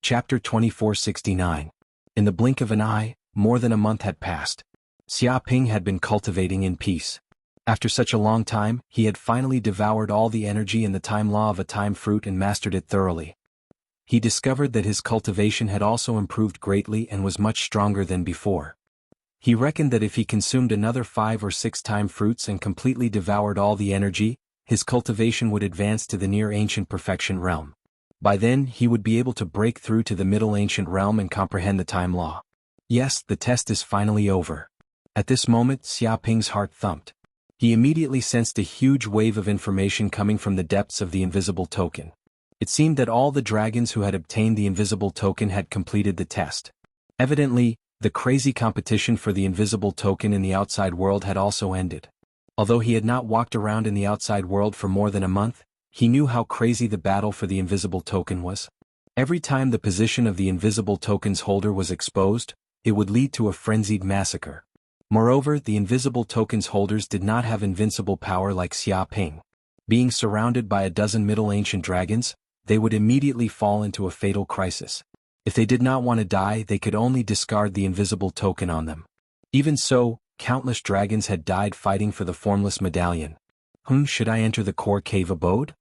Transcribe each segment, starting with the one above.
Chapter 2469. In the blink of an eye, more than a month had passed. Xia Ping had been cultivating in peace. After such a long time, he had finally devoured all the energy and the time law of a time fruit and mastered it thoroughly. He discovered that his cultivation had also improved greatly and was much stronger than before. He reckoned that if he consumed another 5 or 6 time fruits and completely devoured all the energy, his cultivation would advance to the near ancient perfection realm. By then, he would be able to break through to the middle ancient realm and comprehend the time law. Yes, the test is finally over. At this moment, Xia Ping's heart thumped. He immediately sensed a huge wave of information coming from the depths of the invisible token. It seemed that all the dragons who had obtained the invisible token had completed the test. Evidently, the crazy competition for the invisible token in the outside world had also ended. Although he had not walked around in the outside world for more than a month, he knew how crazy the battle for the invisible token was. Every time the position of the invisible token's holder was exposed, it would lead to a frenzied massacre. Moreover, the invisible token's holders did not have invincible power like Xia Ping. Being surrounded by a dozen middle ancient dragons, they would immediately fall into a fatal crisis. If they did not want to die, they could only discard the invisible token on them. Even so, countless dragons had died fighting for the formless medallion. Should I enter the core cave abode?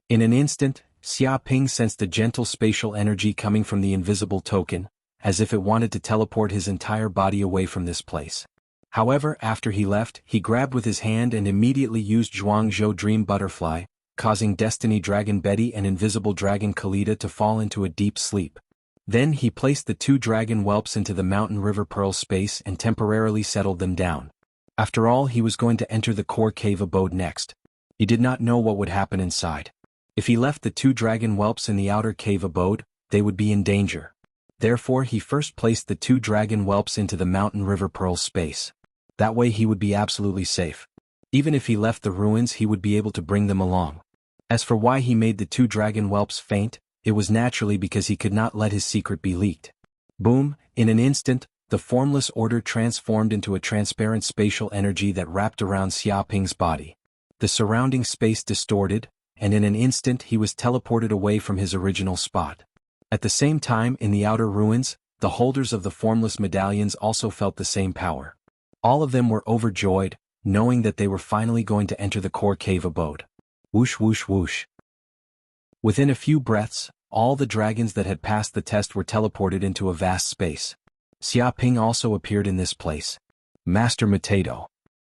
In an instant, Xia Ping sensed a gentle spatial energy coming from the invisible token, as if it wanted to teleport his entire body away from this place. However, after he left, he grabbed with his hand and immediately used Jianghu Dream Butterfly, causing Destiny Dragon Betty and Invisible Dragon Kalita to fall into a deep sleep. Then he placed the 2 dragon whelps into the Mountain River Pearl space and temporarily settled them down. After all, he was going to enter the core cave abode next. He did not know what would happen inside. If he left the 2 dragon whelps in the outer cave abode, they would be in danger. Therefore, he first placed the 2 dragon whelps into the Mountain River Pearl space. That way he would be absolutely safe. Even if he left the ruins, he would be able to bring them along. As for why he made the 2 dragon whelps faint, it was naturally because he could not let his secret be leaked. Boom, in an instant, the formless order transformed into a transparent spatial energy that wrapped around Xia Ping's body. The surrounding space distorted, and in an instant he was teleported away from his original spot. At the same time, in the outer ruins, the holders of the formless medallions also felt the same power. All of them were overjoyed, knowing that they were finally going to enter the core cave abode. Whoosh whoosh whoosh. Within a few breaths, all the dragons that had passed the test were teleported into a vast space. Xia Ping also appeared in this place. Master Potato.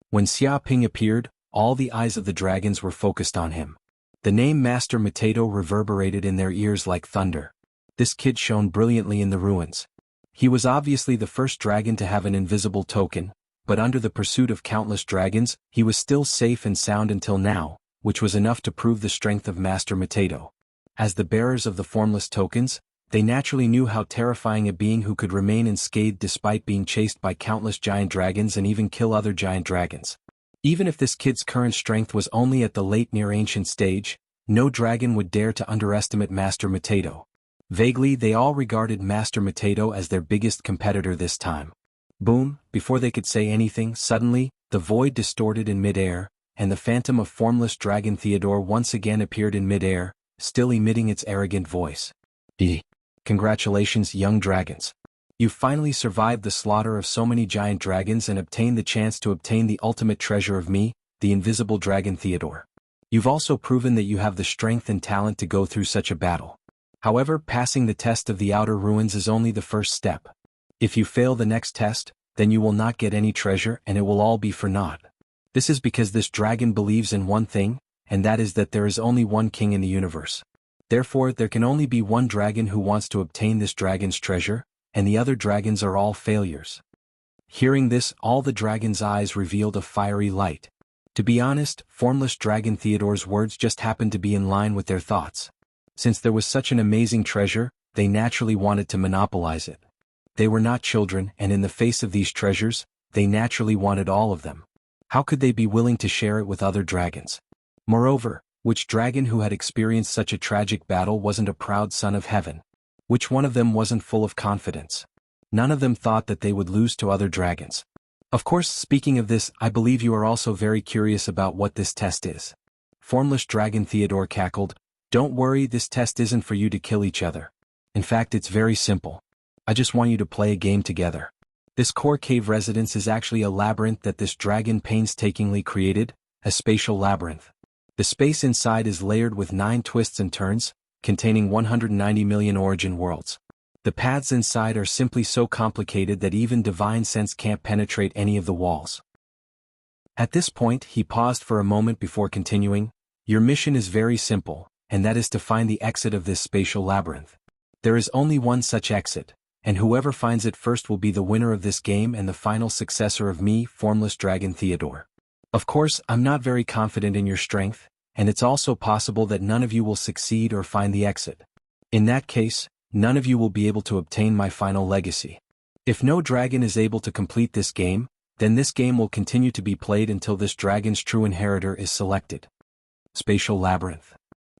When Xia Ping appeared, all the eyes of the dragons were focused on him. The name Master Potato reverberated in their ears like thunder. This kid shone brilliantly in the ruins. He was obviously the first dragon to have an invisible token, but under the pursuit of countless dragons, he was still safe and sound until now, which was enough to prove the strength of Master Potato. As the bearers of the formless tokens, they naturally knew how terrifying a being who could remain unscathed despite being chased by countless giant dragons and even kill other giant dragons. Even if this kid's current strength was only at the late near ancient stage, no dragon would dare to underestimate Master Potato. Vaguely, they all regarded Master Potato as their biggest competitor this time. Boom, before they could say anything, suddenly, the void distorted in midair, and the phantom of formless dragon Theodore once again appeared in midair, still emitting its arrogant voice. Congratulations, young dragons. You finally survived the slaughter of so many giant dragons and obtained the chance to obtain the ultimate treasure of me, the invisible dragon Theodore. You've also proven that you have the strength and talent to go through such a battle. However, passing the test of the outer ruins is only the first step. If you fail the next test, then you will not get any treasure and it will all be for naught. This is because this dragon believes in one thing, and that is that there is only one king in the universe. Therefore, there can only be one dragon who wants to obtain this dragon's treasure, and the other dragons are all failures. Hearing this, all the dragons' eyes revealed a fiery light. To be honest, formless dragon Theodore's words just happened to be in line with their thoughts. Since there was such an amazing treasure, they naturally wanted to monopolize it. They were not children, and in the face of these treasures, they naturally wanted all of them. How could they be willing to share it with other dragons? Moreover, which dragon who had experienced such a tragic battle wasn't a proud son of heaven? Which one of them wasn't full of confidence? None of them thought that they would lose to other dragons. Of course, speaking of this, I believe you are also very curious about what this test is. Formless Dragon Theodore cackled, "Don't worry, this test isn't for you to kill each other. In fact, it's very simple. I just want you to play a game together. This core cave residence is actually a labyrinth that this dragon painstakingly created, a spatial labyrinth. The space inside is layered with 9 twists and turns, containing 190 million origin worlds. The paths inside are simply so complicated that even divine sense can't penetrate any of the walls. At this point, he paused for a moment before continuing. Your mission is very simple, and that is to find the exit of this spatial labyrinth. There is only one such exit, and whoever finds it first will be the winner of this game and the final successor of me, Formless Dragon Theodore. Of course, I'm not very confident in your strength, and it's also possible that none of you will succeed or find the exit. In that case, none of you will be able to obtain my final legacy. If no dragon is able to complete this game, then this game will continue to be played until this dragon's true inheritor is selected. Spatial Labyrinth.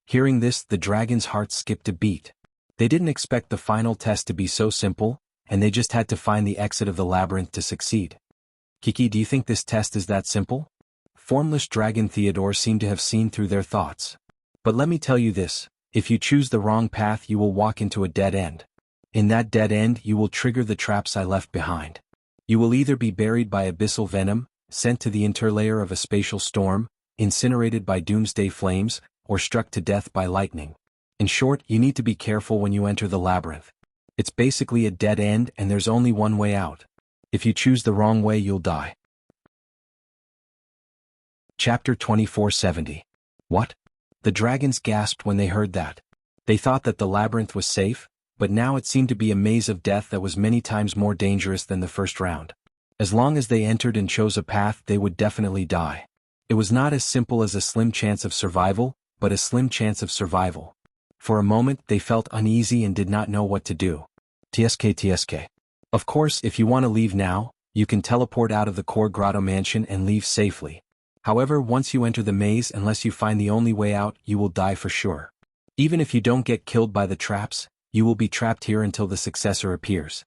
Hearing this, the dragon's heart skipped a beat. They didn't expect the final test to be so simple, and they just had to find the exit of the labyrinth to succeed. Kiki, do you think this test is that simple? Formless Dragon Theodore seemed to have seen through their thoughts. But let me tell you this, if you choose the wrong path you will walk into a dead end. In that dead end you will trigger the traps I left behind. You will either be buried by abyssal venom, sent to the interlayer of a spatial storm, incinerated by doomsday flames, or struck to death by lightning. In short, you need to be careful when you enter the labyrinth. It's basically a dead end and there's only one way out. If you choose the wrong way you'll die. Chapter 2470. What? The dragons gasped when they heard that. They thought that the labyrinth was safe, but now it seemed to be a maze of death that was many times more dangerous than the first round. As long as they entered and chose a path, they would definitely die. It was not as simple as a slim chance of survival, but a slim chance of survival. For a moment they felt uneasy and did not know what to do. TSK. Of course, if you want to leave now, you can teleport out of the core grotto mansion and leave safely. However, once you enter the maze, unless you find the only way out, you will die for sure. Even if you don't get killed by the traps, you will be trapped here until the successor appears.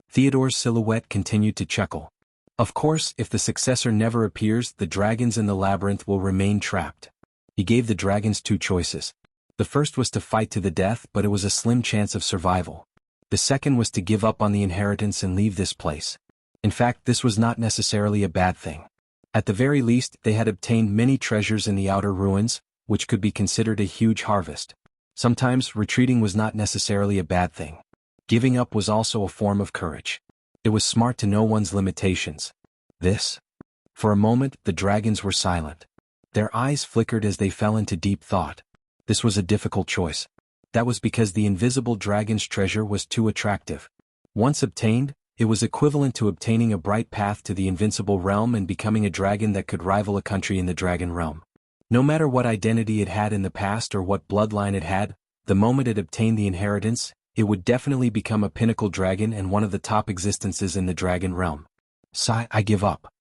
Theodore's silhouette continued to chuckle. Of course, if the successor never appears, the dragons in the labyrinth will remain trapped. He gave the dragons 2 choices. The first was to fight to the death, but it was a slim chance of survival. The second was to give up on the inheritance and leave this place. In fact, this was not necessarily a bad thing. At the very least, they had obtained many treasures in the outer ruins, which could be considered a huge harvest. Sometimes, retreating was not necessarily a bad thing. Giving up was also a form of courage. It was smart to know one's limitations. For a moment, the dragons were silent. Their eyes flickered as they fell into deep thought. This was a difficult choice. That was because the invisible dragon's treasure was too attractive. Once obtained, it was equivalent to obtaining a bright path to the invincible realm and becoming a dragon that could rival a country in the dragon realm. No matter what identity it had in the past or what bloodline it had, the moment it obtained the inheritance, it would definitely become a pinnacle dragon and one of the top existences in the dragon realm. Sigh, I give up.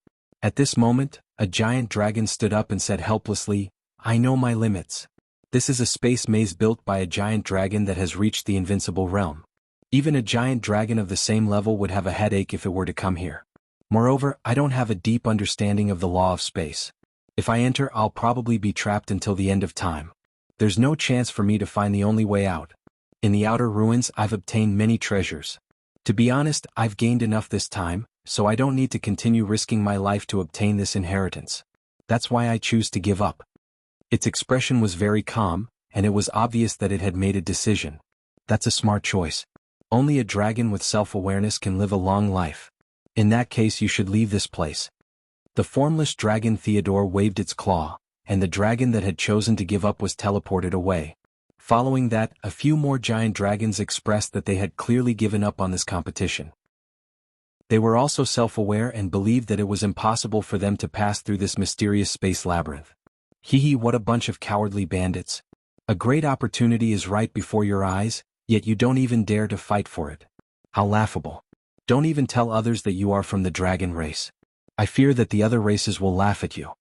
At this moment, a giant dragon stood up and said helplessly, I know my limits. This is a space maze built by a giant dragon that has reached the invincible realm. Even a giant dragon of the same level would have a headache if it were to come here. Moreover, I don't have a deep understanding of the law of space. If I enter, I'll probably be trapped until the end of time. There's no chance for me to find the only way out. In the outer ruins, I've obtained many treasures. To be honest, I've gained enough this time, so I don't need to continue risking my life to obtain this inheritance. That's why I choose to give up. Its expression was very calm, and it was obvious that it had made a decision. That's a smart choice. Only a dragon with self-awareness can live a long life. In that case, you should leave this place. The formless dragon Theodore waved its claw, and the dragon that had chosen to give up was teleported away. Following that, a few more giant dragons expressed that they had clearly given up on this competition. They were also self-aware and believed that it was impossible for them to pass through this mysterious space labyrinth. Hee, what a bunch of cowardly bandits. A great opportunity is right before your eyes, yet you don't even dare to fight for it. How laughable. Don't even tell others that you are from the dragon race. I fear that the other races will laugh at you.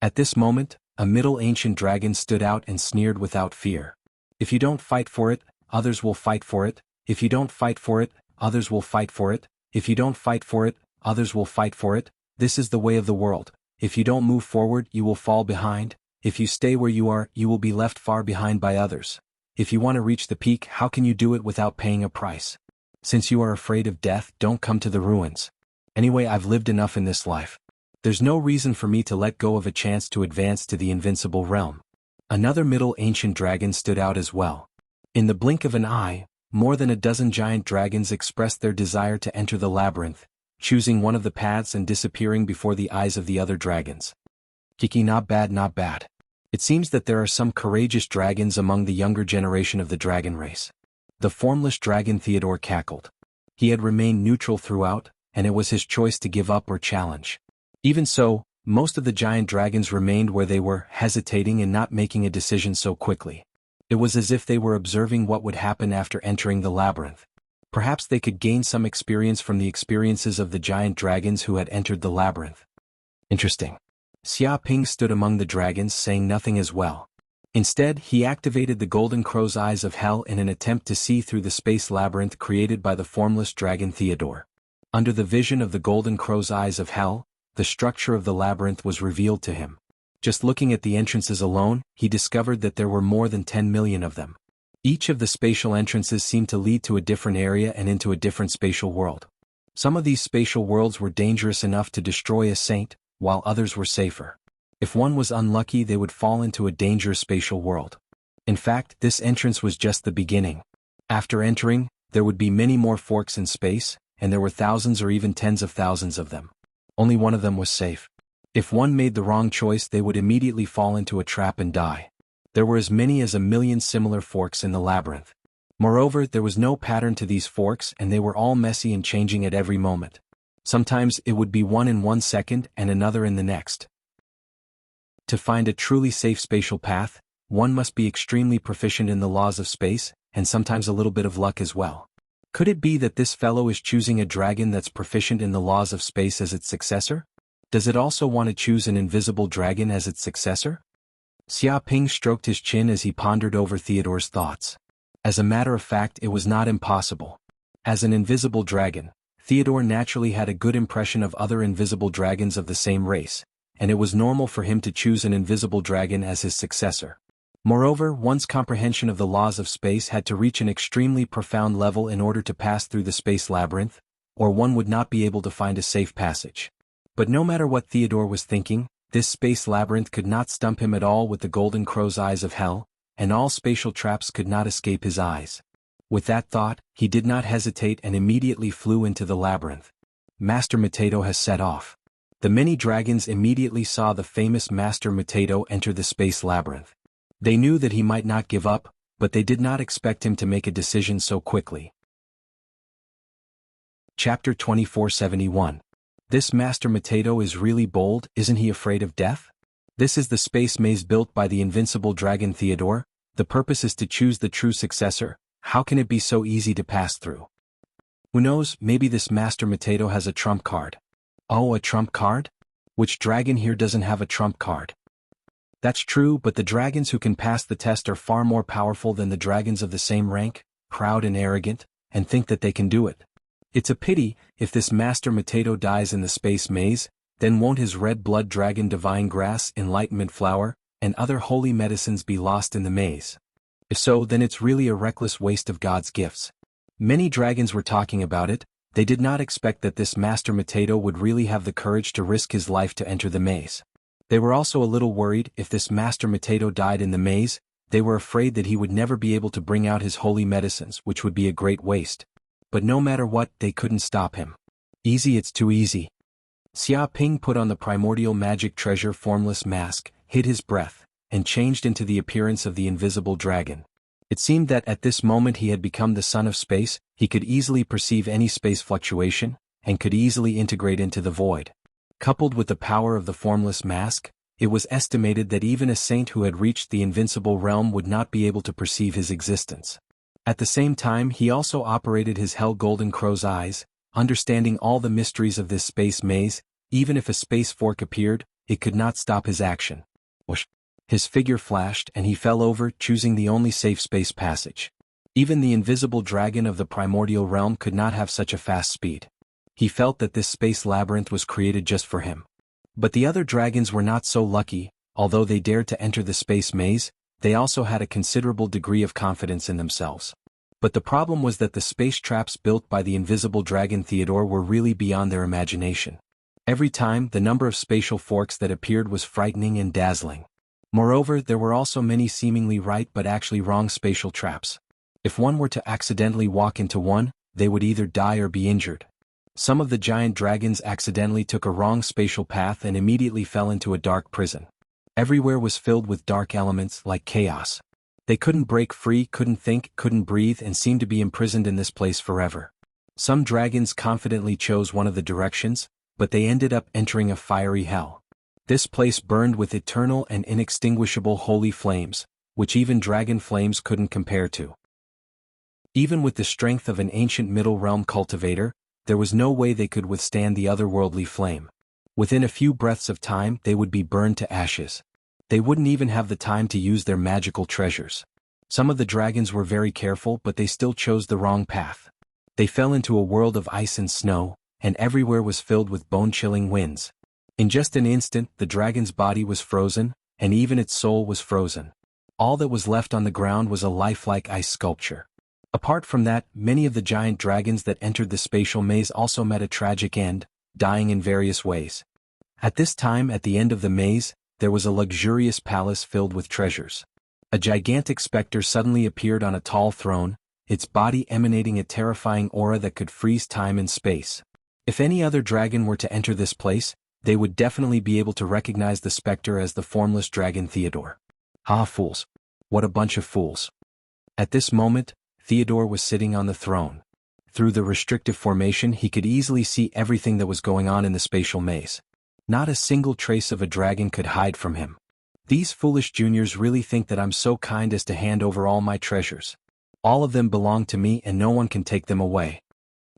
At this moment, a middle ancient dragon stood out and sneered without fear. If you don't fight for it, others will fight for it. If you don't fight for it, others will fight for it. If you don't fight for it, others will fight for it. This is the way of the world. If you don't move forward, you will fall behind. If you stay where you are, you will be left far behind by others. If you want to reach the peak, how can you do it without paying a price? Since you are afraid of death, don't come to the ruins. Anyway, I've lived enough in this life. There's no reason for me to let go of a chance to advance to the invincible realm. Another middle ancient dragon stood out as well. In the blink of an eye, more than a dozen giant dragons expressed their desire to enter the labyrinth, choosing one of the paths and disappearing before the eyes of the other dragons. Kiki, not bad, not bad. It seems that there are some courageous dragons among the younger generation of the dragon race. The formless dragon Theodore cackled. He had remained neutral throughout, and it was his choice to give up or challenge. Even so, most of the giant dragons remained where they were, hesitating and not making a decision so quickly. It was as if they were observing what would happen after entering the labyrinth. Perhaps they could gain some experience from the experiences of the giant dragons who had entered the labyrinth. Interesting. Xia Ping stood among the dragons, saying nothing as well. Instead, he activated the golden crow's eyes of hell in an attempt to see through the space labyrinth created by the formless dragon Theodore. Under the vision of the golden crow's eyes of hell, the structure of the labyrinth was revealed to him. Just looking at the entrances alone, he discovered that there were more than 10 million of them. Each of the spatial entrances seemed to lead to a different area and into a different spatial world. Some of these spatial worlds were dangerous enough to destroy a saint, while others were safer. If one was unlucky, they would fall into a dangerous spatial world. In fact, this entrance was just the beginning. After entering, there would be many more forks in space, and there were thousands or even tens of thousands of them. Only one of them was safe. If one made the wrong choice, they would immediately fall into a trap and die. There were as many as 1 million similar forks in the labyrinth. Moreover, there was no pattern to these forks, and they were all messy and changing at every moment. Sometimes it would be one in 1 second and another in the next. To find a truly safe spatial path, one must be extremely proficient in the laws of space, and sometimes a little bit of luck as well. Could it be that this fellow is choosing a dragon that's proficient in the laws of space as its successor? Does it also want to choose an invisible dragon as its successor? Xia Ping stroked his chin as he pondered over Theodore's thoughts. As a matter of fact, it was not impossible. As an invisible dragon, Theodore naturally had a good impression of other invisible dragons of the same race, and it was normal for him to choose an invisible dragon as his successor. Moreover, one's comprehension of the laws of space had to reach an extremely profound level in order to pass through the space labyrinth, or one would not be able to find a safe passage. But no matter what Theodore was thinking, this space labyrinth could not stump him at all with the golden crow's eyes of hell, and all spatial traps could not escape his eyes. With that thought, he did not hesitate and immediately flew into the labyrinth. Master Matato has set off. The many dragons immediately saw the famous Master Matato enter the space labyrinth. They knew that he might not give up, but they did not expect him to make a decision so quickly. Chapter 2471. This Master Matato is really bold, isn't he afraid of death? This is the space maze built by the invincible dragon Theodore. The purpose is to choose the true successor. How can it be so easy to pass through? Who knows, maybe this Master Matato has a trump card. Oh, a trump card? Which dragon here doesn't have a trump card? That's true, but the dragons who can pass the test are far more powerful than the dragons of the same rank, proud and arrogant, and think that they can do it. It's a pity, if this Master Matato dies in the space maze, then won't his red blood dragon divine grass, enlightenment flower, and other holy medicines be lost in the maze? If so, then it's really a reckless waste of God's gifts. Many dragons were talking about it. They did not expect that this Master Matato would really have the courage to risk his life to enter the maze. They were also a little worried if this Master Matato died in the maze. They were afraid that he would never be able to bring out his holy medicines, which would be a great waste. But no matter what, they couldn't stop him. Easy, it's too easy. Xia Ping put on the primordial magic treasure formless mask, hid his breath, and changed into the appearance of the invisible dragon. It seemed that at this moment he had become the son of space. He could easily perceive any space fluctuation, and could easily integrate into the void. Coupled with the power of the formless mask, it was estimated that even a saint who had reached the invincible realm would not be able to perceive his existence. At the same time, he also operated his hell golden crow's eyes, understanding all the mysteries of this space maze. Even if a space fork appeared, it could not stop his action. Whoosh! His figure flashed and he fell over, choosing the only safe space passage. Even the invisible dragon of the primordial realm could not have such a fast speed. He felt that this space labyrinth was created just for him. But the other dragons were not so lucky. Although they dared to enter the space maze, They also had a considerable degree of confidence in themselves. But the problem was that the space traps built by the invisible dragon Theodore were really beyond their imagination. Every time, the number of spatial forks that appeared was frightening and dazzling. Moreover, there were also many seemingly right but actually wrong spatial traps. If one were to accidentally walk into one, they would either die or be injured. Some of the giant dragons accidentally took a wrong spatial path and immediately fell into a dark prison. Everywhere was filled with dark elements like chaos. They couldn't break free, couldn't think, couldn't breathe, and seemed to be imprisoned in this place forever. Some dragons confidently chose one of the directions, but they ended up entering a fiery hell. This place burned with eternal and inextinguishable holy flames, which even dragon flames couldn't compare to. Even with the strength of an ancient Middle Realm cultivator, there was no way they could withstand the otherworldly flame. Within a few breaths of time, they would be burned to ashes. They wouldn't even have the time to use their magical treasures. Some of the dragons were very careful, but they still chose the wrong path. They fell into a world of ice and snow, and everywhere was filled with bone-chilling winds. In just an instant, the dragon's body was frozen, and even its soul was frozen. All that was left on the ground was a lifelike ice sculpture. Apart from that, many of the giant dragons that entered the spatial maze also met a tragic end, dying in various ways. At this time, at the end of the maze, there was a luxurious palace filled with treasures. A gigantic specter suddenly appeared on a tall throne, its body emanating a terrifying aura that could freeze time and space. If any other dragon were to enter this place, they would definitely be able to recognize the specter as the formless dragon Theodore. Ah, fools. What a bunch of fools. At this moment, Theodore was sitting on the throne. Through the restrictive formation, he could easily see everything that was going on in the spatial maze. Not a single trace of a dragon could hide from him. These foolish juniors really think that I'm so kind as to hand over all my treasures. All of them belong to me and no one can take them away.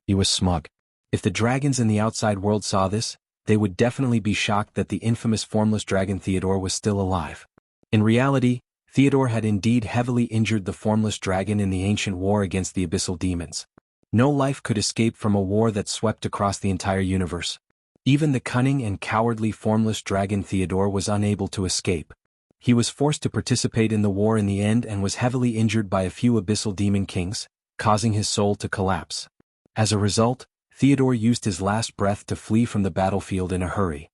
He was smug. If the dragons in the outside world saw this, they would definitely be shocked that the infamous formless dragon Theodore was still alive. In reality, Theodore had indeed heavily injured the formless dragon in the ancient war against the abyssal demons. No life could escape from a war that swept across the entire universe. Even the cunning and cowardly formless dragon Theodore was unable to escape. He was forced to participate in the war in the end and was heavily injured by a few abyssal demon kings, causing his soul to collapse. As a result, Theodore used his last breath to flee from the battlefield in a hurry.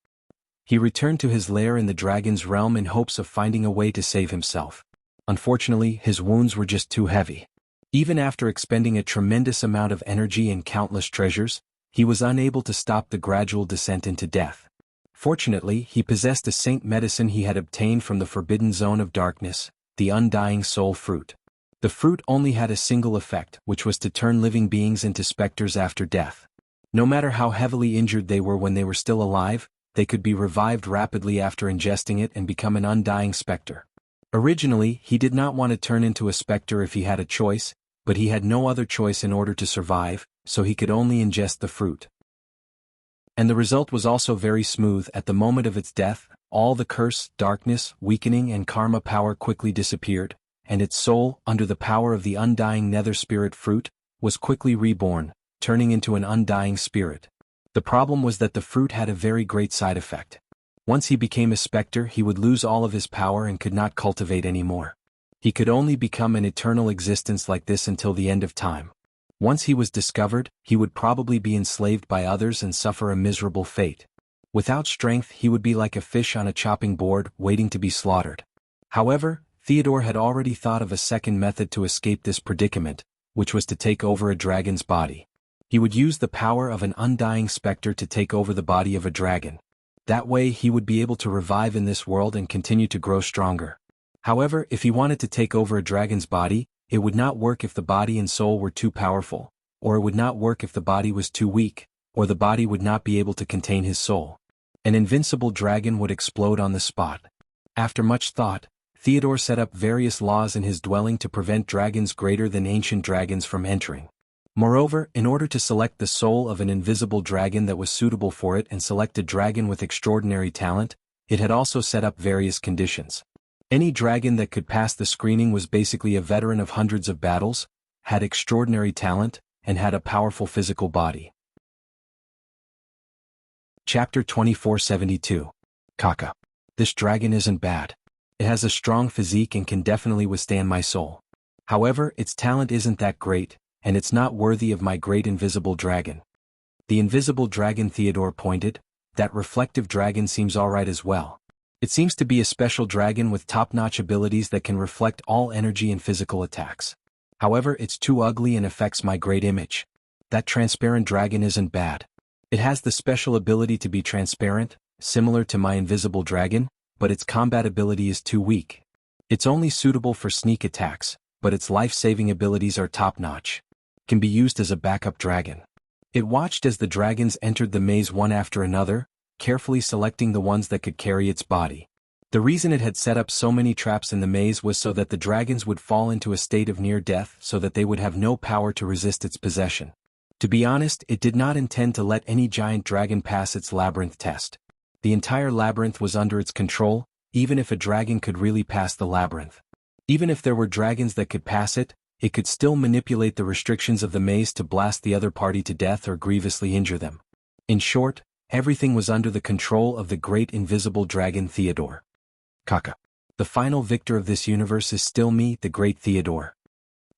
He returned to his lair in the dragon's realm in hopes of finding a way to save himself. Unfortunately, his wounds were just too heavy. Even after expending a tremendous amount of energy and countless treasures, he was unable to stop the gradual descent into death. Fortunately, he possessed a saint medicine he had obtained from the forbidden zone of darkness, the undying soul fruit. The fruit only had a single effect, which was to turn living beings into specters after death. No matter how heavily injured they were when they were still alive, they could be revived rapidly after ingesting it and become an undying specter. Originally, he did not want to turn into a specter if he had a choice, but he had no other choice in order to survive, so he could only ingest the fruit. And the result was also very smooth. At the moment of its death, all the curse, darkness, weakening and karma power quickly disappeared, and its soul, under the power of the undying nether spirit fruit, was quickly reborn, turning into an undying spirit. The problem was that the fruit had a very great side effect. Once he became a specter, he would lose all of his power and could not cultivate anymore. He could only become an eternal existence like this until the end of time. Once he was discovered, he would probably be enslaved by others and suffer a miserable fate. Without strength, he would be like a fish on a chopping board, waiting to be slaughtered. However, Theodore had already thought of a second method to escape this predicament, which was to take over a dragon's body. He would use the power of an undying specter to take over the body of a dragon. That way he would be able to revive in this world and continue to grow stronger. However, if he wanted to take over a dragon's body, it would not work if the body and soul were too powerful, or it would not work if the body was too weak, or the body would not be able to contain his soul. An invincible dragon would explode on the spot. After much thought, Theodore set up various laws in his dwelling to prevent dragons greater than ancient dragons from entering. Moreover, in order to select the soul of an invisible dragon that was suitable for it and select a dragon with extraordinary talent, it had also set up various conditions. Any dragon that could pass the screening was basically a veteran of hundreds of battles, had extraordinary talent, and had a powerful physical body. Chapter 2472. Kaka. This dragon isn't bad. It has a strong physique and can definitely withstand my soul. However, its talent isn't that great, and it's not worthy of my great invisible dragon. The invisible dragon, Theodore pointed. That reflective dragon seems alright as well. It seems to be a special dragon with top-notch abilities that can reflect all energy and physical attacks. However, it's too ugly and affects my great image. That transparent dragon isn't bad. It has the special ability to be transparent, similar to my invisible dragon, but its combat ability is too weak. It's only suitable for sneak attacks, but its life-saving abilities are top-notch. Can be used as a backup dragon. It watched as the dragons entered the maze one after another, carefully selecting the ones that could carry its body. The reason it had set up so many traps in the maze was so that the dragons would fall into a state of near death so that they would have no power to resist its possession. To be honest, it did not intend to let any giant dragon pass its labyrinth test. The entire labyrinth was under its control, even if a dragon could really pass the labyrinth. Even if there were dragons that could pass it could still manipulate the restrictions of the maze to blast the other party to death or grievously injure them. In short, everything was under the control of the great invisible dragon Theodore. Kaka. The final victor of this universe is still me, the great Theodore.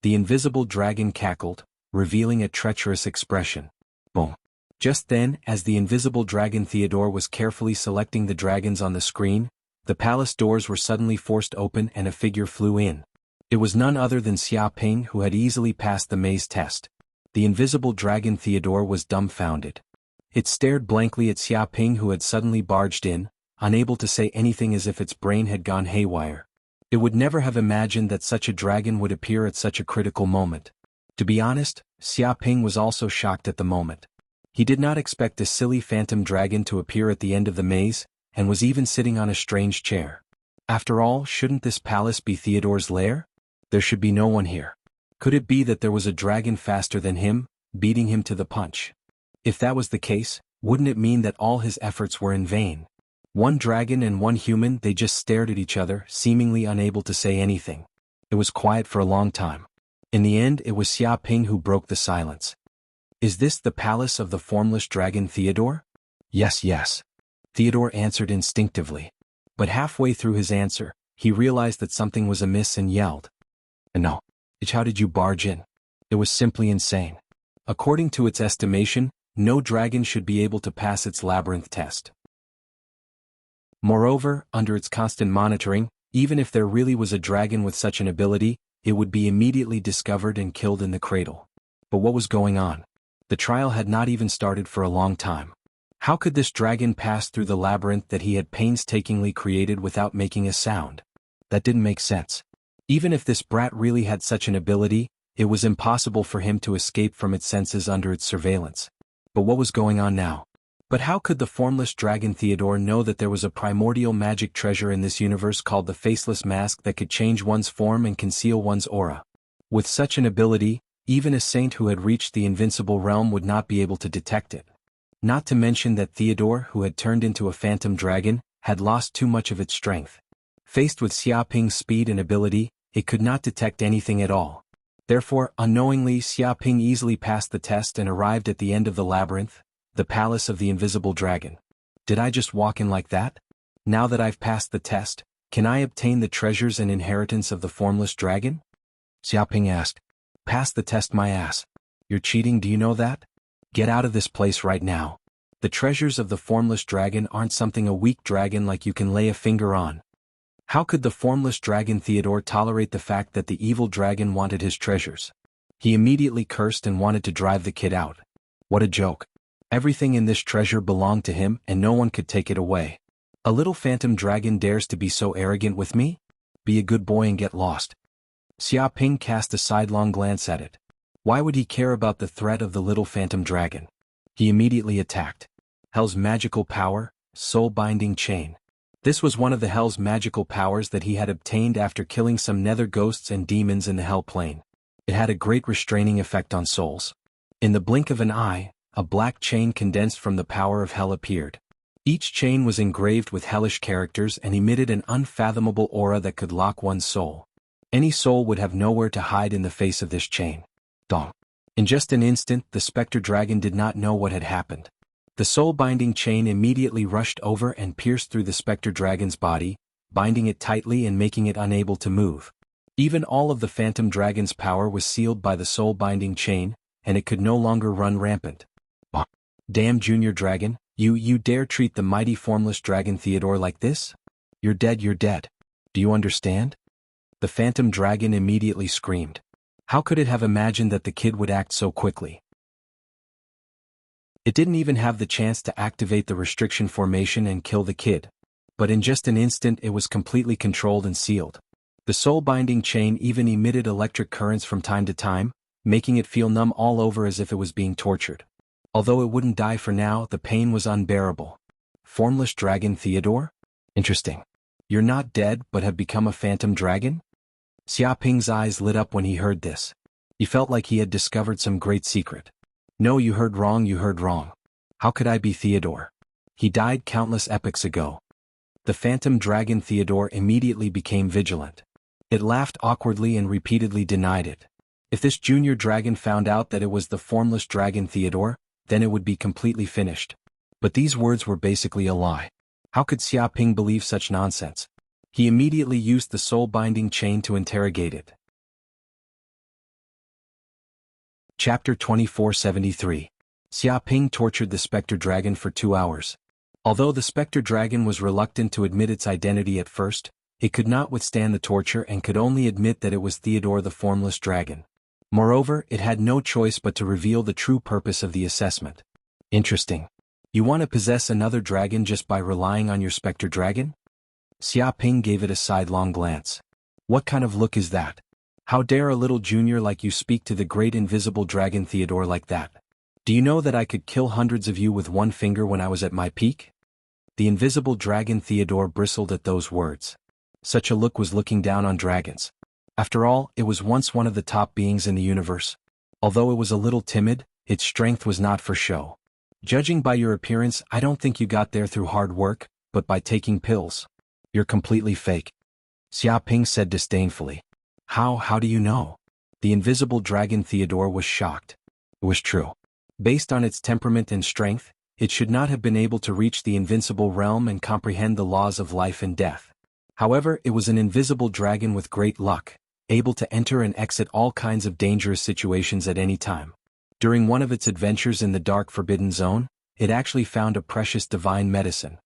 The invisible dragon cackled, revealing a treacherous expression. Boom. Just then, as the invisible dragon Theodore was carefully selecting the dragons on the screen, the palace doors were suddenly forced open and a figure flew in. It was none other than Xia Ping, who had easily passed the maze test. The invisible dragon Theodore was dumbfounded. It stared blankly at Xia Ping, who had suddenly barged in, unable to say anything, as if its brain had gone haywire. It would never have imagined that such a dragon would appear at such a critical moment. To be honest, Xia Ping was also shocked at the moment. He did not expect a silly phantom dragon to appear at the end of the maze, and was even sitting on a strange chair. After all, shouldn't this palace be Theodore's lair? There should be no one here. Could it be that there was a dragon faster than him, beating him to the punch? If that was the case, wouldn't it mean that all his efforts were in vain? One dragon and one human, they just stared at each other, seemingly unable to say anything. It was quiet for a long time. In the end, it was Xia Ping who broke the silence. Is this the palace of the formless dragon Theodore? Yes, yes. Theodore answered instinctively. But halfway through his answer, he realized that something was amiss and yelled. No. How did you barge in? It was simply insane. According to its estimation, no dragon should be able to pass its labyrinth test. Moreover, under its constant monitoring, even if there really was a dragon with such an ability, it would be immediately discovered and killed in the cradle. But what was going on? The trial had not even started for a long time. How could this dragon pass through the labyrinth that he had painstakingly created without making a sound? That didn't make sense. Even if this brat really had such an ability, it was impossible for him to escape from its senses under its surveillance. But what was going on now? But how could the formless dragon Theodore know that there was a primordial magic treasure in this universe called the Faceless Mask that could change one's form and conceal one's aura? With such an ability, even a saint who had reached the invincible realm would not be able to detect it. Not to mention that Theodore, who had turned into a phantom dragon, had lost too much of its strength. Faced with Xia Ping's speed and ability, it could not detect anything at all. Therefore, unknowingly, Xia Ping easily passed the test and arrived at the end of the labyrinth, the palace of the invisible dragon. Did I just walk in like that? Now that I've passed the test, can I obtain the treasures and inheritance of the formless dragon? Xia Ping asked. Pass the test, my ass. You're cheating, do you know that? Get out of this place right now. The treasures of the formless dragon aren't something a weak dragon like you can lay a finger on. How could the formless dragon Theodore tolerate the fact that the evil dragon wanted his treasures? He immediately cursed and wanted to drive the kid out. What a joke. Everything in this treasure belonged to him and no one could take it away. A little phantom dragon dares to be so arrogant with me? Be a good boy and get lost. Xia Ping cast a sidelong glance at it. Why would he care about the threat of the little phantom dragon? He immediately attacked. Hell's magical power, soul-binding chain. This was one of the Hell's magical powers that he had obtained after killing some nether ghosts and demons in the Hell plane. It had a great restraining effect on souls. In the blink of an eye, a black chain condensed from the power of Hell appeared. Each chain was engraved with hellish characters and emitted an unfathomable aura that could lock one's soul. Any soul would have nowhere to hide in the face of this chain. Dong. In just an instant, the specter dragon did not know what had happened. The soul-binding chain immediately rushed over and pierced through the specter dragon's body, binding it tightly and making it unable to move. Even all of the phantom dragon's power was sealed by the soul-binding chain, and it could no longer run rampant. Damn junior dragon, you dare treat the mighty formless dragon Theodore like this? You're dead, you're dead. Do you understand? The phantom dragon immediately screamed. How could it have imagined that the kid would act so quickly? It didn't even have the chance to activate the restriction formation and kill the kid. But in just an instant it was completely controlled and sealed. The soul-binding chain even emitted electric currents from time to time, making it feel numb all over as if it was being tortured. Although it wouldn't die for now, the pain was unbearable. Formless dragon Theodore? Interesting. You're not dead but have become a phantom dragon? Xiaoping's eyes lit up when he heard this. He felt like he had discovered some great secret. No, you heard wrong, you heard wrong. How could I be Theodore? He died countless epochs ago. The phantom dragon Theodore immediately became vigilant. It laughed awkwardly and repeatedly denied it. If this junior dragon found out that it was the formless dragon Theodore, then it would be completely finished. But these words were basically a lie. How could Xiaoping believe such nonsense? He immediately used the soul-binding chain to interrogate it. Chapter 2473. Xiaoping tortured the specter dragon for 2 hours. Although the specter dragon was reluctant to admit its identity at first, it could not withstand the torture and could only admit that it was Theodore the formless dragon. Moreover, it had no choice but to reveal the true purpose of the assessment. Interesting. You want to possess another dragon just by relying on your specter dragon? Xiaoping gave it a sidelong glance. What kind of look is that? How dare a little junior like you speak to the great invisible dragon Theodore like that? Do you know that I could kill hundreds of you with one finger when I was at my peak? The invisible dragon Theodore bristled at those words. Such a look was looking down on dragons. After all, it was once one of the top beings in the universe. Although it was a little timid, its strength was not for show. Judging by your appearance, I don't think you got there through hard work, but by taking pills. You're completely fake. Xiaoping said disdainfully. How do you know? The invisible dragon Theodore was shocked. It was true. Based on its temperament and strength, it should not have been able to reach the invincible realm and comprehend the laws of life and death. However, it was an invisible dragon with great luck, able to enter and exit all kinds of dangerous situations at any time. During one of its adventures in the dark forbidden zone, it actually found a precious divine medicine.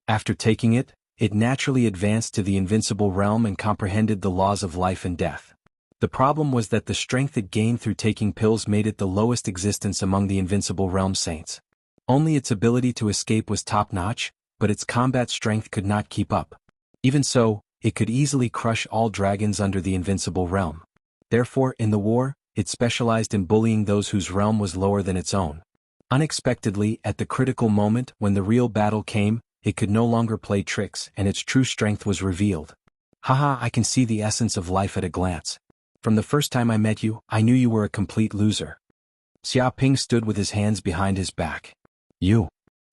After taking it, it naturally advanced to the invincible realm and comprehended the laws of life and death. The problem was that the strength it gained through taking pills made it the lowest existence among the invincible realm saints. Only its ability to escape was top-notch, but its combat strength could not keep up. Even so, it could easily crush all dragons under the invincible realm. Therefore, in the war, it specialized in bullying those whose realm was lower than its own. Unexpectedly, at the critical moment when the real battle came, it could no longer play tricks and its true strength was revealed. Haha, I can see the essence of life at a glance. From the first time I met you, I knew you were a complete loser. Xiaoping stood with his hands behind his back. You.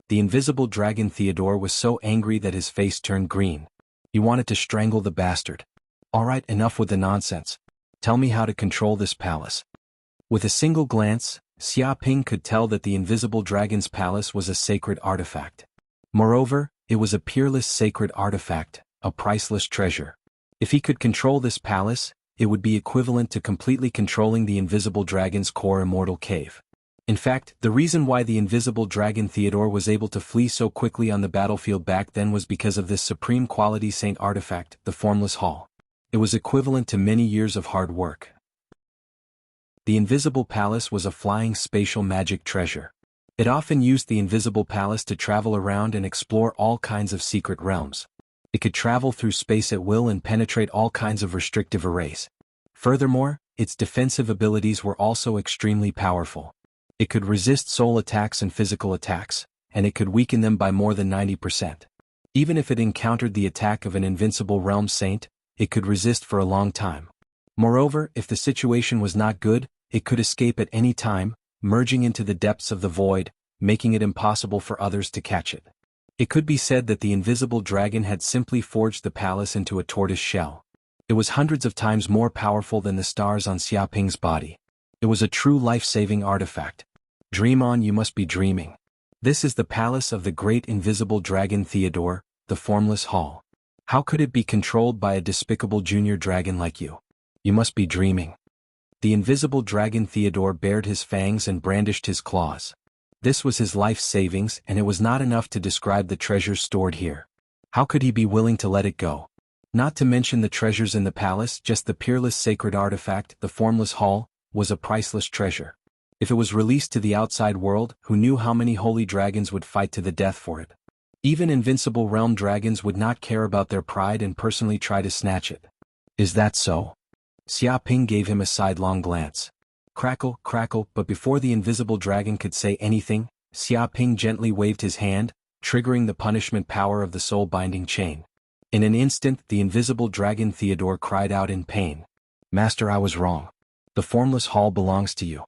The invisible dragon Theodore was so angry that his face turned green. He wanted to strangle the bastard. Alright, enough with the nonsense. Tell me how to control this palace. With a single glance, Xiaoping could tell that the invisible dragon's palace was a sacred artifact. Moreover, it was a peerless sacred artifact, a priceless treasure. If he could control this palace, it would be equivalent to completely controlling the invisible dragon's core immortal cave. In fact, the reason why the invisible dragon Theodore was able to flee so quickly on the battlefield back then was because of this supreme quality saint artifact, the Formless Hall. It was equivalent to many years of hard work. The invisible palace was a flying spatial magic treasure. It often used the invisible palace to travel around and explore all kinds of secret realms. It could travel through space at will and penetrate all kinds of restrictive arrays. Furthermore, its defensive abilities were also extremely powerful. It could resist soul attacks and physical attacks, and it could weaken them by more than 90%. Even if it encountered the attack of an invincible realm saint, it could resist for a long time. Moreover, if the situation was not good, it could escape at any time, merging into the depths of the void, making it impossible for others to catch it. It could be said that the invisible dragon had simply forged the palace into a tortoise shell. It was hundreds of times more powerful than the stars on Xiaoping's body. It was a true life-saving artifact. Dream on, you must be dreaming. This is the palace of the great invisible dragon Theodore, the Formless Hall. How could it be controlled by a despicable junior dragon like you? You must be dreaming. The invisible dragon Theodore bared his fangs and brandished his claws. This was his life savings, and it was not enough to describe the treasures stored here. How could he be willing to let it go? Not to mention the treasures in the palace, just the peerless sacred artifact, the formless hall, was a priceless treasure. If it was released to the outside world, who knew how many holy dragons would fight to the death for it? Even invincible realm dragons would not care about their pride and personally try to snatch it. Is that so? Xia Ping gave him a sidelong glance. Crackle, crackle, but before the invisible dragon could say anything, Xia Ping gently waved his hand, triggering the punishment power of the soul-binding chain. In an instant, the invisible dragon Theodore cried out in pain. Master, I was wrong. The formless hall belongs to you.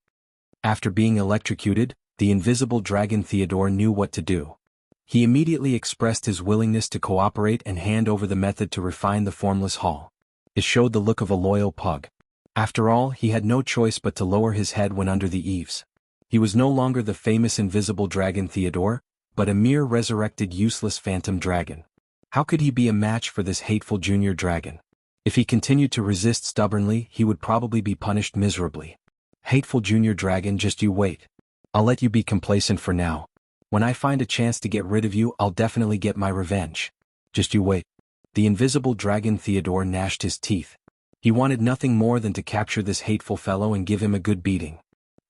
After being electrocuted, the invisible dragon Theodore knew what to do. He immediately expressed his willingness to cooperate and hand over the method to refine the formless hall. It showed the look of a loyal pug. After all, he had no choice but to lower his head when under the eaves. He was no longer the famous invisible dragon Theodore, but a mere resurrected useless phantom dragon. How could he be a match for this hateful junior dragon? If he continued to resist stubbornly, he would probably be punished miserably. Hateful junior dragon, just you wait. I'll let you be complacent for now. When I find a chance to get rid of you, I'll definitely get my revenge. Just you wait. The invisible dragon Theodore gnashed his teeth. He wanted nothing more than to capture this hateful fellow and give him a good beating.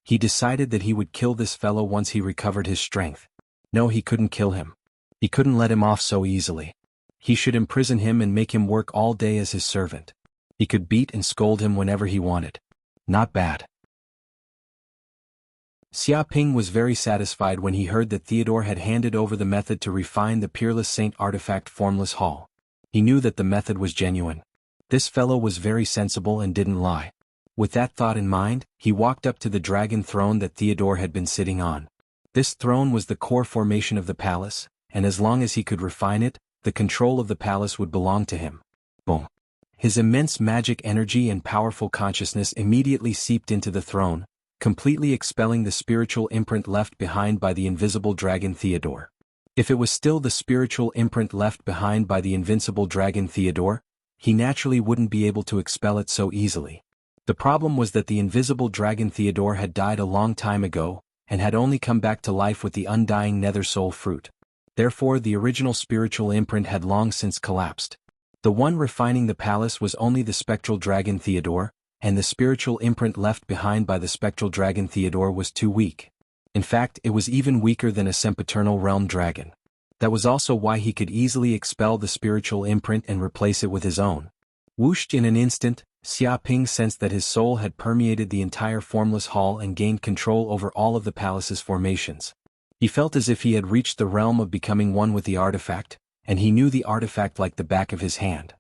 He decided that he would kill this fellow once he recovered his strength. No, he couldn't kill him. He couldn't let him off so easily. He should imprison him and make him work all day as his servant. He could beat and scold him whenever he wanted. Not bad. Xia Ping was very satisfied when he heard that Theodore had handed over the method to refine the peerless saint artifact formless hall. He knew that the method was genuine. This fellow was very sensible and didn't lie. With that thought in mind, he walked up to the dragon throne that Theodore had been sitting on. This throne was the core formation of the palace, and as long as he could refine it, the control of the palace would belong to him. Boom. His immense magic energy and powerful consciousness immediately seeped into the throne, completely expelling the spiritual imprint left behind by the invisible dragon Theodore. If it was still the spiritual imprint left behind by the invincible dragon Theodore, he naturally wouldn't be able to expel it so easily. The problem was that the invisible dragon Theodore had died a long time ago, and had only come back to life with the undying nether soul fruit. Therefore, the original spiritual imprint had long since collapsed. The one refining the palace was only the spectral dragon Theodore, and the spiritual imprint left behind by the spectral dragon Theodore was too weak. In fact, it was even weaker than a sempiternal realm dragon. That was also why he could easily expel the spiritual imprint and replace it with his own. Whooshed in an instant, Xia Ping sensed that his soul had permeated the entire formless hall and gained control over all of the palace's formations. He felt as if he had reached the realm of becoming one with the artifact, and he knew the artifact like the back of his hand.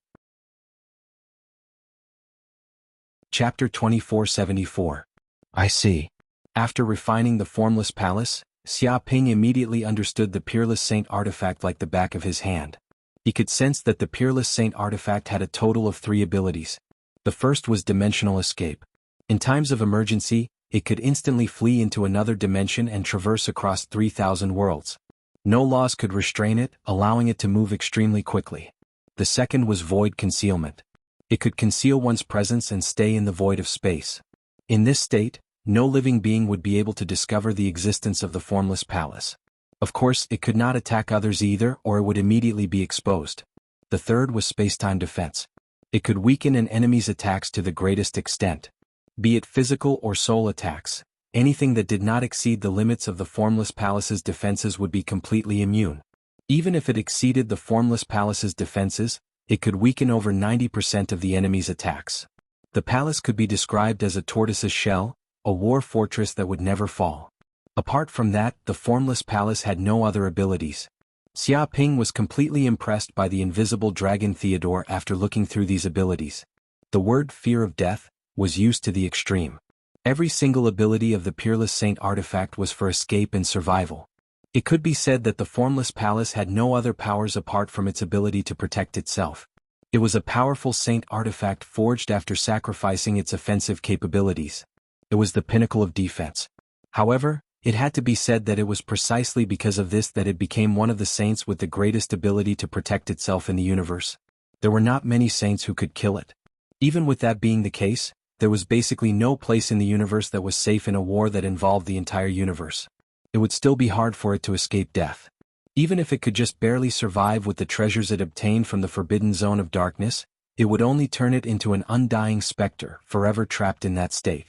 Chapter 2474. I see. After refining the formless palace, Xia Ping immediately understood the peerless saint artifact like the back of his hand. He could sense that the peerless saint artifact had a total of 3 abilities. The first was dimensional escape. In times of emergency, it could instantly flee into another dimension and traverse across 3,000 worlds. No laws could restrain it, allowing it to move extremely quickly. The second was void concealment. It could conceal one's presence and stay in the void of space. In this state, no living being would be able to discover the existence of the formless palace. Of course, it could not attack others either, or it would immediately be exposed. The third was space-time defense. It could weaken an enemy's attacks to the greatest extent. Be it physical or soul attacks, anything that did not exceed the limits of the formless palace's defenses would be completely immune. Even if it exceeded the formless palace's defenses, it could weaken over 90% of the enemy's attacks. The palace could be described as a tortoise's shell, a war fortress that would never fall. Apart from that, the formless palace had no other abilities. Xia Ping was completely impressed by the invisible dragon Theodore after looking through these abilities. The word fear of death was used to the extreme. Every single ability of the peerless saint artifact was for escape and survival. It could be said that the formless palace had no other powers apart from its ability to protect itself. It was a powerful saint artifact forged after sacrificing its offensive capabilities. It was the pinnacle of defense. However, it had to be said that it was precisely because of this that it became one of the saints with the greatest ability to protect itself in the universe. There were not many saints who could kill it. Even with that being the case, there was basically no place in the universe that was safe in a war that involved the entire universe. It would still be hard for it to escape death. Even if it could just barely survive with the treasures it obtained from the forbidden zone of darkness, it would only turn it into an undying specter, forever trapped in that state.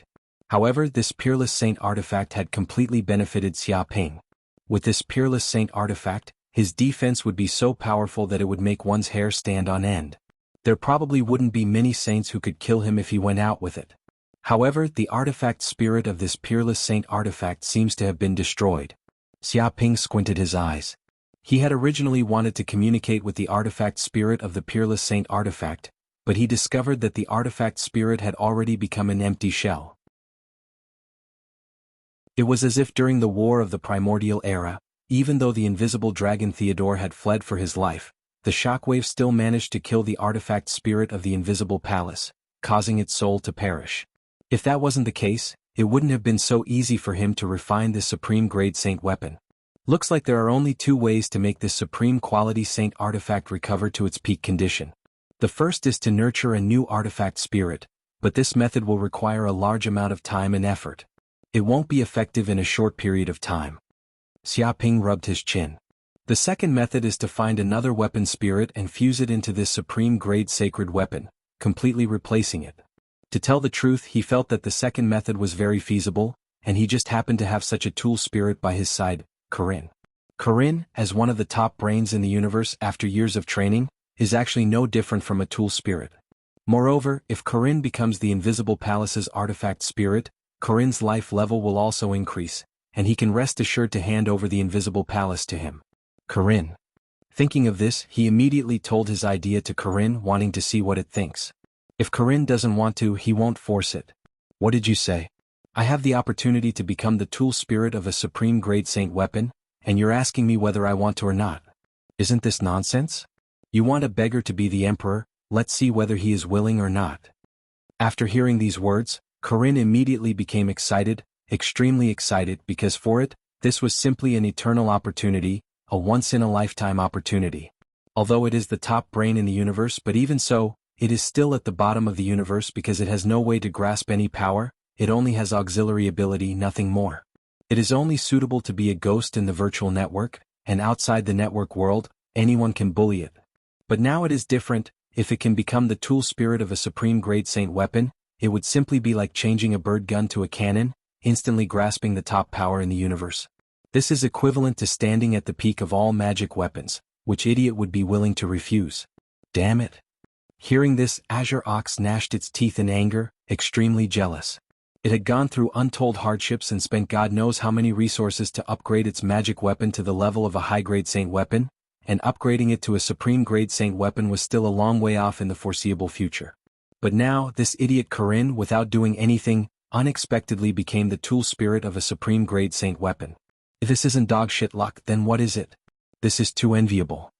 However, this Peerless Saint artifact had completely benefited Xia Ping. With this Peerless Saint artifact, his defense would be so powerful that it would make one's hair stand on end. There probably wouldn't be many saints who could kill him if he went out with it. However, the artifact spirit of this Peerless Saint artifact seems to have been destroyed. Xia Ping squinted his eyes. He had originally wanted to communicate with the artifact spirit of the Peerless Saint artifact, but he discovered that the artifact spirit had already become an empty shell. It was as if during the War of the Primordial Era, even though the invisible dragon Theodore had fled for his life, the shockwave still managed to kill the artifact spirit of the invisible palace, causing its soul to perish. If that wasn't the case, it wouldn't have been so easy for him to refine this supreme grade saint weapon. Looks like there are only two ways to make this supreme quality saint artifact recover to its peak condition. The first is to nurture a new artifact spirit, but this method will require a large amount of time and effort. It won't be effective in a short period of time. Xia Ping rubbed his chin. The second method is to find another weapon spirit and fuse it into this supreme grade sacred weapon, completely replacing it. To tell the truth, he felt that the second method was very feasible, and he just happened to have such a tool spirit by his side, Corinne. Corinne, as one of the top brains in the universe after years of training, is actually no different from a tool spirit. Moreover, if Corinne becomes the Invisible Palace's artifact spirit, Corinne's life level will also increase, and he can rest assured to hand over the Invisible Palace to him. Corinne. Thinking of this, he immediately told his idea to Corinne, wanting to see what it thinks. If Corinne doesn't want to, he won't force it. What did you say? I have the opportunity to become the tool spirit of a supreme grade saint weapon, and you're asking me whether I want to or not. Isn't this nonsense? You want a beggar to be the emperor, let's see whether he is willing or not. After hearing these words, Corinne immediately became excited, extremely excited, because for it, this was simply an eternal opportunity, a once-in-a-lifetime opportunity. Although it is the top brain in the universe, but even so, it is still at the bottom of the universe because it has no way to grasp any power, it only has auxiliary ability, nothing more. It is only suitable to be a ghost in the virtual network, and outside the network world, anyone can bully it. But now it is different. If it can become the tool spirit of a supreme grade saint weapon, it would simply be like changing a bird gun to a cannon, instantly grasping the top power in the universe. This is equivalent to standing at the peak of all magic weapons, which idiot would be willing to refuse? Damn it. Hearing this, Azure Ox gnashed its teeth in anger, extremely jealous. It had gone through untold hardships and spent God knows how many resources to upgrade its magic weapon to the level of a high-grade saint weapon, and upgrading it to a supreme-grade saint weapon was still a long way off in the foreseeable future. But now, this idiot Corinne, without doing anything, unexpectedly became the tool spirit of a supreme-grade saint weapon. If this isn't dogshit luck, then what is it? This is too enviable.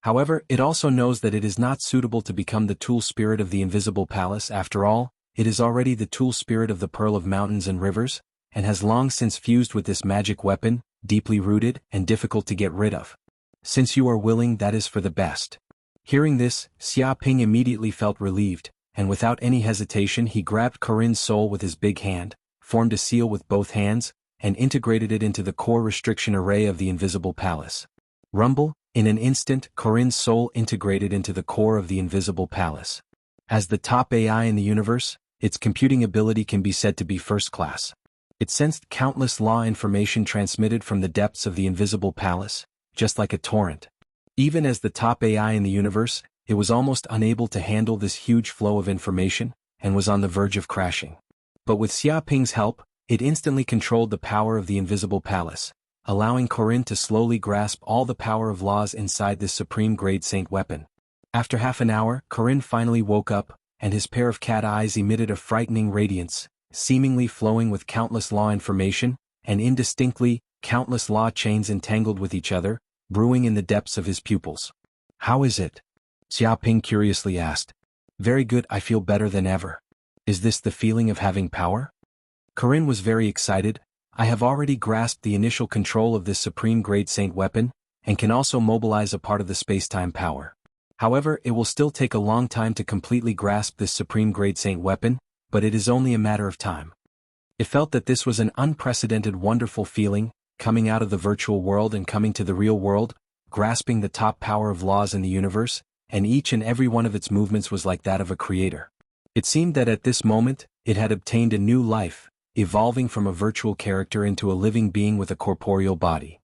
However, it also knows that it is not suitable to become the tool spirit of the Invisible Palace. After all, it is already the tool spirit of the Pearl of Mountains and Rivers, and has long since fused with this magic weapon, deeply rooted and difficult to get rid of. Since you are willing, that is for the best. Hearing this, Xia Ping immediately felt relieved, and without any hesitation he grabbed Corinne's soul with his big hand, formed a seal with both hands, and integrated it into the core restriction array of the Invisible Palace. Rumble, in an instant, Corinne's soul integrated into the core of the Invisible Palace. As the top AI in the universe, its computing ability can be said to be first class. It sensed countless law information transmitted from the depths of the Invisible Palace, just like a torrent. Even as the top AI in the universe, it was almost unable to handle this huge flow of information, and was on the verge of crashing. But with Xia Ping's help, it instantly controlled the power of the Invisible Palace, allowing Corinne to slowly grasp all the power of laws inside this supreme-grade saint weapon. After half an hour, Corinne finally woke up, and his pair of cat eyes emitted a frightening radiance, seemingly flowing with countless law information, and indistinctly, countless law chains entangled with each other, brewing in the depths of his pupils. How is it? Xia Ping curiously asked. Very good, I feel better than ever. Is this the feeling of having power? Corinne was very excited. I have already grasped the initial control of this supreme grade saint weapon, and can also mobilize a part of the space-time power. However, it will still take a long time to completely grasp this supreme-grade saint weapon, but it is only a matter of time. It felt that this was an unprecedented wonderful feeling, coming out of the virtual world and coming to the real world, grasping the top power of laws in the universe, and each and every one of its movements was like that of a creator. It seemed that at this moment, it had obtained a new life, evolving from a virtual character into a living being with a corporeal body.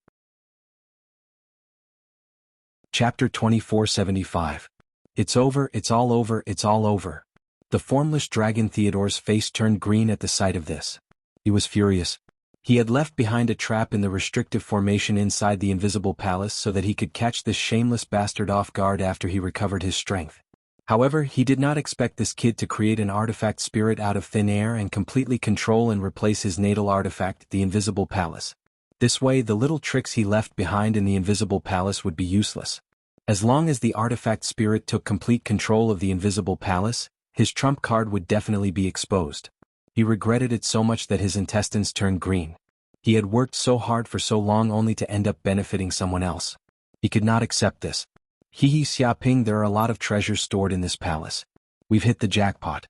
Chapter 2475. It's over, it's all over, it's all over. The formless dragon Theodore's face turned green at the sight of this. He was furious. He had left behind a trap in the restrictive formation inside the invisible palace so that he could catch this shameless bastard off guard after he recovered his strength. However, he did not expect this kid to create an artifact spirit out of thin air and completely control and replace his natal artifact, the invisible palace. This way, the little tricks he left behind in the invisible palace would be useless. As long as the artifact spirit took complete control of the invisible palace, his trump card would definitely be exposed. He regretted it so much that his intestines turned green. He had worked so hard for so long only to end up benefiting someone else. He could not accept this. Xiaping, there are a lot of treasures stored in this palace. We've hit the jackpot.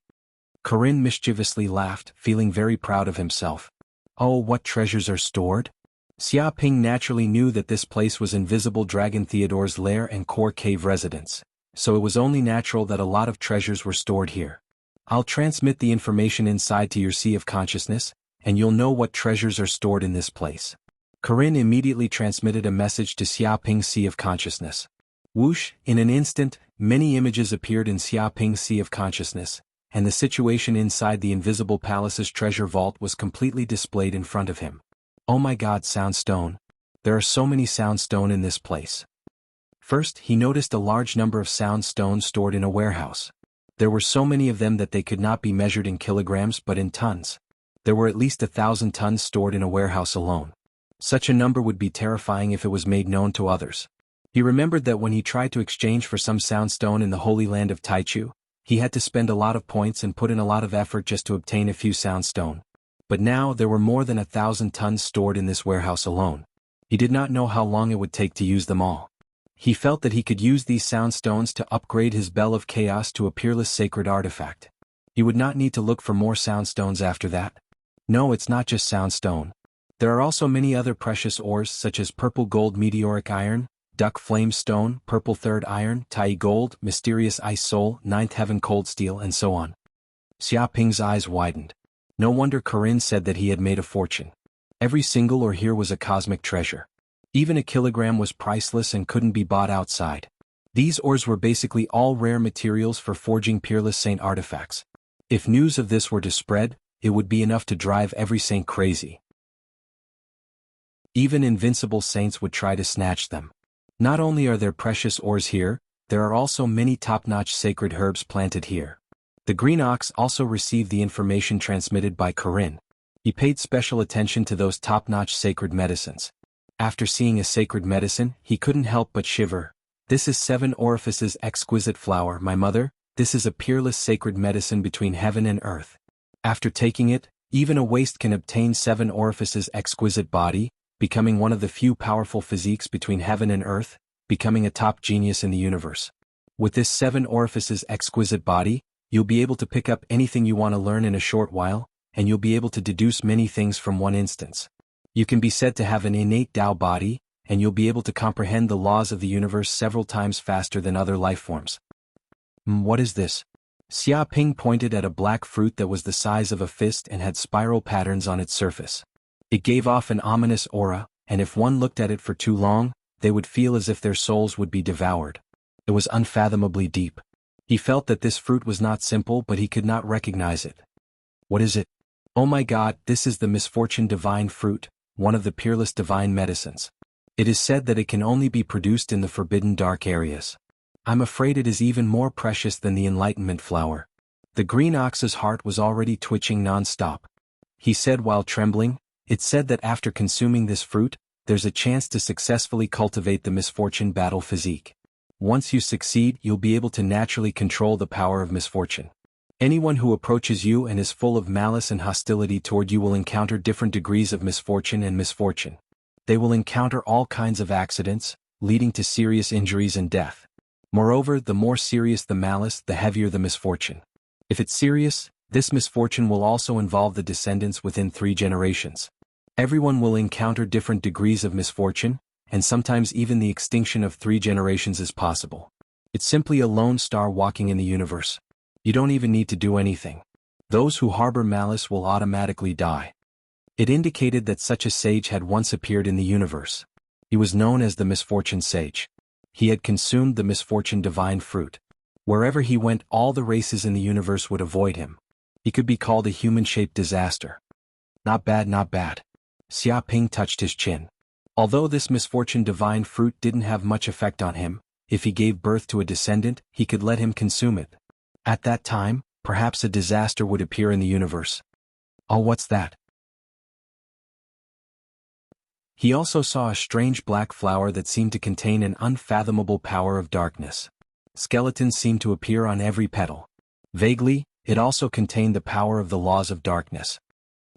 Corinne mischievously laughed, feeling very proud of himself. Oh, what treasures are stored? Xiaping naturally knew that this place was Invisible Dragon Theodore's lair and core cave residence, so it was only natural that a lot of treasures were stored here. I'll transmit the information inside to your Sea of Consciousness, and you'll know what treasures are stored in this place. Corinne immediately transmitted a message to Xiaping's Sea of Consciousness. Whoosh, in an instant, many images appeared in Xiaping's Sea of Consciousness, and the situation inside the Invisible Palace's treasure vault was completely displayed in front of him. Oh my god, soundstone. There are so many soundstone in this place. First, he noticed a large number of soundstones stored in a warehouse. There were so many of them that they could not be measured in kilograms but in tons. There were at least 1,000 tons stored in a warehouse alone. Such a number would be terrifying if it was made known to others. He remembered that when he tried to exchange for some soundstone in the Holy Land of Taichu, he had to spend a lot of points and put in a lot of effort just to obtain a few soundstone. But now there were more than 1,000 tons stored in this warehouse alone. He did not know how long it would take to use them all. He felt that he could use these soundstones to upgrade his Bell of Chaos to a peerless sacred artifact. He would not need to look for more soundstones after that. No, it's not just soundstone. There are also many other precious ores such as purple gold meteoric iron, duck flame stone, purple third iron, Tai gold, mysterious ice soul, ninth heaven cold steel, and so on. Xiaping's eyes widened. No wonder Corinne said that he had made a fortune. Every single ore here was a cosmic treasure. Even a kilogram was priceless and couldn't be bought outside. These ores were basically all rare materials for forging peerless saint artifacts. If news of this were to spread, it would be enough to drive every saint crazy. Even invincible saints would try to snatch them. Not only are there precious ores here, there are also many top-notch sacred herbs planted here. The green ox also received the information transmitted by Corinne. He paid special attention to those top-notch sacred medicines. After seeing a sacred medicine, he couldn't help but shiver. This is 7 orifices exquisite flower, my mother. This is a peerless sacred medicine between heaven and earth. After taking it, even a waste can obtain 7 orifices exquisite body, becoming one of the few powerful physiques between heaven and earth, becoming a top genius in the universe. With this 7 orifices exquisite body, you'll be able to pick up anything you want to learn in a short while, and you'll be able to deduce many things from one instance. You can be said to have an innate Tao body, and you'll be able to comprehend the laws of the universe several times faster than other life forms. What is this? Xiaping pointed at a black fruit that was the size of a fist and had spiral patterns on its surface. It gave off an ominous aura, and if one looked at it for too long, they would feel as if their souls would be devoured. It was unfathomably deep. He felt that this fruit was not simple, but he could not recognize it. What is it? Oh my god, this is the misfortune divine fruit, one of the peerless divine medicines. It is said that it can only be produced in the forbidden dark areas. I'm afraid it is even more precious than the enlightenment flower. The green ox's heart was already twitching non-stop. He said while trembling, it's said that after consuming this fruit, there's a chance to successfully cultivate the misfortune battle physique. Once you succeed, you'll be able to naturally control the power of misfortune. Anyone who approaches you and is full of malice and hostility toward you will encounter different degrees of misfortune and misfortune. They will encounter all kinds of accidents, leading to serious injuries and death. Moreover, the more serious the malice, the heavier the misfortune. If it's serious, this misfortune will also involve the descendants within 3 generations. Everyone will encounter different degrees of misfortune, and sometimes even the extinction of 3 generations is possible. It's simply a lone star walking in the universe. You don't even need to do anything. Those who harbor malice will automatically die. It indicated that such a sage had once appeared in the universe. He was known as the Misfortune Sage. He had consumed the misfortune divine fruit. Wherever he went, all the races in the universe would avoid him. He could be called a human-shaped disaster. Not bad, not bad. Xia Ping touched his chin. Although this misfortune divine fruit didn't have much effect on him, if he gave birth to a descendant, he could let him consume it. At that time, perhaps a disaster would appear in the universe. Oh, what's that? He also saw a strange black flower that seemed to contain an unfathomable power of darkness. Skeletons seemed to appear on every petal. Vaguely, it also contained the power of the laws of darkness.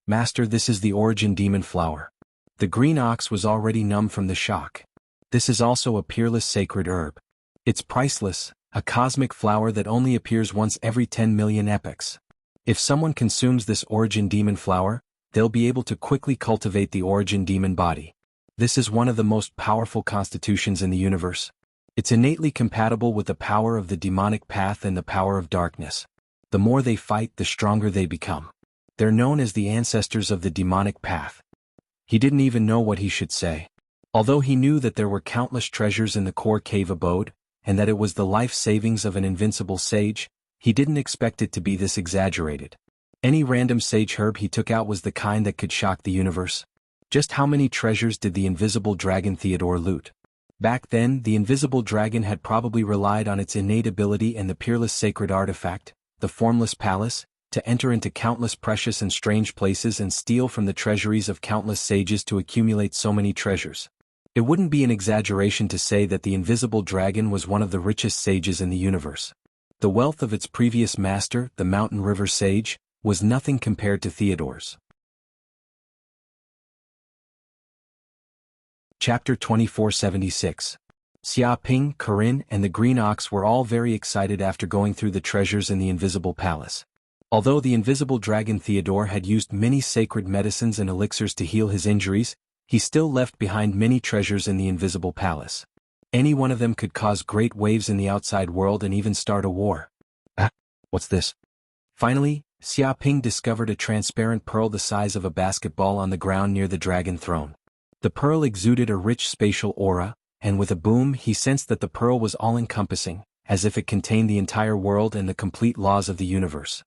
Master, this is the origin demon flower. The green ox was already numb from the shock. This is also a peerless sacred herb. It's priceless, a cosmic flower that only appears once every 10 million epochs. If someone consumes this origin demon flower, they'll be able to quickly cultivate the origin demon body. This is one of the most powerful constitutions in the universe. It's innately compatible with the power of the demonic path and the power of darkness. The more they fight, the stronger they become. They're known as the ancestors of the demonic path. He didn't even know what he should say. Although he knew that there were countless treasures in the core cave abode, and that it was the life savings of an invincible sage, he didn't expect it to be this exaggerated. Any random sage herb he took out was the kind that could shock the universe. Just how many treasures did the invisible dragon Theodore loot? Back then, the invisible dragon had probably relied on its innate ability and the peerless sacred artifact, the formless palace, to enter into countless precious and strange places and steal from the treasuries of countless sages to accumulate so many treasures. It wouldn't be an exaggeration to say that the invisible dragon was one of the richest sages in the universe. The wealth of its previous master, the Mountain River Sage, was nothing compared to Theodore's. Chapter 2476. Xia Ping, Corinne, and the Green Ox were all very excited after going through the treasures in the invisible palace. Although the invisible dragon Theodore had used many sacred medicines and elixirs to heal his injuries, he still left behind many treasures in the invisible palace. Any one of them could cause great waves in the outside world and even start a war. What's this? Finally, Xia Ping discovered a transparent pearl the size of a basketball on the ground near the dragon throne. The pearl exuded a rich spatial aura, and with a boom he sensed that the pearl was all-encompassing, as if it contained the entire world and the complete laws of the universe.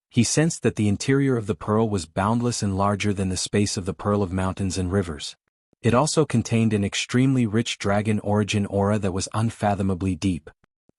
He sensed that the interior of the pearl was boundless and larger than the space of the pearl of mountains and rivers. It also contained an extremely rich dragon origin aura that was unfathomably deep.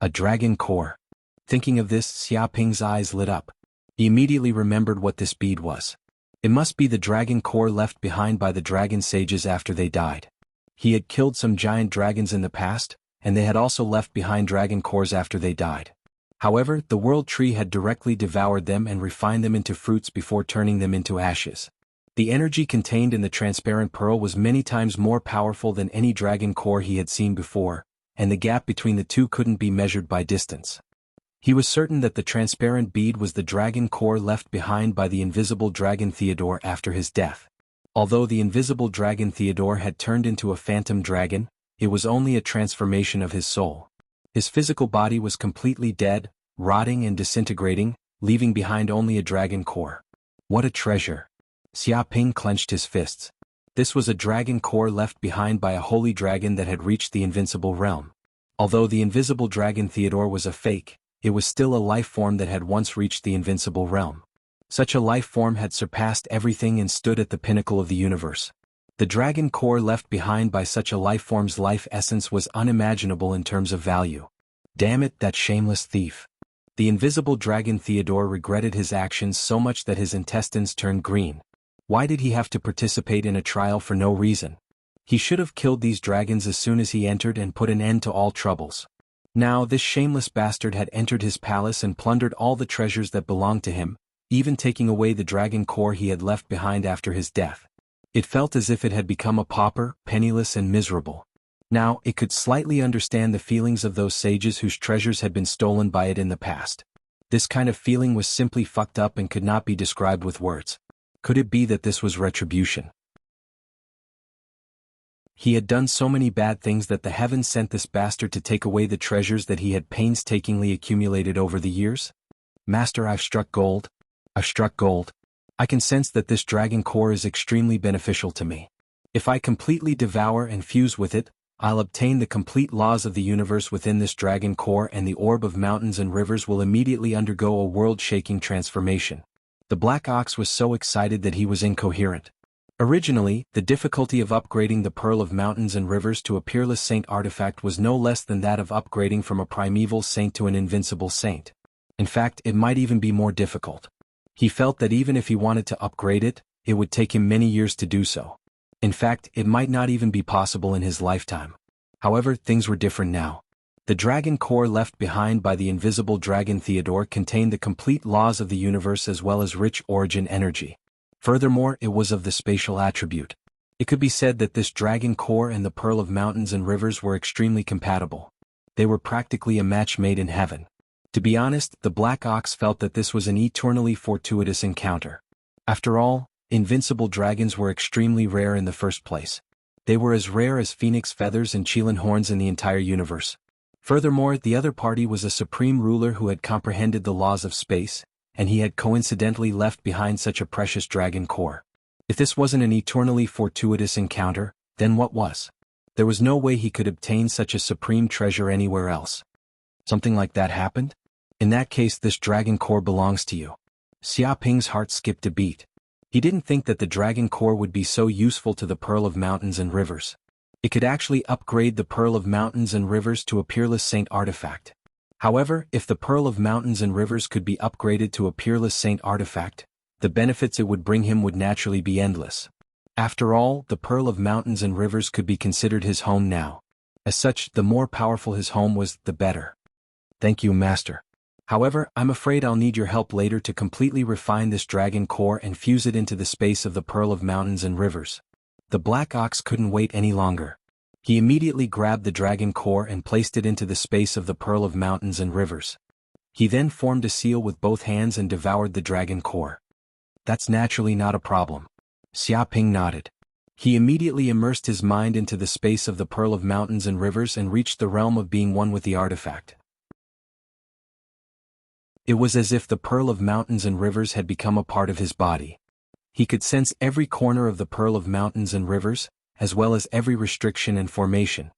A dragon core. Thinking of this, Xia Ping's eyes lit up. He immediately remembered what this bead was. It must be the dragon core left behind by the dragon sages after they died. He had killed some giant dragons in the past, and they had also left behind dragon cores after they died. However, the world tree had directly devoured them and refined them into fruits before turning them into ashes. The energy contained in the transparent pearl was many times more powerful than any dragon core he had seen before, and the gap between the two couldn't be measured by distance. He was certain that the transparent bead was the dragon core left behind by the invisible dragon Theodore after his death. Although the invisible dragon Theodore had turned into a phantom dragon, it was only a transformation of his soul. His physical body was completely dead, rotting and disintegrating, leaving behind only a dragon core. What a treasure! Xia Ping clenched his fists. This was a dragon core left behind by a holy dragon that had reached the invincible realm. Although the invisible dragon Theodore was a fake, it was still a life form that had once reached the invincible realm. Such a life form had surpassed everything and stood at the pinnacle of the universe. The dragon core left behind by such a life form's life essence was unimaginable in terms of value. Damn it, that shameless thief. The invisible dragon Theodore regretted his actions so much that his intestines turned green. Why did he have to participate in a trial for no reason? He should have killed these dragons as soon as he entered and put an end to all troubles. Now this shameless bastard had entered his palace and plundered all the treasures that belonged to him, even taking away the dragon core he had left behind after his death. It felt as if it had become a pauper, penniless and miserable. Now, it could slightly understand the feelings of those sages whose treasures had been stolen by it in the past. This kind of feeling was simply fucked up and could not be described with words. Could it be that this was retribution? He had done so many bad things that the heavens sent this bastard to take away the treasures that he had painstakingly accumulated over the years? Master, I've struck gold. I've struck gold. I can sense that this dragon core is extremely beneficial to me. If I completely devour and fuse with it, I'll obtain the complete laws of the universe within this dragon core, and the orb of mountains and rivers will immediately undergo a world-shaking transformation. The black ox was so excited that he was incoherent. Originally, the difficulty of upgrading the Pearl of Mountains and Rivers to a peerless saint artifact was no less than that of upgrading from a primeval saint to an invincible saint. In fact, it might even be more difficult. He felt that even if he wanted to upgrade it, it would take him many years to do so. In fact, it might not even be possible in his lifetime. However, things were different now. The dragon core left behind by the invisible dragon Theodore contained the complete laws of the universe as well as rich origin energy. Furthermore, it was of the spatial attribute. It could be said that this dragon core and the Pearl of Mountains and Rivers were extremely compatible. They were practically a match made in heaven. To be honest, the black ox felt that this was an eternally fortuitous encounter. After all, invincible dragons were extremely rare in the first place. They were as rare as phoenix feathers and Qilin horns in the entire universe. Furthermore, the other party was a supreme ruler who had comprehended the laws of space, and he had coincidentally left behind such a precious dragon core. If this wasn't an eternally fortuitous encounter, then what was? There was no way he could obtain such a supreme treasure anywhere else. Something like that happened? In that case, this dragon core belongs to you. Xia Ping's heart skipped a beat. He didn't think that the dragon core would be so useful to the Pearl of Mountains and Rivers. It could actually upgrade the Pearl of Mountains and Rivers to a peerless saint artifact. However, if the Pearl of Mountains and Rivers could be upgraded to a peerless saint artifact, the benefits it would bring him would naturally be endless. After all, the Pearl of Mountains and Rivers could be considered his home now. As such, the more powerful his home was, the better. Thank you, Master. However, I'm afraid I'll need your help later to completely refine this dragon core and fuse it into the space of the Pearl of Mountains and Rivers. The black ox couldn't wait any longer. He immediately grabbed the dragon core and placed it into the space of the Pearl of Mountains and Rivers. He then formed a seal with both hands and devoured the dragon core. That's naturally not a problem. Xia Ping nodded. He immediately immersed his mind into the space of the Pearl of Mountains and Rivers and reached the realm of being one with the artifact. It was as if the Pearl of Mountains and Rivers had become a part of his body. He could sense every corner of the Pearl of Mountains and Rivers, as well as every restriction and formation.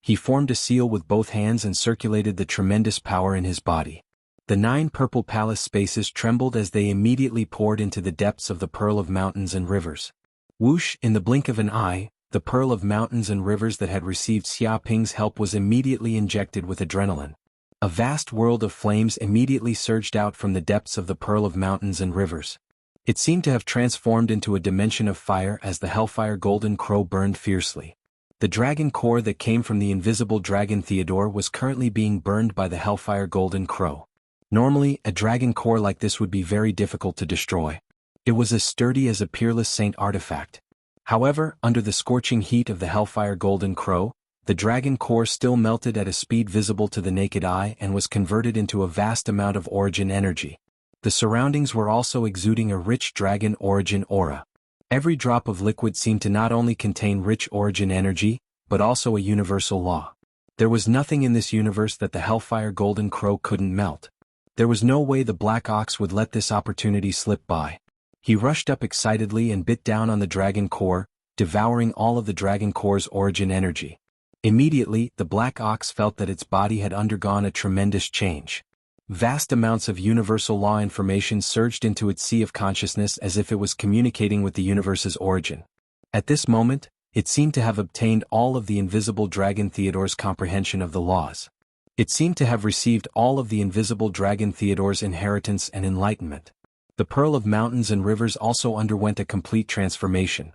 He formed a seal with both hands and circulated the tremendous power in his body. The 9 purple palace spaces trembled as they immediately poured into the depths of the Pearl of Mountains and Rivers. Whoosh, in the blink of an eye, the Pearl of Mountains and Rivers that had received Xia Ping's help was immediately injected with adrenaline. A vast world of flames immediately surged out from the depths of the Pearl of Mountains and Rivers. It seemed to have transformed into a dimension of fire as the hellfire golden crow burned fiercely. The dragon core that came from the invisible dragon Theodore was currently being burned by the hellfire golden crow. Normally, a dragon core like this would be very difficult to destroy. It was as sturdy as a peerless saint artifact. However, under the scorching heat of the hellfire golden crow, the dragon core still melted at a speed visible to the naked eye and was converted into a vast amount of origin energy. The surroundings were also exuding a rich dragon origin aura. Every drop of liquid seemed to not only contain rich origin energy, but also a universal law. There was nothing in this universe that the hellfire golden crow couldn't melt. There was no way the black ox would let this opportunity slip by. He rushed up excitedly and bit down on the dragon core, devouring all of the dragon core's origin energy. Immediately, the black ox felt that its body had undergone a tremendous change. Vast amounts of universal law information surged into its sea of consciousness as if it was communicating with the universe's origin. At this moment, it seemed to have obtained all of the invisible dragon Theodore's comprehension of the laws. It seemed to have received all of the invisible dragon Theodore's inheritance and enlightenment. The Pearl of Mountains and Rivers also underwent a complete transformation.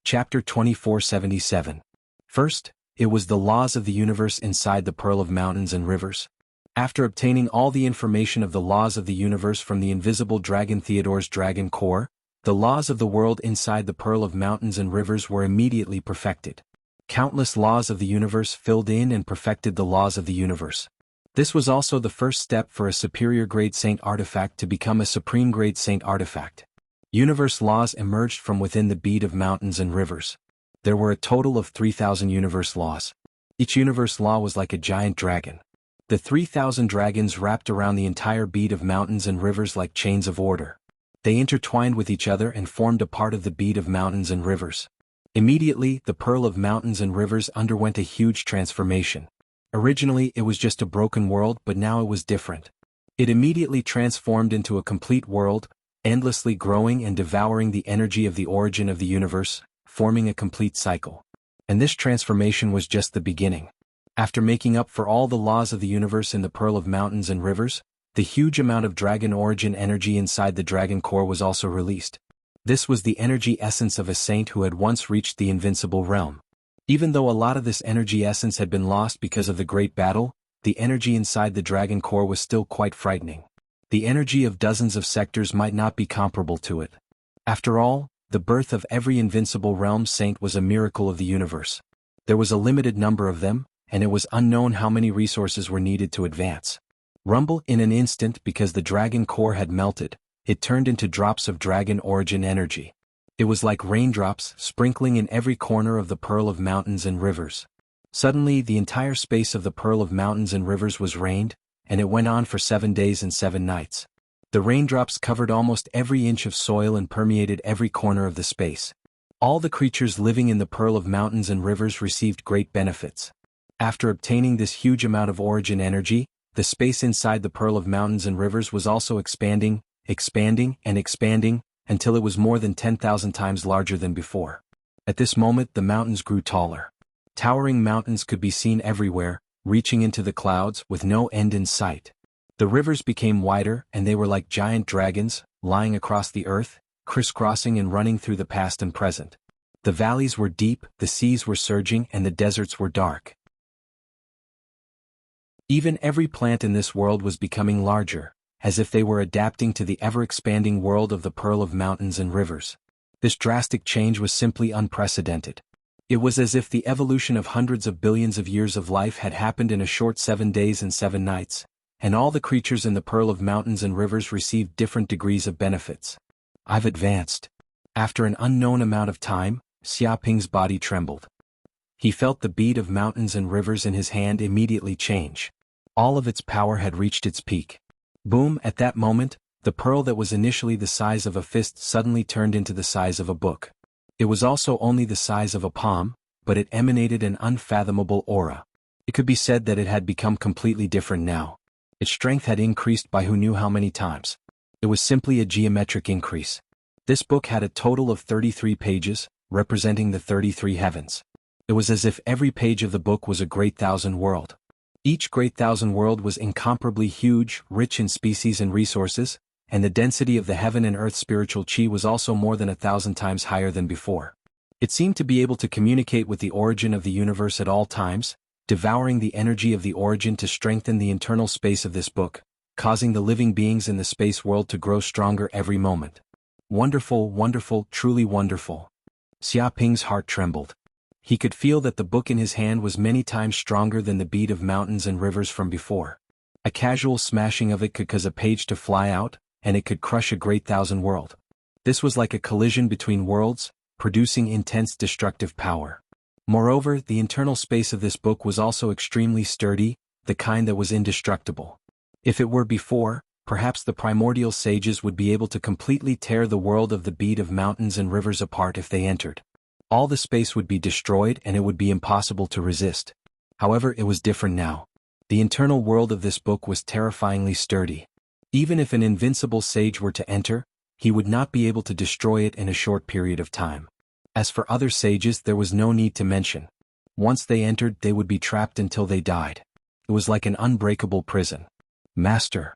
Chapter 2477. First, it was the laws of the universe inside the Pearl of Mountains and Rivers. After obtaining all the information of the laws of the universe from the invisible dragon Theodore's dragon core, The laws of the world inside the Pearl of Mountains and Rivers were immediately perfected. Countless laws of the universe filled in and perfected the laws of the universe. This was also the first step for a superior grade saint artifact to become a supreme grade saint artifact. Universe laws emerged from within the bead of mountains and rivers. There were a total of 3,000 universe laws. Each universe law was like a giant dragon. The 3,000 dragons wrapped around the entire bead of mountains and rivers like chains of order. They intertwined with each other and formed a part of the bead of mountains and rivers. Immediately, the Pearl of Mountains and Rivers underwent a huge transformation. Originally, it was just a broken world, but now it was different. It immediately transformed into a complete world, endlessly growing and devouring the energy of the origin of the universe, forming a complete cycle. And this transformation was just the beginning. After making up for all the laws of the universe in the Pearl of Mountains and Rivers, the huge amount of dragon origin energy inside the dragon core was also released. This was the energy essence of a saint who had once reached the invincible realm. Even though a lot of this energy essence had been lost because of the great battle, the energy inside the dragon core was still quite frightening. The energy of dozens of sectors might not be comparable to it. After all, the birth of every invincible realm saint was a miracle of the universe. There was a limited number of them, and it was unknown how many resources were needed to advance. Rumble in an instant because the dragon core had melted, it turned into drops of dragon origin energy. It was like raindrops sprinkling in every corner of the Pearl of Mountains and Rivers. Suddenly the entire space of the Pearl of Mountains and Rivers was rained, and it went on for 7 days and 7 nights. The raindrops covered almost every inch of soil and permeated every corner of the space. All the creatures living in the Pearl of Mountains and Rivers received great benefits. After obtaining this huge amount of origin energy, the space inside the Pearl of Mountains and Rivers was also expanding, and expanding, until it was more than 10,000 times larger than before. At this moment the mountains grew taller. Towering mountains could be seen everywhere, reaching into the clouds with no end in sight. The rivers became wider and they were like giant dragons, lying across the earth, crisscrossing and running through the past and present. The valleys were deep, the seas were surging and the deserts were dark. Even every plant in this world was becoming larger, as if they were adapting to the ever-expanding world of the Pearl of Mountains and Rivers. This drastic change was simply unprecedented. It was as if the evolution of hundreds of billions of years of life had happened in a short 7 days and 7 nights, and all the creatures in the Pearl of Mountains and Rivers received different degrees of benefits. I've advanced. After an unknown amount of time, Xiaoping's body trembled. He felt the bead of mountains and rivers in his hand immediately change. All of its power had reached its peak. Boom! At that moment, the pearl that was initially the size of a fist suddenly turned into the size of a book. It was also only the size of a palm, but it emanated an unfathomable aura. It could be said that it had become completely different now. Its strength had increased by who knew how many times. It was simply a geometric increase. This book had a total of 33 pages, representing the 33 heavens. It was as if every page of the book was a great thousand world. Each great thousand world was incomparably huge, rich in species and resources, and the density of the heaven and earth spiritual chi was also more than 1,000 times higher than before. It seemed to be able to communicate with the origin of the universe at all times, devouring the energy of the origin to strengthen the internal space of this book, causing the living beings in the space world to grow stronger every moment. Wonderful, wonderful, truly wonderful. Xiaoping's heart trembled. He could feel that the book in his hand was many times stronger than the bead of mountains and rivers from before. A casual smashing of it could cause a page to fly out, and it could crush a great thousand world. This was like a collision between worlds, producing intense destructive power. Moreover, the internal space of this book was also extremely sturdy, the kind that was indestructible. If it were before, perhaps the primordial sages would be able to completely tear the world of the bead of mountains and rivers apart if they entered. All the space would be destroyed and it would be impossible to resist. However, it was different now. The internal world of this book was terrifyingly sturdy. Even if an invincible sage were to enter, he would not be able to destroy it in a short period of time. As for other sages, there was no need to mention. Once they entered, they would be trapped until they died. It was like an unbreakable prison. Master.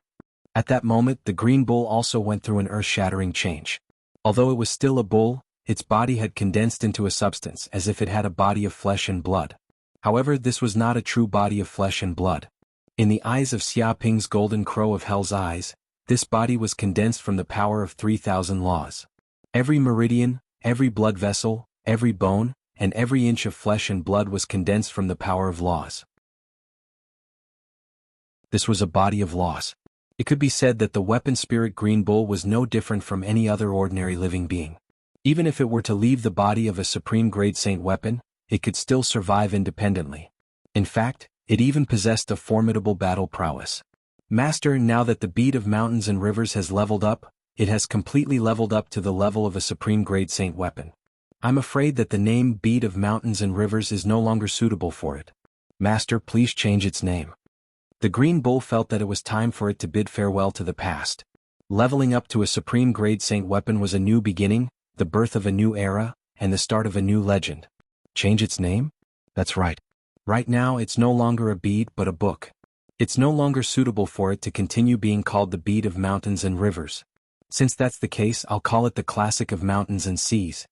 At that moment, the green bull also went through an earth-shattering change. Although it was still a bull, its body had condensed into a substance as if it had a body of flesh and blood. However, this was not a true body of flesh and blood. In the eyes of Xiaoping's golden crow of hell's eyes, this body was condensed from the power of 3,000 laws. Every meridian, every blood vessel, every bone, and every inch of flesh and blood was condensed from the power of laws. This was a body of laws. It could be said that the weapon spirit Green Bull was no different from any other ordinary living being. Even if it were to leave the body of a supreme-grade saint weapon, it could still survive independently. In fact, it even possessed a formidable battle prowess. Master, now that the beat of mountains and rivers has leveled up, it has completely leveled up to the level of a supreme-grade saint weapon. I'm afraid that the name Beat of Mountains and Rivers is no longer suitable for it. Master, please change its name. The Green Bull felt that it was time for it to bid farewell to the past. Leveling up to a supreme-grade saint weapon was a new beginning, the birth of a new era, and the start of a new legend. Change its name? That's right. Right now it's no longer a bead but a book. It's no longer suitable for it to continue being called the Bead of Mountains and Rivers. Since that's the case, I'll call it the Classic of Mountains and Seas.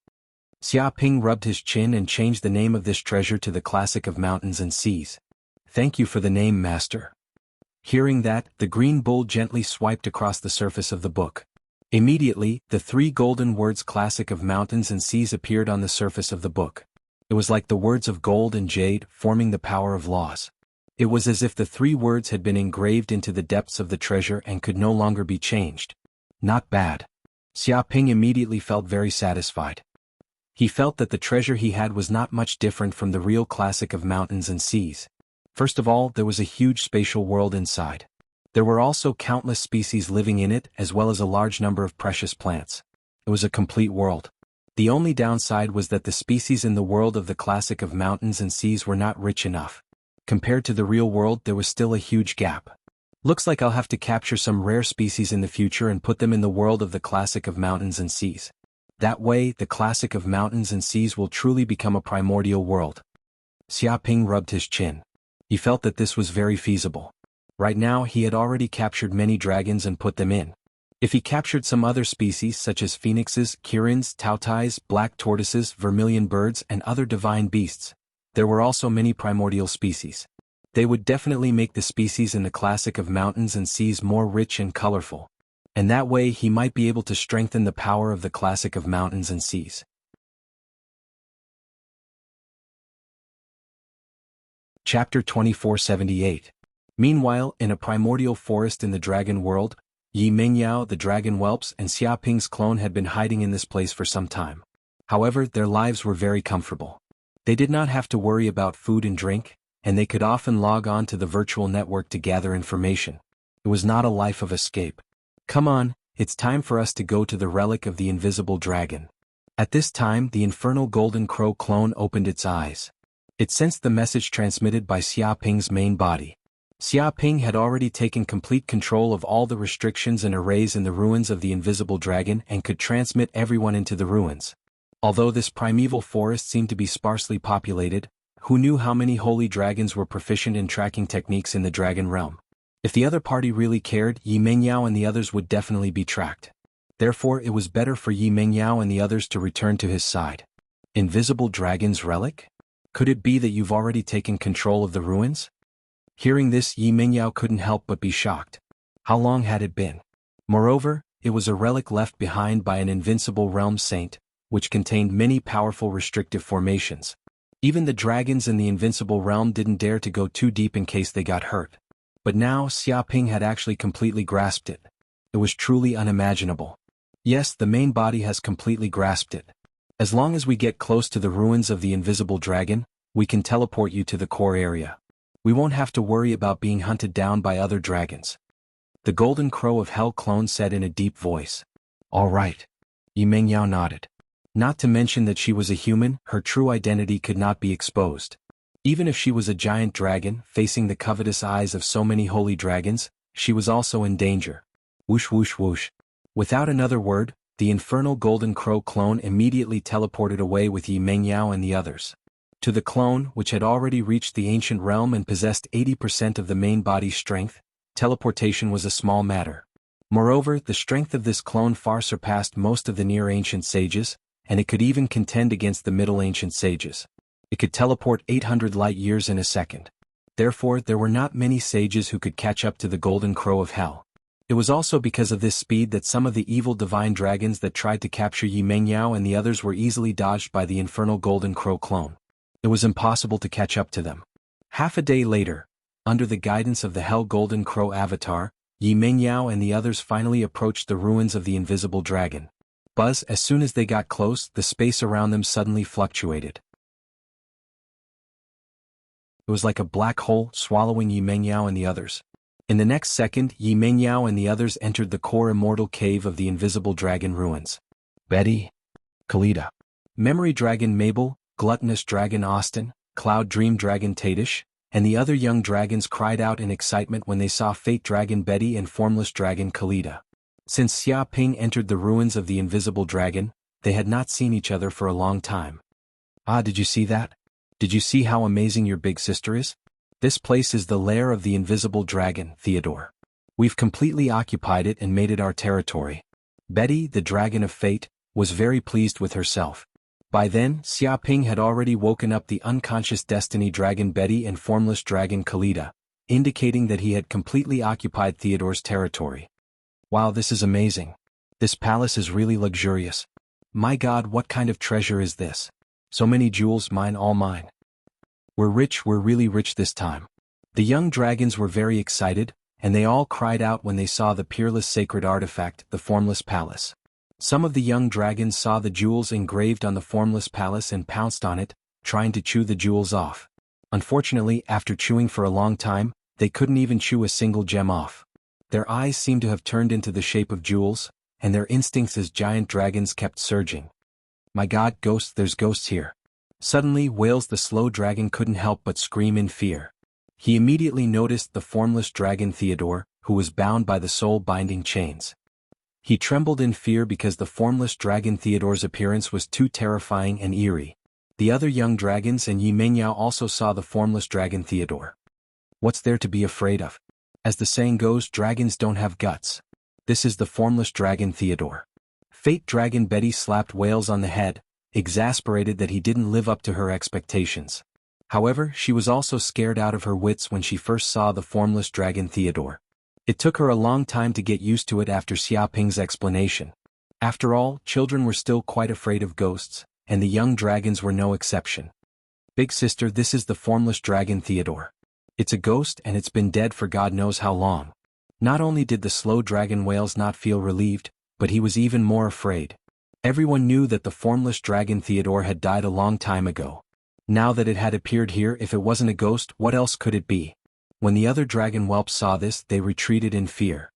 Xia Ping rubbed his chin and changed the name of this treasure to the Classic of Mountains and Seas. Thank you for the name, Master. Hearing that, the Green Bull gently swiped across the surface of the book. Immediately, the 3 golden words Classic of Mountains and Seas appeared on the surface of the book. It was like the words of gold and jade, forming the power of laws. It was as if the 3 words had been engraved into the depths of the treasure and could no longer be changed. Not bad. Xia Ping immediately felt very satisfied. He felt that the treasure he had was not much different from the real Classic of Mountains and Seas. First of all, there was a huge spatial world inside. There were also countless species living in it, as well as a large number of precious plants. It was a complete world. The only downside was that the species in the world of the Classic of Mountains and Seas were not rich enough. Compared to the real world, there was still a huge gap. Looks like I'll have to capture some rare species in the future and put them in the world of the Classic of Mountains and Seas. That way, the Classic of Mountains and Seas will truly become a primordial world. Xia Ping rubbed his chin. He felt that this was very feasible. Right now, he had already captured many dragons and put them in. If he captured some other species such as phoenixes, kirins, tautais, black tortoises, vermilion birds, and other divine beasts, there were also many primordial species. They would definitely make the species in the Classic of Mountains and Seas more rich and colorful. And that way he might be able to strengthen the power of the Classic of Mountains and Seas. Chapter 2478. Meanwhile, in a primordial forest in the dragon world, Yi Mengyao, the dragon whelps, and Xia Ping's clone had been hiding in this place for some time. However, their lives were very comfortable. They did not have to worry about food and drink, and they could often log on to the virtual network to gather information. It was not a life of escape. Come on, it's time for us to go to the relic of the invisible dragon. At this time, the infernal golden crow clone opened its eyes. It sensed the message transmitted by Xia Ping's main body. Xia Ping had already taken complete control of all the restrictions and arrays in the ruins of the invisible dragon and could transmit everyone into the ruins. Although this primeval forest seemed to be sparsely populated, who knew how many holy dragons were proficient in tracking techniques in the dragon realm? If the other party really cared, Yi Mengyao and the others would definitely be tracked. Therefore, it was better for Yi Mengyao and the others to return to his side. Invisible dragon's relic? Could it be that you've already taken control of the ruins? Hearing this, Yi Mengyao couldn't help but be shocked. How long had it been? Moreover, it was a relic left behind by an invincible realm saint, which contained many powerful restrictive formations. Even the dragons in the invincible realm didn't dare to go too deep in case they got hurt. But now Xia Ping had actually completely grasped it. It was truly unimaginable. Yes, the main body has completely grasped it. As long as we get close to the ruins of the invisible dragon, we can teleport you to the core area. We won't have to worry about being hunted down by other dragons. The golden crow of hell clone said in a deep voice. All right. Yi Mengyao nodded. Not to mention that she was a human, her true identity could not be exposed. Even if she was a giant dragon, facing the covetous eyes of so many holy dragons, she was also in danger. Whoosh whoosh whoosh. Without another word, the infernal golden crow clone immediately teleported away with Yi Mengyao and the others. To the clone, which had already reached the ancient realm and possessed 80% of the main body's strength, teleportation was a small matter. Moreover, the strength of this clone far surpassed most of the near-ancient sages, and it could even contend against the middle-ancient sages. It could teleport 800 light-years in a second. Therefore, there were not many sages who could catch up to the golden crow of hell. It was also because of this speed that some of the evil divine dragons that tried to capture Yi Mengyao and the others were easily dodged by the infernal Golden Crow clone. It was impossible to catch up to them. Half a day later, under the guidance of the Hell Golden Crow avatar, Yi Mengyao and the others finally approached the ruins of the invisible dragon. Buzz, as soon as they got close, the space around them suddenly fluctuated. It was like a black hole swallowing Yi Mengyao and the others. In the next second, Yi Mengyao and the others entered the core immortal cave of the invisible dragon ruins. Betty, Kalita, Memory Dragon Mabel, Gluttonous Dragon Austin, Cloud Dream Dragon Tadish, and the other young dragons cried out in excitement when they saw Fate Dragon Betty and Formless Dragon Kalita. Since Xia Ping entered the ruins of the invisible dragon, they had not seen each other for a long time. Ah, did you see that? Did you see how amazing your big sister is? This place is the lair of the invisible dragon, Theodore. We've completely occupied it and made it our territory. Betty, the dragon of fate, was very pleased with herself. By then, Xia Ping had already woken up the unconscious destiny dragon Betty and formless dragon Kalita, indicating that he had completely occupied Theodore's territory. Wow, this is amazing. This palace is really luxurious. My God, what kind of treasure is this? So many jewels, mine, all mine. We're rich, we're really rich this time. The young dragons were very excited, and they all cried out when they saw the peerless sacred artifact, the Formless Palace. Some of the young dragons saw the jewels engraved on the Formless Palace and pounced on it, trying to chew the jewels off. Unfortunately, after chewing for a long time, they couldn't even chew a single gem off. Their eyes seemed to have turned into the shape of jewels, and their instincts as giant dragons kept surging. My God, ghosts, there's ghosts here. Suddenly, Wales the slow dragon couldn't help but scream in fear. He immediately noticed the formless dragon Theodore, who was bound by the soul-binding chains. He trembled in fear because the formless dragon Theodore's appearance was too terrifying and eerie. The other young dragons and Yi Mengyao also saw the formless dragon Theodore. What's there to be afraid of? As the saying goes, dragons don't have guts. This is the formless dragon Theodore. Fate Dragon Betty slapped Wales on the head, exasperated that he didn't live up to her expectations. However, she was also scared out of her wits when she first saw the formless dragon Theodore. It took her a long time to get used to it after Xia Ping's explanation. After all, children were still quite afraid of ghosts, and the young dragons were no exception. Big sister, this is the formless dragon Theodore. It's a ghost and it's been dead for God knows how long. Not only did the slow dragon Wales not feel relieved, but he was even more afraid. Everyone knew that the formless dragon Theodore had died a long time ago. Now that it had appeared here, if it wasn't a ghost, what else could it be? When the other dragon whelps saw this, they retreated in fear.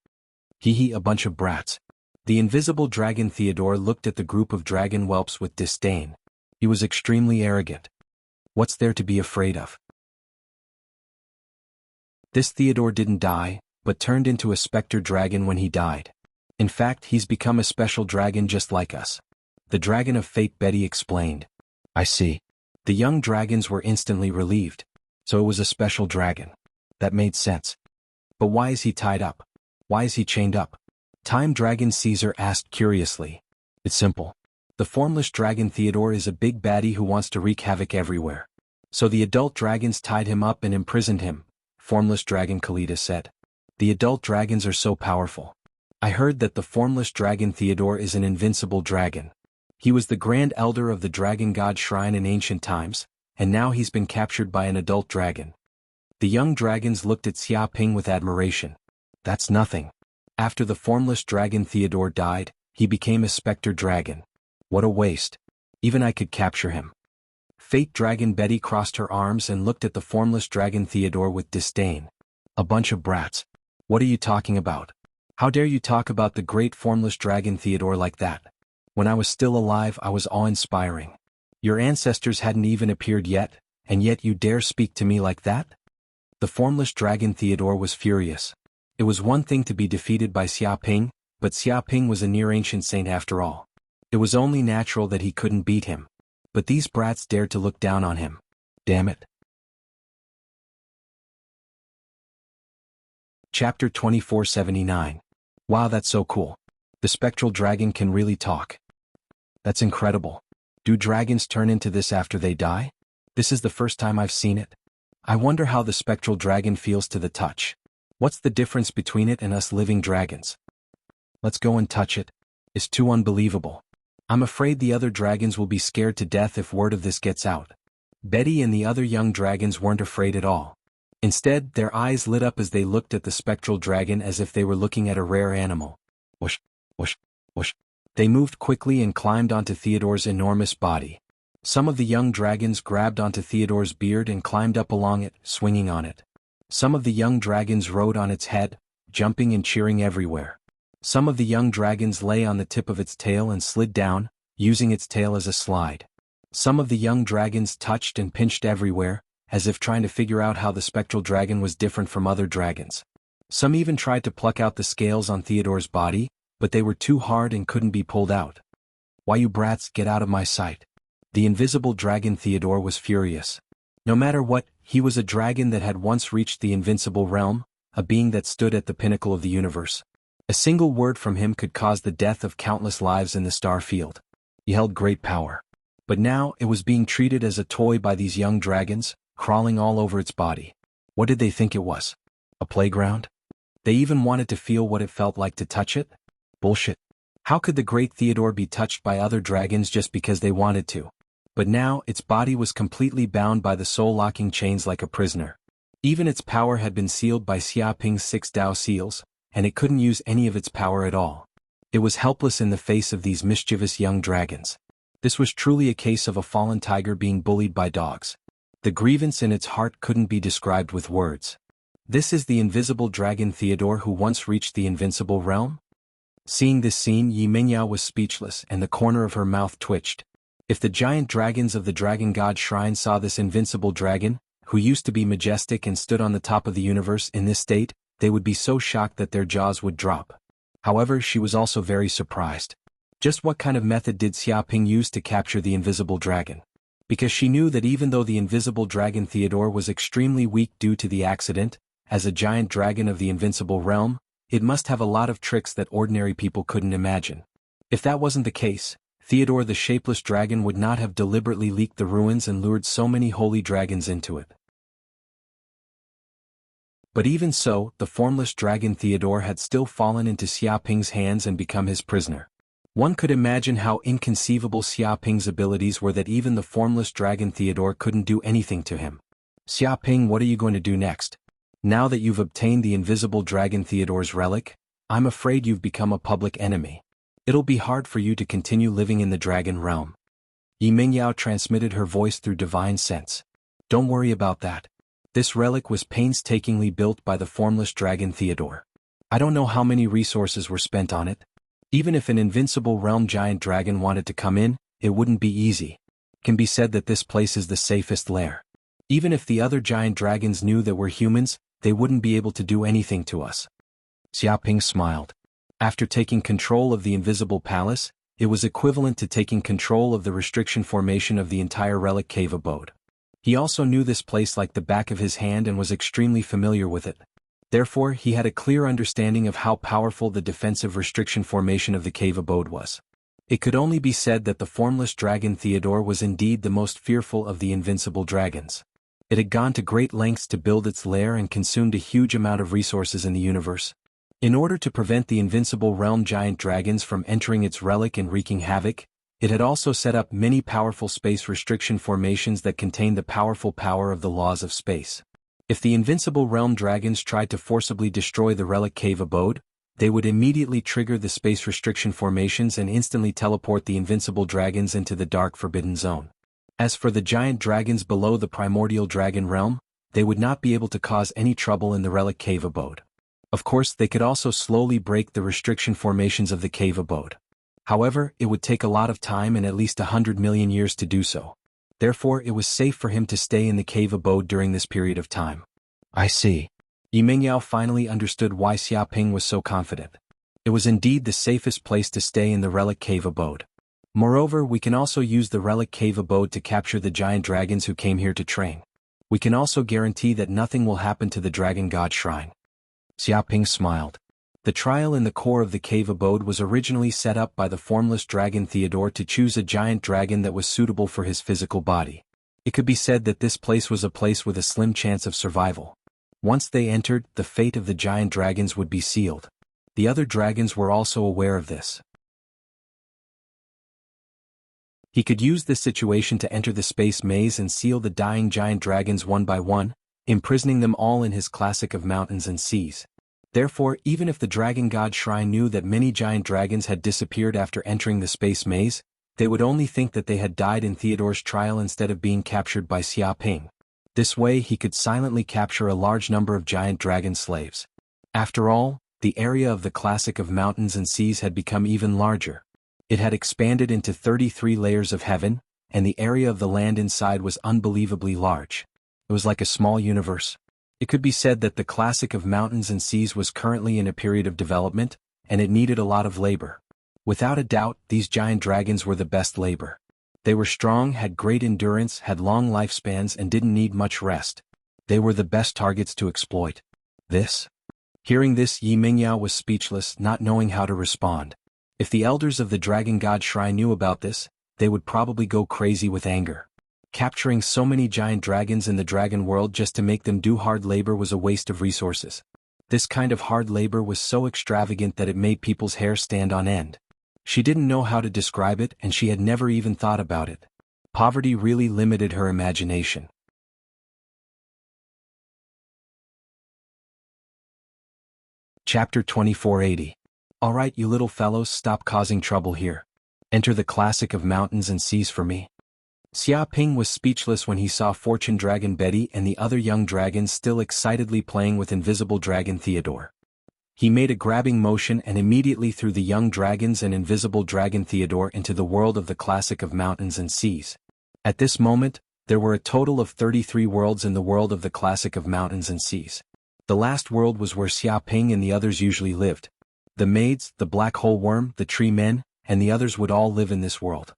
Hee, a bunch of brats. The invisible dragon Theodore looked at the group of dragon whelps with disdain. He was extremely arrogant. What's there to be afraid of? This Theodore didn't die, but turned into a specter dragon when he died. In fact, he's become a special dragon just like us. The dragon of fate, Betty explained. I see. The young dragons were instantly relieved. So it was a special dragon. That made sense. But why is he tied up? Why is he chained up? Time Dragon Caesar asked curiously. It's simple. The formless dragon Theodore is a big baddie who wants to wreak havoc everywhere. So the adult dragons tied him up and imprisoned him, Formless Dragon Kalita said. The adult dragons are so powerful. I heard that the formless dragon Theodore is an invincible dragon. He was the grand elder of the dragon god shrine in ancient times, and now he's been captured by an adult dragon. The young dragons looked at Xia Ping with admiration. That's nothing. After the formless dragon Theodore died, he became a specter dragon. What a waste. Even I could capture him. Fate Dragon Betty crossed her arms and looked at the formless dragon Theodore with disdain. A bunch of brats. What are you talking about? How dare you talk about the great formless dragon Theodore like that? When I was still alive, I was awe-inspiring. Your ancestors hadn't even appeared yet, and yet you dare speak to me like that? The formless dragon Theodore was furious. It was one thing to be defeated by Xia Ping, but Xia Ping was a near-ancient saint after all. It was only natural that he couldn't beat him. But these brats dared to look down on him. Damn it. Chapter 2479. Wow, that's so cool. The spectral dragon can really talk. That's incredible. Do dragons turn into this after they die? This is the first time I've seen it. I wonder how the spectral dragon feels to the touch. What's the difference between it and us living dragons? Let's go and touch it. It's too unbelievable. I'm afraid the other dragons will be scared to death if word of this gets out. Betty and the other young dragons weren't afraid at all. Instead, their eyes lit up as they looked at the spectral dragon as if they were looking at a rare animal. Whoosh, whoosh, whoosh. They moved quickly and climbed onto Theodore's enormous body. Some of the young dragons grabbed onto Theodore's beard and climbed up along it, swinging on it. Some of the young dragons rode on its head, jumping and cheering everywhere. Some of the young dragons lay on the tip of its tail and slid down, using its tail as a slide. Some of the young dragons touched and pinched everywhere, as if trying to figure out how the spectral dragon was different from other dragons. Some even tried to pluck out the scales on Theodore's body, but they were too hard and couldn't be pulled out. Why, you brats, get out of my sight. The invisible dragon Theodore was furious. No matter what, he was a dragon that had once reached the invincible realm, a being that stood at the pinnacle of the universe. A single word from him could cause the death of countless lives in the star field. He held great power. But now it was being treated as a toy by these young dragons, crawling all over its body. What did they think it was? A playground? They even wanted to feel what it felt like to touch it? Bullshit. How could the great Theodore be touched by other dragons just because they wanted to? But now, its body was completely bound by the soul-locking chains like a prisoner. Even its power had been sealed by Xia Ping's 6 Dao seals, and it couldn't use any of its power at all. It was helpless in the face of these mischievous young dragons. This was truly a case of a fallen tiger being bullied by dogs. The grievance in its heart couldn't be described with words. This is the invisible dragon Theodore who once reached the invincible realm? Seeing this scene, Yi Mingyao was speechless and the corner of her mouth twitched. If the giant dragons of the Dragon God Shrine saw this invincible dragon, who used to be majestic and stood on the top of the universe in this state, they would be so shocked that their jaws would drop. However, she was also very surprised. Just what kind of method did Xia Ping use to capture the invisible dragon? Because she knew that even though the invisible dragon Theodore was extremely weak due to the accident, as a giant dragon of the invincible realm, it must have a lot of tricks that ordinary people couldn't imagine. If that wasn't the case, Theodore the shapeless dragon would not have deliberately leaked the ruins and lured so many holy dragons into it. But even so, the formless dragon Theodore had still fallen into Xia Ping's hands and become his prisoner. One could imagine how inconceivable Xia Ping's abilities were that even the formless dragon Theodore couldn't do anything to him. Xia Ping, what are you going to do next? Now that you've obtained the invisible dragon Theodore's relic, I'm afraid you've become a public enemy. It'll be hard for you to continue living in the dragon realm. Yi Mingyao transmitted her voice through divine sense. Don't worry about that. This relic was painstakingly built by the formless dragon Theodore. I don't know how many resources were spent on it. Even if an invincible realm giant dragon wanted to come in, it wouldn't be easy. It can be said that this place is the safest lair. Even if the other giant dragons knew that we're humans, they wouldn't be able to do anything to us. Xia Ping smiled. After taking control of the invisible palace, it was equivalent to taking control of the restriction formation of the entire relic cave abode. He also knew this place like the back of his hand and was extremely familiar with it. Therefore, he had a clear understanding of how powerful the defensive restriction formation of the cave abode was. It could only be said that the formless dragon Theodore was indeed the most fearful of the invincible dragons. It had gone to great lengths to build its lair and consumed a huge amount of resources in the universe. In order to prevent the invincible realm giant dragons from entering its relic and wreaking havoc, it had also set up many powerful space restriction formations that contained the powerful power of the laws of space. If the invincible realm dragons tried to forcibly destroy the relic cave abode, they would immediately trigger the space restriction formations and instantly teleport the invincible dragons into the dark forbidden zone. As for the giant dragons below the primordial dragon realm, they would not be able to cause any trouble in the relic cave abode. Of course, they could also slowly break the restriction formations of the cave abode. However, it would take a lot of time and at least 100 million years to do so. Therefore, it was safe for him to stay in the cave abode during this period of time. I see. Yi Mingyao finally understood why Xia Ping was so confident. It was indeed the safest place to stay in the relic cave abode. Moreover, we can also use the relic cave abode to capture the giant dragons who came here to train. We can also guarantee that nothing will happen to the Dragon God Shrine. Xia Ping smiled. The trial in the core of the cave abode was originally set up by the formless dragon Theodore to choose a giant dragon that was suitable for his physical body. It could be said that this place was a place with a slim chance of survival. Once they entered, the fate of the giant dragons would be sealed. The other dragons were also aware of this. He could use this situation to enter the space maze and seal the dying giant dragons one by one, imprisoning them all in his classic of mountains and seas. Therefore, even if the Dragon God Shrine knew that many giant dragons had disappeared after entering the space maze, they would only think that they had died in Theodore's trial instead of being captured by Xia Ping. This way he could silently capture a large number of giant dragon slaves. After all, the area of the classic of mountains and seas had become even larger. It had expanded into 33 layers of heaven, and the area of the land inside was unbelievably large. It was like a small universe. It could be said that the classic of mountains and seas was currently in a period of development, and it needed a lot of labor. Without a doubt, these giant dragons were the best labor. They were strong, had great endurance, had long lifespans, and didn't need much rest. They were the best targets to exploit. Hearing this, Yi Mingyao was speechless, not knowing how to respond. If the elders of the Dragon God Shrine knew about this, they would probably go crazy with anger. Capturing so many giant dragons in the dragon world just to make them do hard labor was a waste of resources. This kind of hard labor was so extravagant that it made people's hair stand on end. She didn't know how to describe it, and she had never even thought about it. Poverty really limited her imagination. Chapter 2480. Alright, you little fellows, stop causing trouble here. Enter the classic of mountains and seas for me. Xia Ping was speechless when he saw Fortune Dragon Betty and the other young dragons still excitedly playing with Invisible Dragon Theodore. He made a grabbing motion and immediately threw the young dragons and Invisible Dragon Theodore into the world of the classic of mountains and seas. At this moment, there were a total of 33 worlds in the world of the classic of mountains and seas. The last world was where Xia Ping and the others usually lived. The maids, the black hole worm, the tree men, and the others would all live in this world.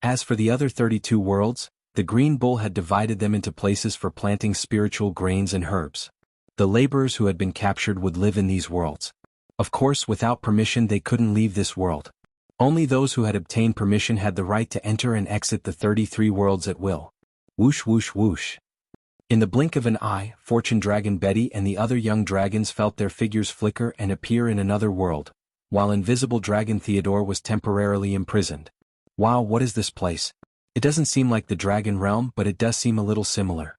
As for the other 32 worlds, the Green Bull had divided them into places for planting spiritual grains and herbs. The laborers who had been captured would live in these worlds. Of course, without permission they couldn't leave this world. Only those who had obtained permission had the right to enter and exit the 33 worlds at will. Whoosh whoosh whoosh. In the blink of an eye, Fortune Dragon Betty and the other young dragons felt their figures flicker and appear in another world, while Invisible Dragon Theodore was temporarily imprisoned. Wow, what is this place? It doesn't seem like the Dragon Realm, but it does seem a little similar.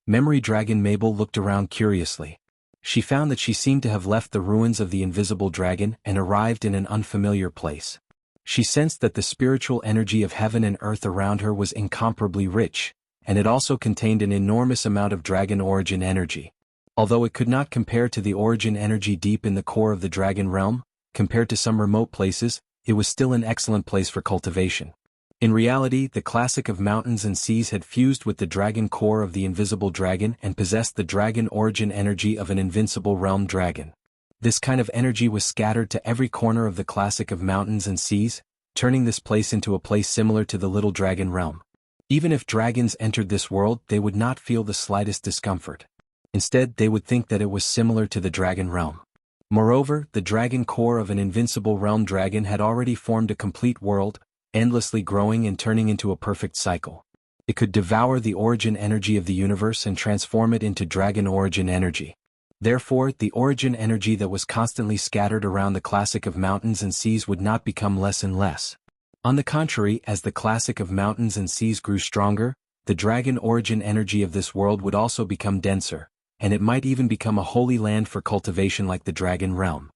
Memory Dragon Mabel looked around curiously. She found that she seemed to have left the ruins of the Invisible Dragon and arrived in an unfamiliar place. She sensed that the spiritual energy of heaven and earth around her was incomparably rich, and it also contained an enormous amount of dragon origin energy. Although it could not compare to the origin energy deep in the core of the Dragon Realm, compared to some remote places, it was still an excellent place for cultivation. In reality, the classic of mountains and seas had fused with the dragon core of the Invisible Dragon and possessed the dragon origin energy of an invincible realm dragon. This kind of energy was scattered to every corner of the classic of mountains and seas, turning this place into a place similar to the Little Dragon Realm. Even if dragons entered this world, they would not feel the slightest discomfort. Instead, they would think that it was similar to the Dragon Realm. Moreover, the dragon core of an invincible realm dragon had already formed a complete world, endlessly growing and turning into a perfect cycle. It could devour the origin energy of the universe and transform it into dragon origin energy. Therefore, the origin energy that was constantly scattered around the classic of mountains and seas would not become less and less. On the contrary, as the classic of mountains and seas grew stronger, the dragon origin energy of this world would also become denser, and it might even become a holy land for cultivation like the Dragon Realm.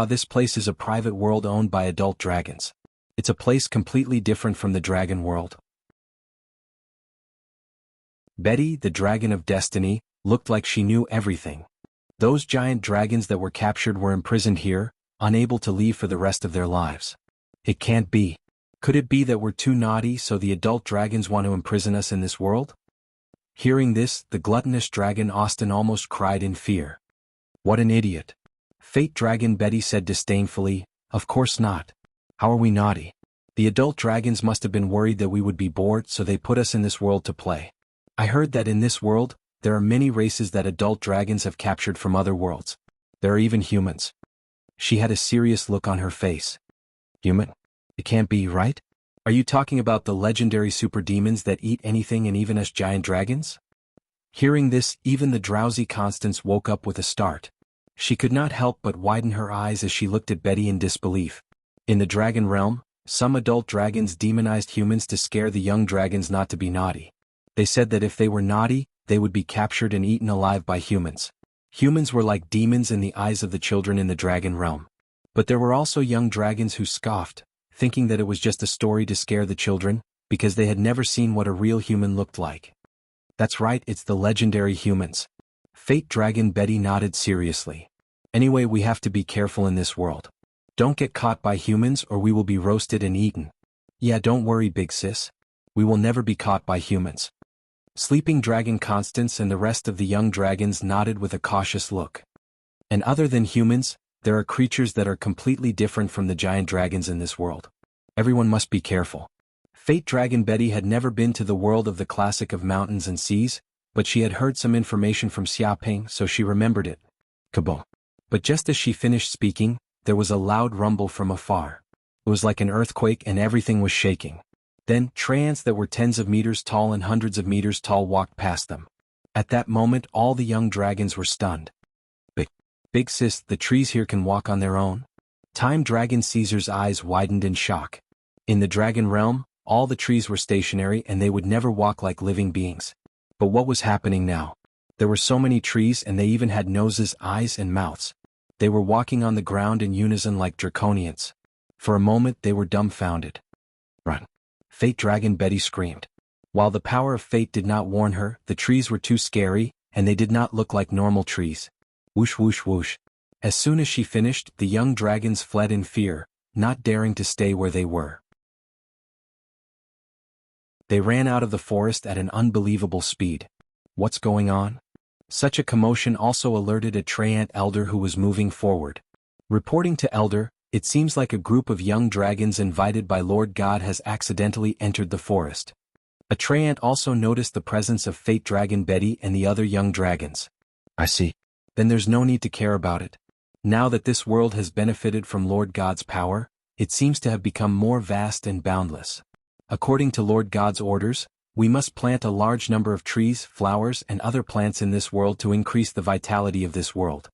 This place is a private world owned by adult dragons. It's a place completely different from the dragon world. Betty, the Dragon of Destiny, looked like she knew everything. Those giant dragons that were captured were imprisoned here, unable to leave for the rest of their lives. It can't be. Could it be that we're too naughty so the adult dragons want to imprison us in this world? Hearing this, the gluttonous dragon Austin almost cried in fear. What an idiot. Fate Dragon Betty said disdainfully, of course not. How are we naughty? The adult dragons must have been worried that we would be bored, so they put us in this world to play. I heard that in this world, there are many races that adult dragons have captured from other worlds. There are even humans. She had a serious look on her face. Human? It can't be, right? Are you talking about the legendary super demons that eat anything and even us giant dragons? Hearing this, even the drowsy Constance woke up with a start. She could not help but widen her eyes as she looked at Betty in disbelief. In the dragon realm, some adult dragons demonized humans to scare the young dragons not to be naughty. They said that if they were naughty, they would be captured and eaten alive by humans. Humans were like demons in the eyes of the children in the dragon realm. But there were also young dragons who scoffed, thinking that it was just a story to scare the children, because they had never seen what a real human looked like. That's right, it's the legendary humans. Fate Dragon Betty nodded seriously. Anyway, we have to be careful in this world. Don't get caught by humans or we will be roasted and eaten. Yeah, don't worry, big sis. We will never be caught by humans. Sleeping Dragon Constance and the rest of the young dragons nodded with a cautious look. And other than humans, there are creatures that are completely different from the giant dragons in this world. Everyone must be careful. Fate Dragon Betty had never been to the world of the classic of mountains and seas, but she had heard some information from Xiaoping, so she remembered it. Kaboom. But just as she finished speaking, there was a loud rumble from afar. It was like an earthquake and everything was shaking. Then, treants that were tens of meters tall and hundreds of meters tall walked past them. At that moment, all the young dragons were stunned. Big sis, the trees here can walk on their own? Time Dragon Caesar's eyes widened in shock. In the dragon realm, all the trees were stationary and they would never walk like living beings. But what was happening now? There were so many trees and they even had noses, eyes, and mouths. They were walking on the ground in unison like draconians. For a moment they were dumbfounded. Run! Fate Dragon Betty screamed. While the power of fate did not warn her, the trees were too scary, and they did not look like normal trees. Whoosh whoosh whoosh. As soon as she finished, the young dragons fled in fear, not daring to stay where they were. They ran out of the forest at an unbelievable speed. What's going on? Such a commotion also alerted a treant elder who was moving forward. Reporting to Elder, it seems like a group of young dragons invited by Lord God has accidentally entered the forest. A treant also noticed the presence of Fate Dragon Betty and the other young dragons. I see. Then there's no need to care about it. Now that this world has benefited from Lord God's power, it seems to have become more vast and boundless. According to Lord God's orders, we must plant a large number of trees, flowers, and other plants in this world to increase the vitality of this world.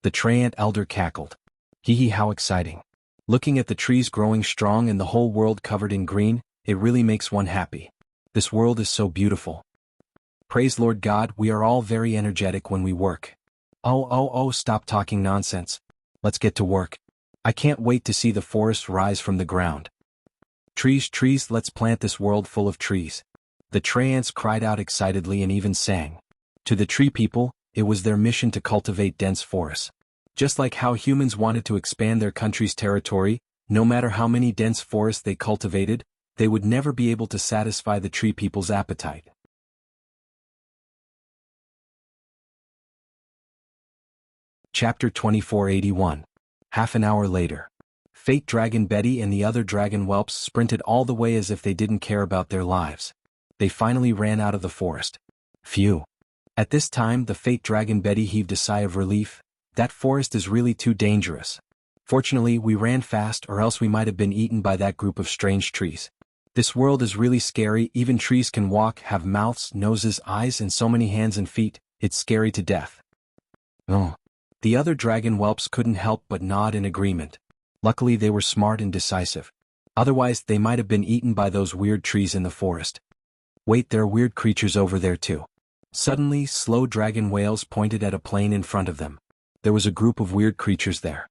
The treant elder cackled. Hee, how exciting. Looking at the trees growing strong and the whole world covered in green, it really makes one happy. This world is so beautiful. Praise Lord God, we are all very energetic when we work. Oh, stop talking nonsense. Let's get to work. I can't wait to see the forest rise from the ground. Trees, let's plant this world full of trees. The treants cried out excitedly and even sang. To the tree people, it was their mission to cultivate dense forests. Just like how humans wanted to expand their country's territory, no matter how many dense forests they cultivated, they would never be able to satisfy the tree people's appetite. Chapter 2481. Half an hour later. Fate Dragon Betty and the other dragon whelps sprinted all the way as if they didn't care about their lives. They finally ran out of the forest. Phew. At this time, the Fate Dragon Betty heaved a sigh of relief. That forest is really too dangerous. Fortunately, we ran fast or else we might have been eaten by that group of strange trees. This world is really scary, even trees can walk, have mouths, noses, eyes, and so many hands and feet, it's scary to death. Oh. The other dragon whelps couldn't help but nod in agreement. Luckily they were smart and decisive. Otherwise they might have been eaten by those weird trees in the forest. Wait, there are weird creatures over there too. Suddenly, slow dragon whales pointed at a plain in front of them. There was a group of weird creatures there.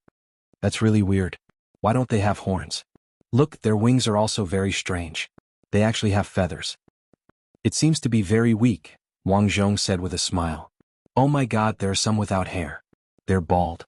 That's really weird. Why don't they have horns? Look, their wings are also very strange. They actually have feathers. It seems to be very weak, Wang Zhong said with a smile. Oh my god, there are some without hair. They're bald.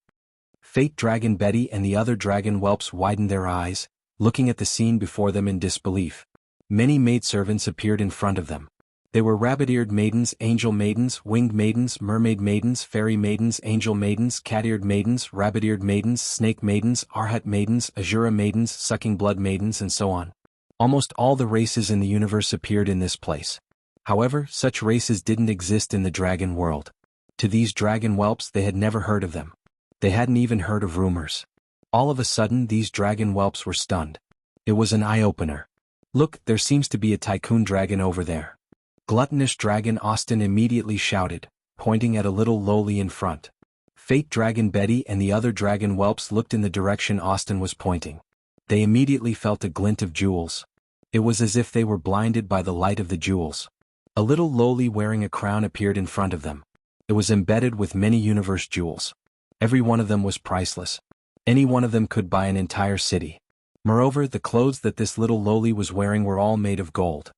Fate Dragon Betty and the other dragon whelps widened their eyes, looking at the scene before them in disbelief. Many maidservants appeared in front of them. They were rabbit-eared maidens, angel maidens, winged maidens, mermaid maidens, fairy maidens, angel maidens, cat-eared maidens, rabbit-eared maidens, snake maidens, arhat maidens, azura maidens, sucking blood maidens, and so on. Almost all the races in the universe appeared in this place. However, such races didn't exist in the dragon world. To these dragon whelps, they had never heard of them. They hadn't even heard of rumors. All of a sudden, these dragon whelps were stunned. It was an eye-opener. Look, there seems to be a tycoon dragon over there. Gluttonous Dragon Austin immediately shouted, pointing at a little lowly in front. Fate Dragon Betty and the other dragon whelps looked in the direction Austin was pointing. They immediately felt a glint of jewels. It was as if they were blinded by the light of the jewels. A little lowly wearing a crown appeared in front of them. It was embedded with many universe jewels. Every one of them was priceless. Any one of them could buy an entire city. Moreover, the clothes that this little lowly was wearing were all made of gold.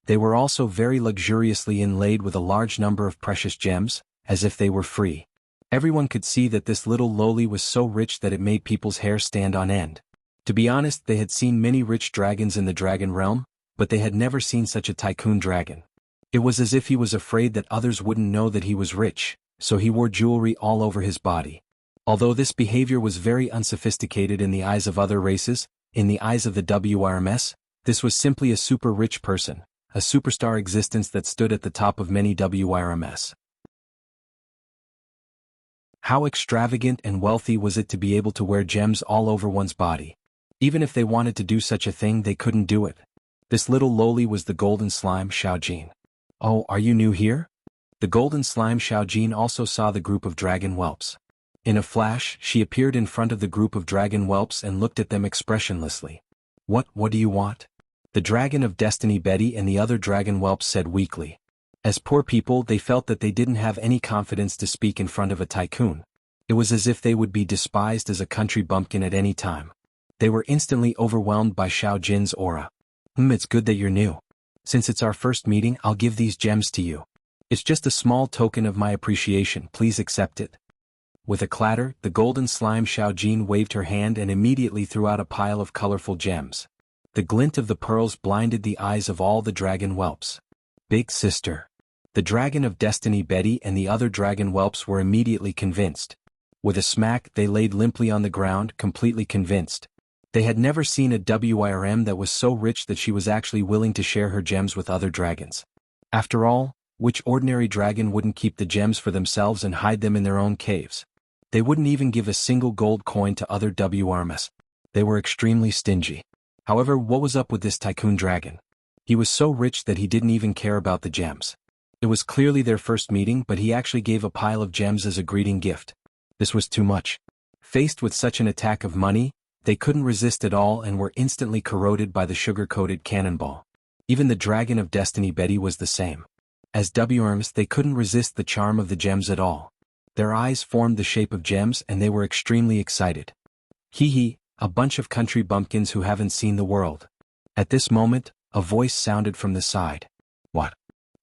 They were also very luxuriously inlaid with a large number of precious gems, as if they were free. Everyone could see that this little lowly was so rich that it made people's hair stand on end. To be honest, they had seen many rich dragons in the dragon realm, but they had never seen such a tycoon dragon. It was as if he was afraid that others wouldn't know that he was rich, so he wore jewelry all over his body. Although this behavior was very unsophisticated in the eyes of other races, in the eyes of the WRMS, this was simply a super rich person, a superstar existence that stood at the top of many WRMS. How extravagant and wealthy was it to be able to wear gems all over one's body? Even if they wanted to do such a thing, they couldn't do it. This little lowly was the golden slime Xiaojin. Oh, are you new here? The golden slime Xiaojin also saw the group of dragon whelps. In a flash, she appeared in front of the group of dragon whelps and looked at them expressionlessly. What do you want? The dragon of destiny Betty and the other dragon whelps said weakly. As poor people, they felt that they didn't have any confidence to speak in front of a tycoon. It was as if they would be despised as a country bumpkin at any time. They were instantly overwhelmed by Xiaojin's aura. It's good that you're new. Since it's our first meeting, I'll give these gems to you. It's just a small token of my appreciation, please accept it. With a clatter, the golden slime Xiaojin waved her hand and immediately threw out a pile of colorful gems. The glint of the pearls blinded the eyes of all the dragon whelps. Big sister. The dragon of destiny Betty and the other dragon whelps were immediately convinced. With a smack, they laid limply on the ground, completely convinced. They had never seen a WIRM that was so rich that she was actually willing to share her gems with other dragons. After all, which ordinary dragon wouldn't keep the gems for themselves and hide them in their own caves? They wouldn't even give a single gold coin to other WRMs. They were extremely stingy. However, what was up with this tycoon dragon? He was so rich that he didn't even care about the gems. It was clearly their first meeting, but he actually gave a pile of gems as a greeting gift. This was too much. Faced with such an attack of money, they couldn't resist at all and were instantly corroded by the sugar-coated cannonball. Even the dragon of destiny Betty was the same. As WRMs, they couldn't resist the charm of the gems at all. Their eyes formed the shape of gems and they were extremely excited. Hee, a bunch of country bumpkins who haven't seen the world. At this moment, a voice sounded from the side. What?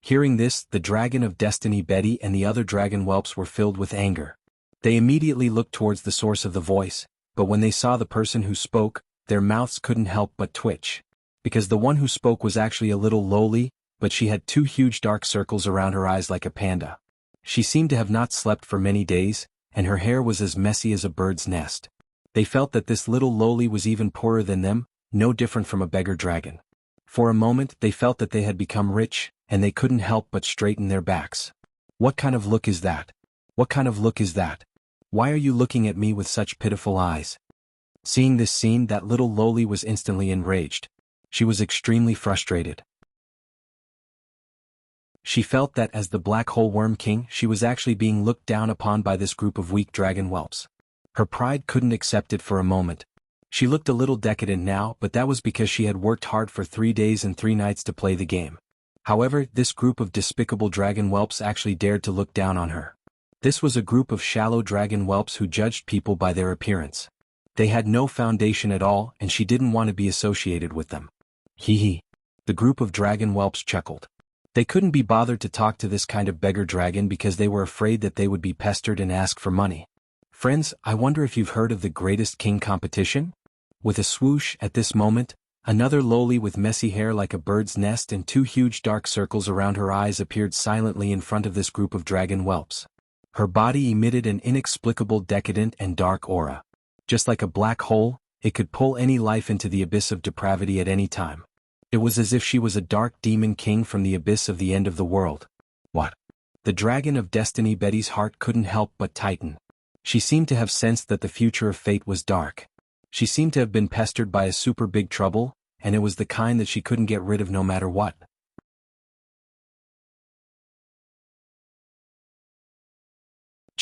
Hearing this, the dragon of destiny Betty and the other dragon whelps were filled with anger. They immediately looked towards the source of the voice, but when they saw the person who spoke, their mouths couldn't help but twitch. Because the one who spoke was actually a little lowly, but she had 2 huge dark circles around her eyes like a panda. She seemed to have not slept for many days, and her hair was as messy as a bird's nest. They felt that this little lowly was even poorer than them, no different from a beggar dragon. For a moment they felt that they had become rich, and they couldn't help but straighten their backs. What kind of look is that? What kind of look is that? Why are you looking at me with such pitiful eyes? Seeing this scene, that little lowly was instantly enraged. She was extremely frustrated. She felt that as the Black Hole Worm King, she was actually being looked down upon by this group of weak dragon whelps. Her pride couldn't accept it for a moment. She looked a little decadent now, but that was because she had worked hard for 3 days and 3 nights to play the game. However, this group of despicable dragon whelps actually dared to look down on her. This was a group of shallow dragon whelps who judged people by their appearance. They had no foundation at all, and she didn't want to be associated with them. Hee. The group of dragon whelps chuckled. They couldn't be bothered to talk to this kind of beggar dragon because they were afraid that they would be pestered and ask for money. Friends, I wonder if you've heard of the Greatest King competition? With a swoosh, at this moment, another lowly with messy hair like a bird's nest and 2 huge dark circles around her eyes appeared silently in front of this group of dragon whelps. Her body emitted an inexplicable decadent and dark aura. Just like a black hole, it could pull any life into the abyss of depravity at any time. It was as if she was a dark demon king from the abyss of the end of the world. What? The dragon of destiny Betty's heart couldn't help but tighten. She seemed to have sensed that the future of fate was dark. She seemed to have been pestered by a super big trouble, and it was the kind that she couldn't get rid of no matter what.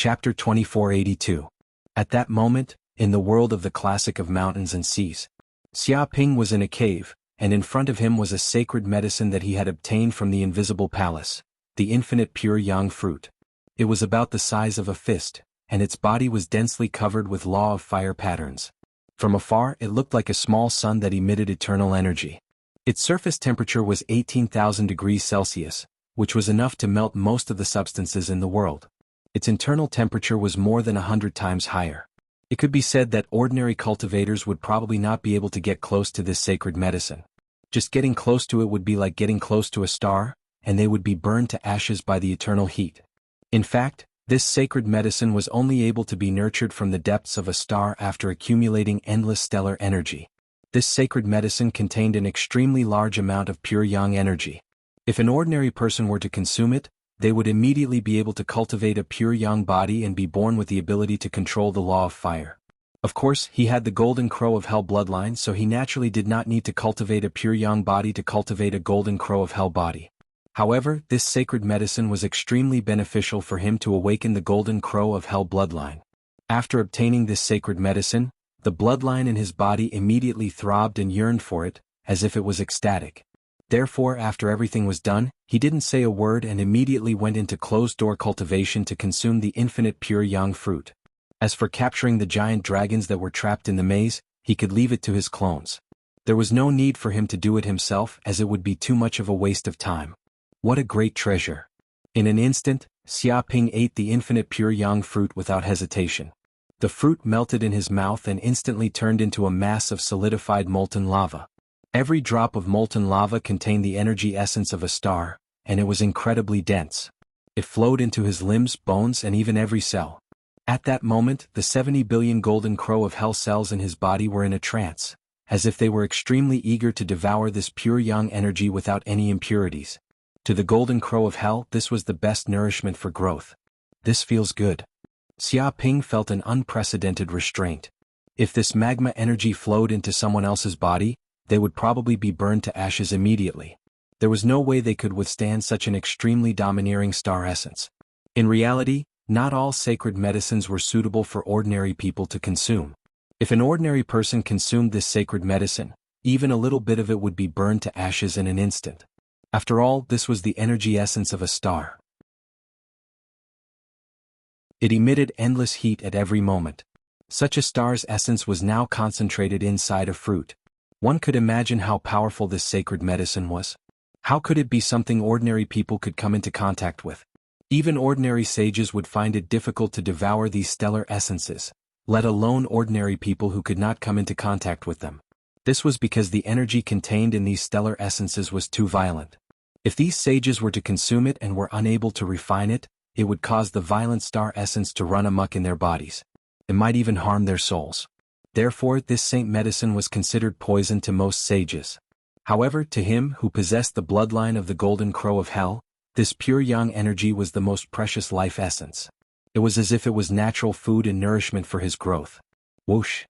Chapter 2482. At that moment, in the world of the classic of mountains and seas, Xia Ping was in a cave, and in front of him was a sacred medicine that he had obtained from the invisible palace, the infinite pure yang fruit. It was about the size of a fist, and its body was densely covered with law of fire patterns. From afar it looked like a small sun that emitted eternal energy. Its surface temperature was 18,000 degrees Celsius, which was enough to melt most of the substances in the world. Its internal temperature was more than 100 times higher. It could be said that ordinary cultivators would probably not be able to get close to this sacred medicine. Just getting close to it would be like getting close to a star, and they would be burned to ashes by the eternal heat. In fact, this sacred medicine was only able to be nurtured from the depths of a star after accumulating endless stellar energy. This sacred medicine contained an extremely large amount of pure yang energy. If an ordinary person were to consume it, they would immediately be able to cultivate a pure yang body and be born with the ability to control the law of fire. Of course, he had the golden crow of hell bloodline, so he naturally did not need to cultivate a pure yang body to cultivate a golden crow of hell body. However, this sacred medicine was extremely beneficial for him to awaken the golden crow of hell bloodline. After obtaining this sacred medicine, the bloodline in his body immediately throbbed and yearned for it, as if it was ecstatic. Therefore, after everything was done, he didn't say a word and immediately went into closed-door cultivation to consume the infinite pure yang fruit. As for capturing the giant dragons that were trapped in the maze, he could leave it to his clones. There was no need for him to do it himself, as it would be too much of a waste of time. What a great treasure! In an instant, Xia Ping ate the infinite pure yang fruit without hesitation. The fruit melted in his mouth and instantly turned into a mass of solidified molten lava. Every drop of molten lava contained the energy essence of a star, and it was incredibly dense. It flowed into his limbs, bones, and even every cell. At that moment, the 70 billion golden crow of hell cells in his body were in a trance, as if they were extremely eager to devour this pure yang energy without any impurities. To the golden crow of hell, this was the best nourishment for growth. This feels good. Xia Ping felt an unprecedented restraint. If this magma energy flowed into someone else's body, they would probably be burned to ashes immediately. There was no way they could withstand such an extremely domineering star essence. In reality, not all sacred medicines were suitable for ordinary people to consume. If an ordinary person consumed this sacred medicine, even a little bit of it would be burned to ashes in an instant. After all, this was the energy essence of a star. It emitted endless heat at every moment. Such a star's essence was now concentrated inside a fruit. One could imagine how powerful this sacred medicine was. How could it be something ordinary people could come into contact with? Even ordinary sages would find it difficult to devour these stellar essences, let alone ordinary people who could not come into contact with them. This was because the energy contained in these stellar essences was too violent. If these sages were to consume it and were unable to refine it, it would cause the violent star essence to run amok in their bodies. It might even harm their souls. Therefore, this saint medicine was considered poison to most sages. However, to him who possessed the bloodline of the golden crow of hell, this pure yang energy was the most precious life essence. It was as if it was natural food and nourishment for his growth. Whoosh!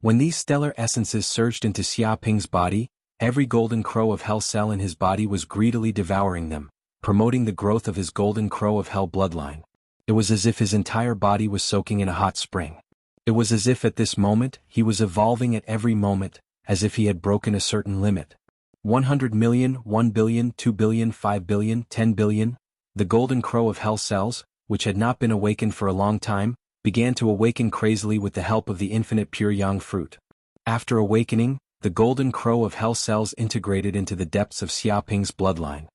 When these stellar essences surged into Xia Ping's body, every golden crow of hell cell in his body was greedily devouring them, promoting the growth of his golden crow of hell bloodline. It was as if his entire body was soaking in a hot spring. It was as if at this moment, he was evolving at every moment, as if he had broken a certain limit. 100 million, 1 billion, 2 billion, 5 billion, 10 billion. The golden crow of hell cells, which had not been awakened for a long time, began to awaken crazily with the help of the infinite pure yang fruit. After awakening, the golden crow of hell cells integrated into the depths of Xia Ping's bloodline.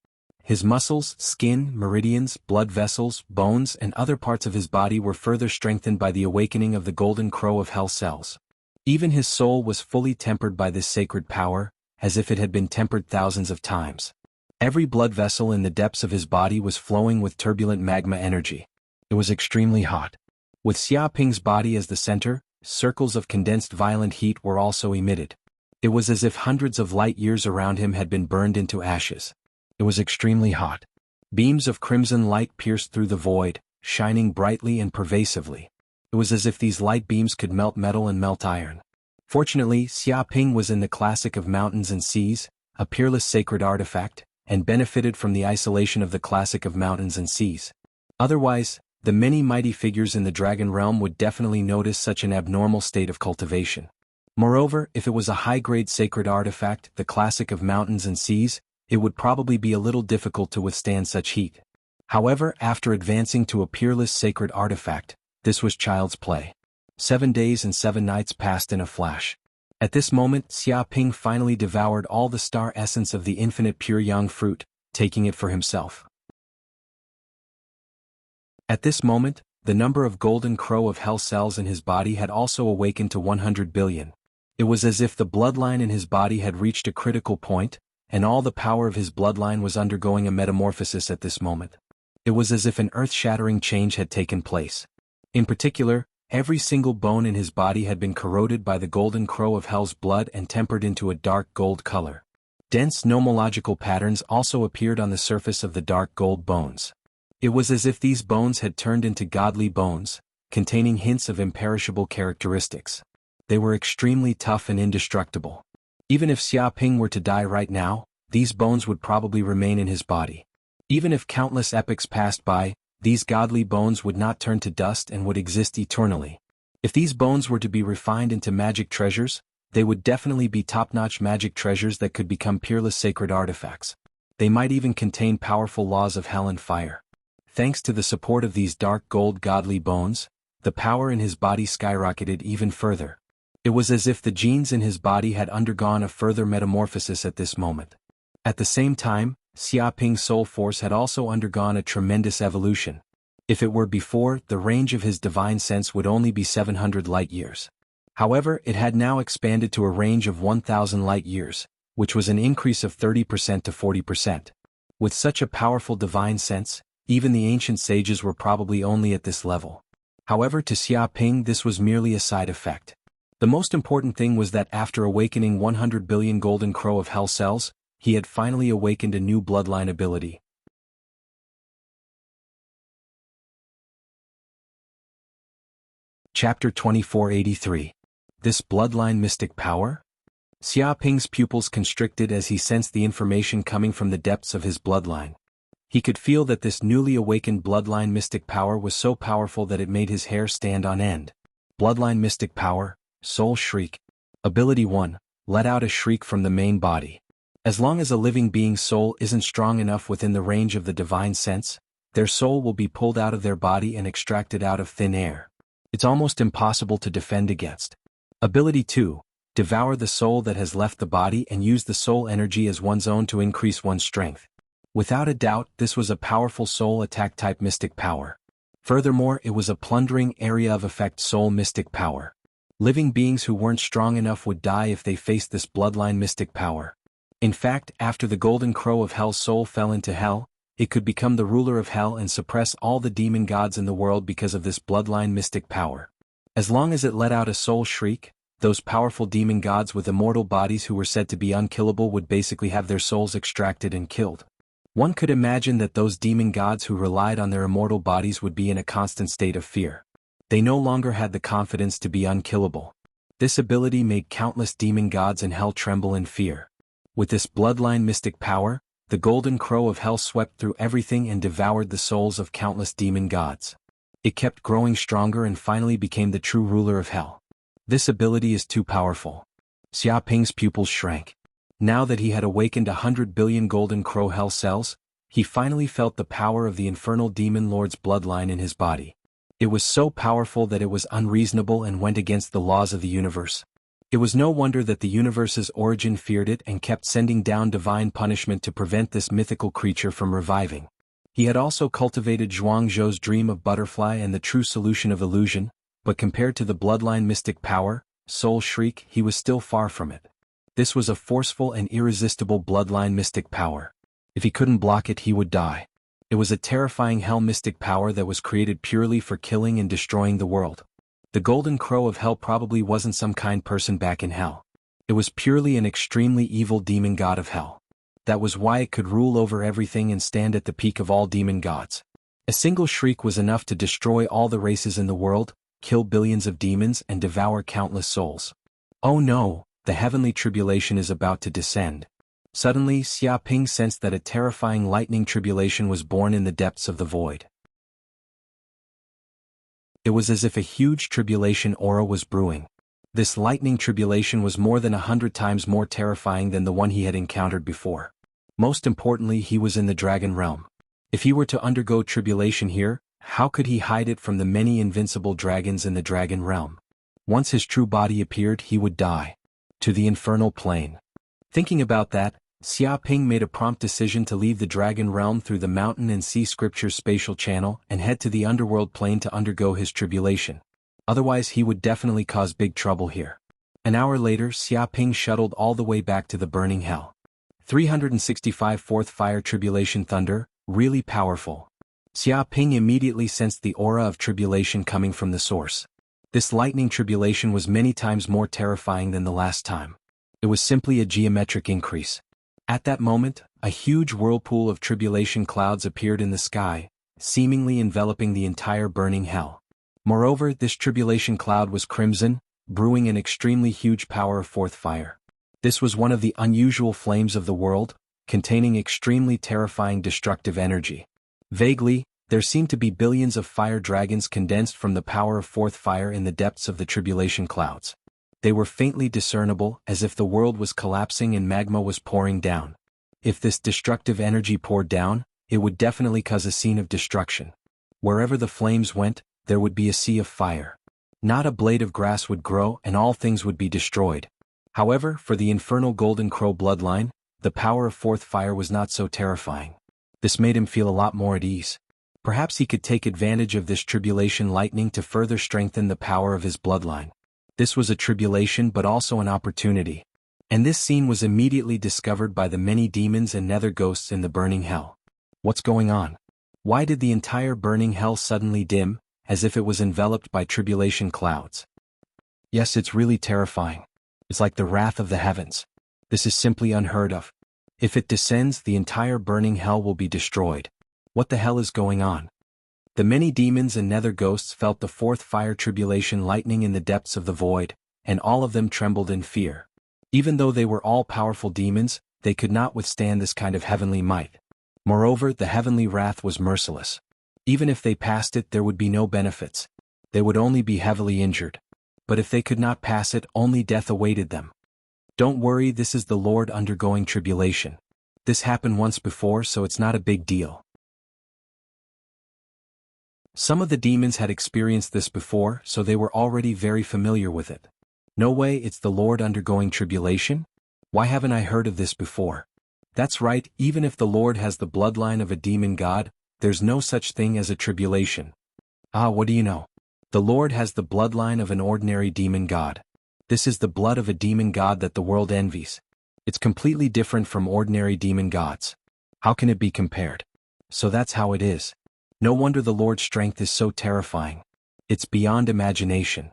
His muscles, skin, meridians, blood vessels, bones, and other parts of his body were further strengthened by the awakening of the golden crow of hell cells. Even his soul was fully tempered by this sacred power, as if it had been tempered thousands of times. Every blood vessel in the depths of his body was flowing with turbulent magma energy. It was extremely hot. With Xia Ping's body as the center, circles of condensed violent heat were also emitted. It was as if hundreds of light years around him had been burned into ashes. It was extremely hot. Beams of crimson light pierced through the void, shining brightly and pervasively. It was as if these light beams could melt metal and melt iron. Fortunately, Xia Ping was in the classic of mountains and seas, a peerless sacred artifact, and benefited from the isolation of the classic of mountains and seas. Otherwise, The many mighty figures in the dragon realm would definitely notice such an abnormal state of cultivation. Moreover, if it was a high-grade sacred artifact, the classic of mountains and seas, it would probably be a little difficult to withstand such heat. However, after advancing to a peerless sacred artifact, this was child's play. 7 days and 7 nights passed in a flash. At this moment, Xia Ping finally devoured all the star essence of the infinite pure yang fruit, taking it for himself. At this moment, the number of golden crow of hell cells in his body had also awakened to 100 billion. It was as if the bloodline in his body had reached a critical point, and all the power of his bloodline was undergoing a metamorphosis at this moment. It was as if an earth-shattering change had taken place. In particular, every single bone in his body had been corroded by the golden crow of hell's blood and tempered into a dark gold color. Dense nomological patterns also appeared on the surface of the dark gold bones. It was as if these bones had turned into godly bones, containing hints of imperishable characteristics. They were extremely tough and indestructible. Even if Xia Ping were to die right now, these bones would probably remain in his body. Even if countless epochs passed by, these godly bones would not turn to dust and would exist eternally. If these bones were to be refined into magic treasures, they would definitely be top-notch magic treasures that could become peerless sacred artifacts. They might even contain powerful laws of hell and fire. Thanks to the support of these dark gold godly bones, the power in his body skyrocketed even further. It was as if the genes in his body had undergone a further metamorphosis at this moment. At the same time, Xia Ping's soul force had also undergone a tremendous evolution. If it were before, the range of his divine sense would only be 700 light-years. However, it had now expanded to a range of 1,000 light-years, which was an increase of 30% to 40%. With such a powerful divine sense, even the ancient sages were probably only at this level. However, to Xia Ping this was merely a side effect. The most important thing was that after awakening 100 billion golden crow of hell cells, he had finally awakened a new bloodline ability. Chapter 2483. This bloodline mystic power? Xia Ping's pupils constricted as he sensed the information coming from the depths of his bloodline. He could feel that this newly awakened bloodline mystic power was so powerful that it made his hair stand on end. Bloodline mystic power, soul shriek. Ability 1, let out a shriek from the main body. As long as a living being's soul isn't strong enough within the range of the divine sense, their soul will be pulled out of their body and extracted out of thin air. It's almost impossible to defend against. Ability 2, devour the soul that has left the body and use the soul energy as one's own to increase one's strength. Without a doubt, this was a powerful soul attack type mystic power. Furthermore, it was a plundering area of effect soul mystic power. Living beings who weren't strong enough would die if they faced this bloodline mystic power. In fact, after the golden crow of hell's soul fell into hell, it could become the ruler of hell and suppress all the demon gods in the world because of this bloodline mystic power. As long as it let out a soul shriek, those powerful demon gods with immortal bodies who were said to be unkillable would basically have their souls extracted and killed. One could imagine that those demon gods who relied on their immortal bodies would be in a constant state of fear. They no longer had the confidence to be unkillable. This ability made countless demon gods in hell tremble in fear. With this bloodline mystic power, the golden crow of hell swept through everything and devoured the souls of countless demon gods. It kept growing stronger and finally became the true ruler of hell. This ability is too powerful. Xia Ping's pupils shrank. Now that he had awakened 100 billion golden crow hell cells, he finally felt the power of the infernal demon lord's bloodline in his body. It was so powerful that it was unreasonable and went against the laws of the universe. It was no wonder that the universe's origin feared it and kept sending down divine punishment to prevent this mythical creature from reviving. He had also cultivated Zhuangzhou's dream of butterfly and the true solution of illusion, but compared to the bloodline mystic power, soul shriek, he was still far from it. This was a forceful and irresistible bloodline mystic power. If he couldn't block it, he would die. It was a terrifying hell mystic power that was created purely for killing and destroying the world. The golden crow of hell probably wasn't some kind person back in hell. It was purely an extremely evil demon god of hell. That was why it could rule over everything and stand at the peak of all demon gods. A single shriek was enough to destroy all the races in the world, kill billions of demons and devour countless souls. Oh no, the heavenly tribulation is about to descend. Suddenly, Xia Ping sensed that a terrifying lightning tribulation was born in the depths of the void. It was as if a huge tribulation aura was brewing. This lightning tribulation was more than 100 times more terrifying than the one he had encountered before. Most importantly, he was in the dragon realm. If he were to undergo tribulation here, how could he hide it from the many invincible dragons in the dragon realm? Once his true body appeared, he would die. To the infernal plane. Thinking about that, Xia Ping made a prompt decision to leave the dragon realm through the mountain and sea scripture spatial channel and head to the underworld plane to undergo his tribulation. Otherwise he would definitely cause big trouble here. An hour later, Xia Ping shuttled all the way back to the burning hell. 365 Fourth Fire Tribulation Thunder, really powerful. Xia Ping immediately sensed the aura of tribulation coming from the source. This lightning tribulation was many times more terrifying than the last time. It was simply a geometric increase. At that moment, a huge whirlpool of tribulation clouds appeared in the sky, seemingly enveloping the entire burning hell. Moreover, this tribulation cloud was crimson, brewing an extremely huge power of fourth fire. This was one of the unusual flames of the world, containing extremely terrifying destructive energy. Vaguely, there seemed to be billions of fire dragons condensed from the power of fourth fire in the depths of the tribulation clouds. They were faintly discernible, as if the world was collapsing and magma was pouring down. If this destructive energy poured down, it would definitely cause a scene of destruction. Wherever the flames went, there would be a sea of fire. Not a blade of grass would grow and all things would be destroyed. However, for the infernal Golden Crow bloodline, the power of fourth fire was not so terrifying. This made him feel a lot more at ease. Perhaps he could take advantage of this tribulation lightning to further strengthen the power of his bloodline. This was a tribulation but also an opportunity. And this scene was immediately discovered by the many demons and nether ghosts in the burning hell. What's going on? Why did the entire burning hell suddenly dim, as if it was enveloped by tribulation clouds? Yes, it's really terrifying. It's like the wrath of the heavens. This is simply unheard of. If it descends, the entire burning hell will be destroyed. What the hell is going on? The many demons and nether ghosts felt the fourth fire tribulation lightning in the depths of the void, and all of them trembled in fear. Even though they were all powerful demons, they could not withstand this kind of heavenly might. Moreover, the heavenly wrath was merciless. Even if they passed it, there would be no benefits. They would only be heavily injured. But if they could not pass it, only death awaited them. Don't worry, this is the Lord undergoing tribulation. This happened once before, so it's not a big deal. Some of the demons had experienced this before, so they were already very familiar with it. No way, it's the Lord undergoing tribulation? Why haven't I heard of this before? That's right, even if the Lord has the bloodline of a demon god, there's no such thing as a tribulation. Ah, what do you know? The Lord has the bloodline of an ordinary demon god. This is the blood of a demon god that the world envies. It's completely different from ordinary demon gods. How can it be compared? So that's how it is. No wonder the Lord's strength is so terrifying. It's beyond imagination.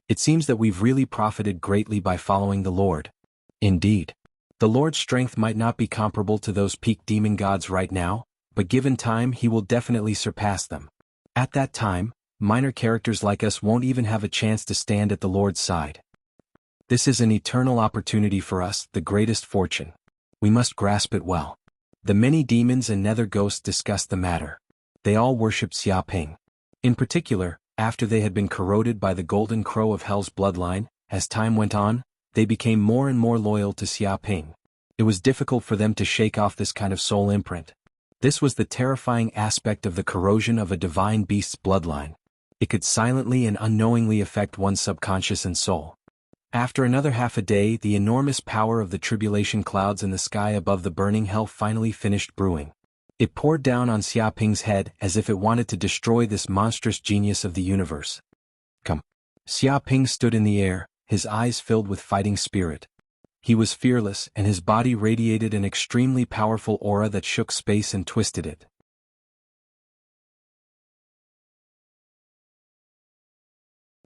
It seems that we've really profited greatly by following the Lord. Indeed. The Lord's strength might not be comparable to those peak demon gods right now, but given time he will definitely surpass them. At that time, minor characters like us won't even have a chance to stand at the Lord's side. This is an eternal opportunity for us, the greatest fortune. We must grasp it well. The many demons and nether ghosts discussed the matter. They all worshipped Xia Ping. In particular, after they had been corroded by the Golden Crow of Hell's bloodline, as time went on, they became more and more loyal to Xia Ping. It was difficult for them to shake off this kind of soul imprint. This was the terrifying aspect of the corrosion of a divine beast's bloodline. It could silently and unknowingly affect one's subconscious and soul. After another half a day, the enormous power of the tribulation clouds in the sky above the burning hell finally finished brewing. It poured down on Xia Ping's head as if it wanted to destroy this monstrous genius of the universe. Come. Xia Ping stood in the air, his eyes filled with fighting spirit. He was fearless, and his body radiated an extremely powerful aura that shook space and twisted it.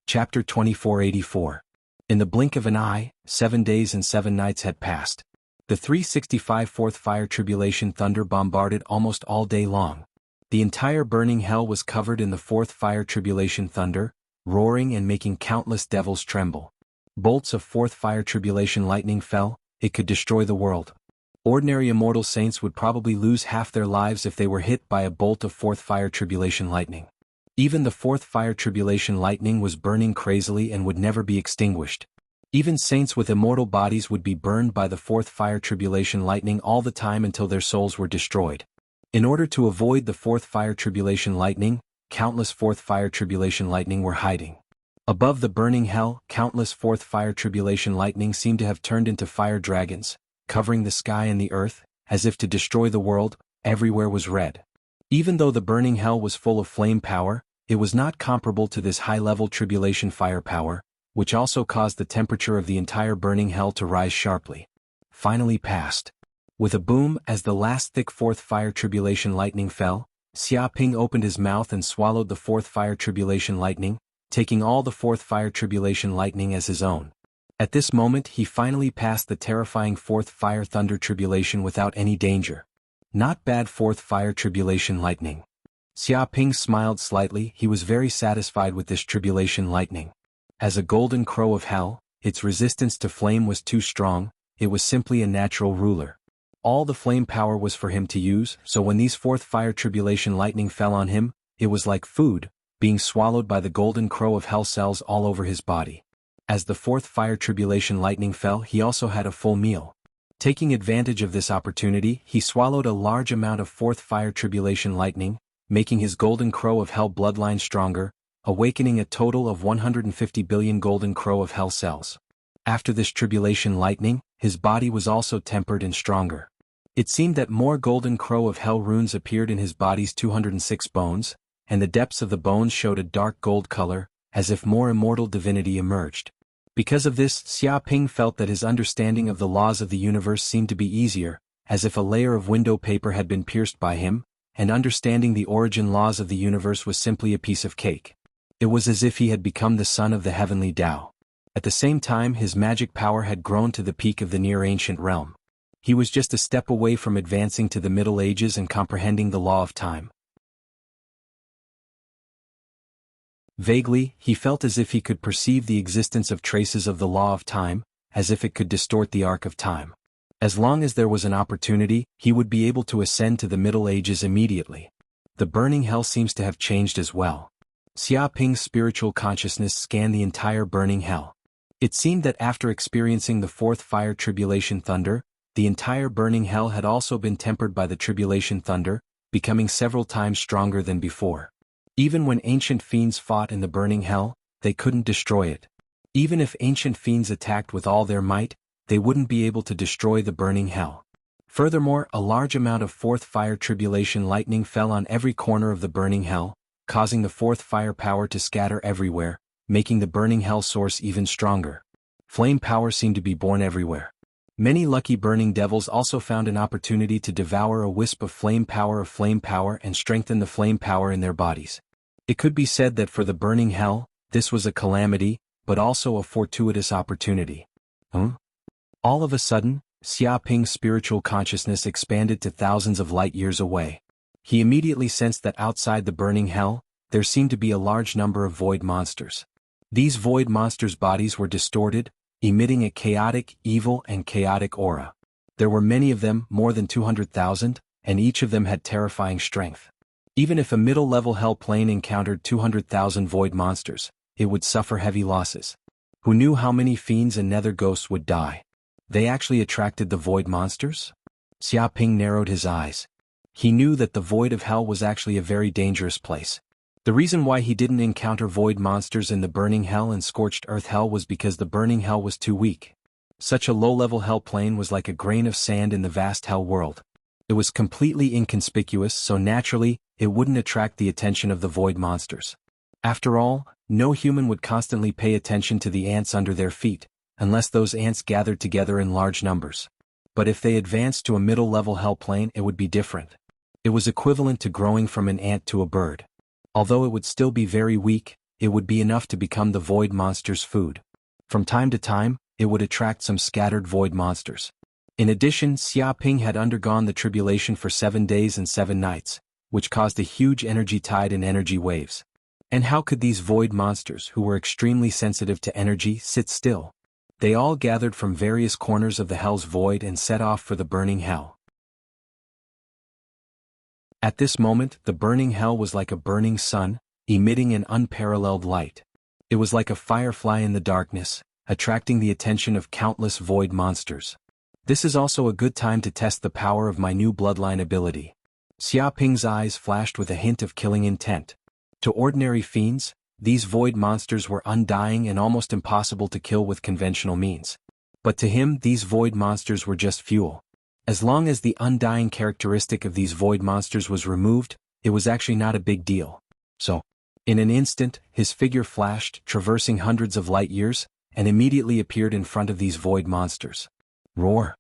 Chapter 2484. In the blink of an eye, 7 days and 7 nights had passed. The 365 Fourth Fire Tribulation Thunder bombarded almost all day long. The entire burning hell was covered in the Fourth Fire Tribulation Thunder, roaring and making countless devils tremble. Bolts of Fourth Fire Tribulation lightning fell, it could destroy the world. Ordinary immortal saints would probably lose half their lives if they were hit by a bolt of Fourth Fire Tribulation lightning. Even the fourth fire tribulation lightning was burning crazily and would never be extinguished. Even saints with immortal bodies would be burned by the fourth fire tribulation lightning all the time until their souls were destroyed. In order to avoid the fourth fire tribulation lightning, countless fourth fire tribulation lightning were hiding. Above the burning hell, countless fourth fire tribulation lightning seemed to have turned into fire dragons, covering the sky and the earth, as if to destroy the world. Everywhere was red. Even though the burning hell was full of flame power, it was not comparable to this high-level tribulation firepower, which also caused the temperature of the entire burning hell to rise sharply. Finally passed. With a boom, as the last thick fourth fire tribulation lightning fell, Xiaoping opened his mouth and swallowed the fourth fire tribulation lightning, taking all the fourth fire tribulation lightning as his own. At this moment he finally passed the terrifying fourth fire thunder tribulation without any danger. Not bad fourth fire tribulation lightning. Xiaoping smiled slightly. He was very satisfied with this tribulation lightning. As a golden crow of hell, its resistance to flame was too strong. It was simply a natural ruler. All the flame power was for him to use, so when these fourth fire tribulation lightning fell on him, it was like food, being swallowed by the golden crow of hell cells all over his body. As the fourth fire tribulation lightning fell, he also had a full meal. Taking advantage of this opportunity, he swallowed a large amount of fourth fire tribulation lightning, making his golden crow of hell bloodline stronger, awakening a total of 150 billion golden crow of hell cells. After this tribulation lightning, his body was also tempered and stronger. It seemed that more golden crow of hell runes appeared in his body's 206 bones, and the depths of the bones showed a dark gold color, as if more immortal divinity emerged. Because of this, Xiaoping felt that his understanding of the laws of the universe seemed to be easier, as if a layer of window paper had been pierced by him, and understanding the origin laws of the universe was simply a piece of cake. It was as if he had become the son of the heavenly Tao. At the same time, his magic power had grown to the peak of the near-ancient realm. He was just a step away from advancing to the Middle Ages and comprehending the law of time. Vaguely, he felt as if he could perceive the existence of traces of the law of time, as if it could distort the arc of time. As long as there was an opportunity, he would be able to ascend to the Middle Ages immediately. The burning hell seems to have changed as well. Xiaoping's spiritual consciousness scanned the entire burning hell. It seemed that after experiencing the fourth fire tribulation thunder, the entire burning hell had also been tempered by the tribulation thunder, becoming several times stronger than before. Even when ancient fiends fought in the burning hell, they couldn't destroy it. Even if ancient fiends attacked with all their might, they wouldn't be able to destroy the burning hell. Furthermore, a large amount of fourth fire tribulation lightning fell on every corner of the burning hell, causing the fourth fire power to scatter everywhere, making the burning hell source even stronger. Flame power seemed to be born everywhere. Many lucky burning devils also found an opportunity to devour a wisp of flame power and strengthen the flame power in their bodies. It could be said that for the burning hell, this was a calamity, but also a fortuitous opportunity. All of a sudden, Xiaoping's spiritual consciousness expanded to thousands of light years away. He immediately sensed that outside the burning hell, there seemed to be a large number of void monsters. These void monsters' bodies were distorted, emitting a chaotic, evil and chaotic aura. There were many of them, more than 200,000, and each of them had terrifying strength. Even if a middle-level hell plane encountered 200,000 void monsters, it would suffer heavy losses. Who knew how many fiends and nether ghosts would die? They actually attracted the void monsters? Xiaoping narrowed his eyes. He knew that the void of hell was actually a very dangerous place. The reason why he didn't encounter void monsters in the burning hell and scorched earth hell was because the burning hell was too weak. Such a low-level hell plane was like a grain of sand in the vast hell world. It was completely inconspicuous, so naturally, it wouldn't attract the attention of the void monsters. After all, no human would constantly pay attention to the ants under their feet, unless those ants gathered together in large numbers. But if they advanced to a middle-level hell plane, it would be different. It was equivalent to growing from an ant to a bird. Although it would still be very weak, it would be enough to become the void monster's food. From time to time, it would attract some scattered void monsters. In addition, Xiaoping had undergone the tribulation for 7 days and 7 nights, which caused a huge energy tide and energy waves. And how could these void monsters, who were extremely sensitive to energy, sit still? They all gathered from various corners of the hell's void and set off for the burning hell. At this moment, the burning hell was like a burning sun, emitting an unparalleled light. It was like a firefly in the darkness, attracting the attention of countless void monsters. This is also a good time to test the power of my new bloodline ability. Xia Ping's eyes flashed with a hint of killing intent. To ordinary fiends, these void monsters were undying and almost impossible to kill with conventional means. But to him, these void monsters were just fuel. As long as the undying characteristic of these void monsters was removed, it was actually not a big deal. So, in an instant, his figure flashed, traversing hundreds of light years, and immediately appeared in front of these void monsters. Roar!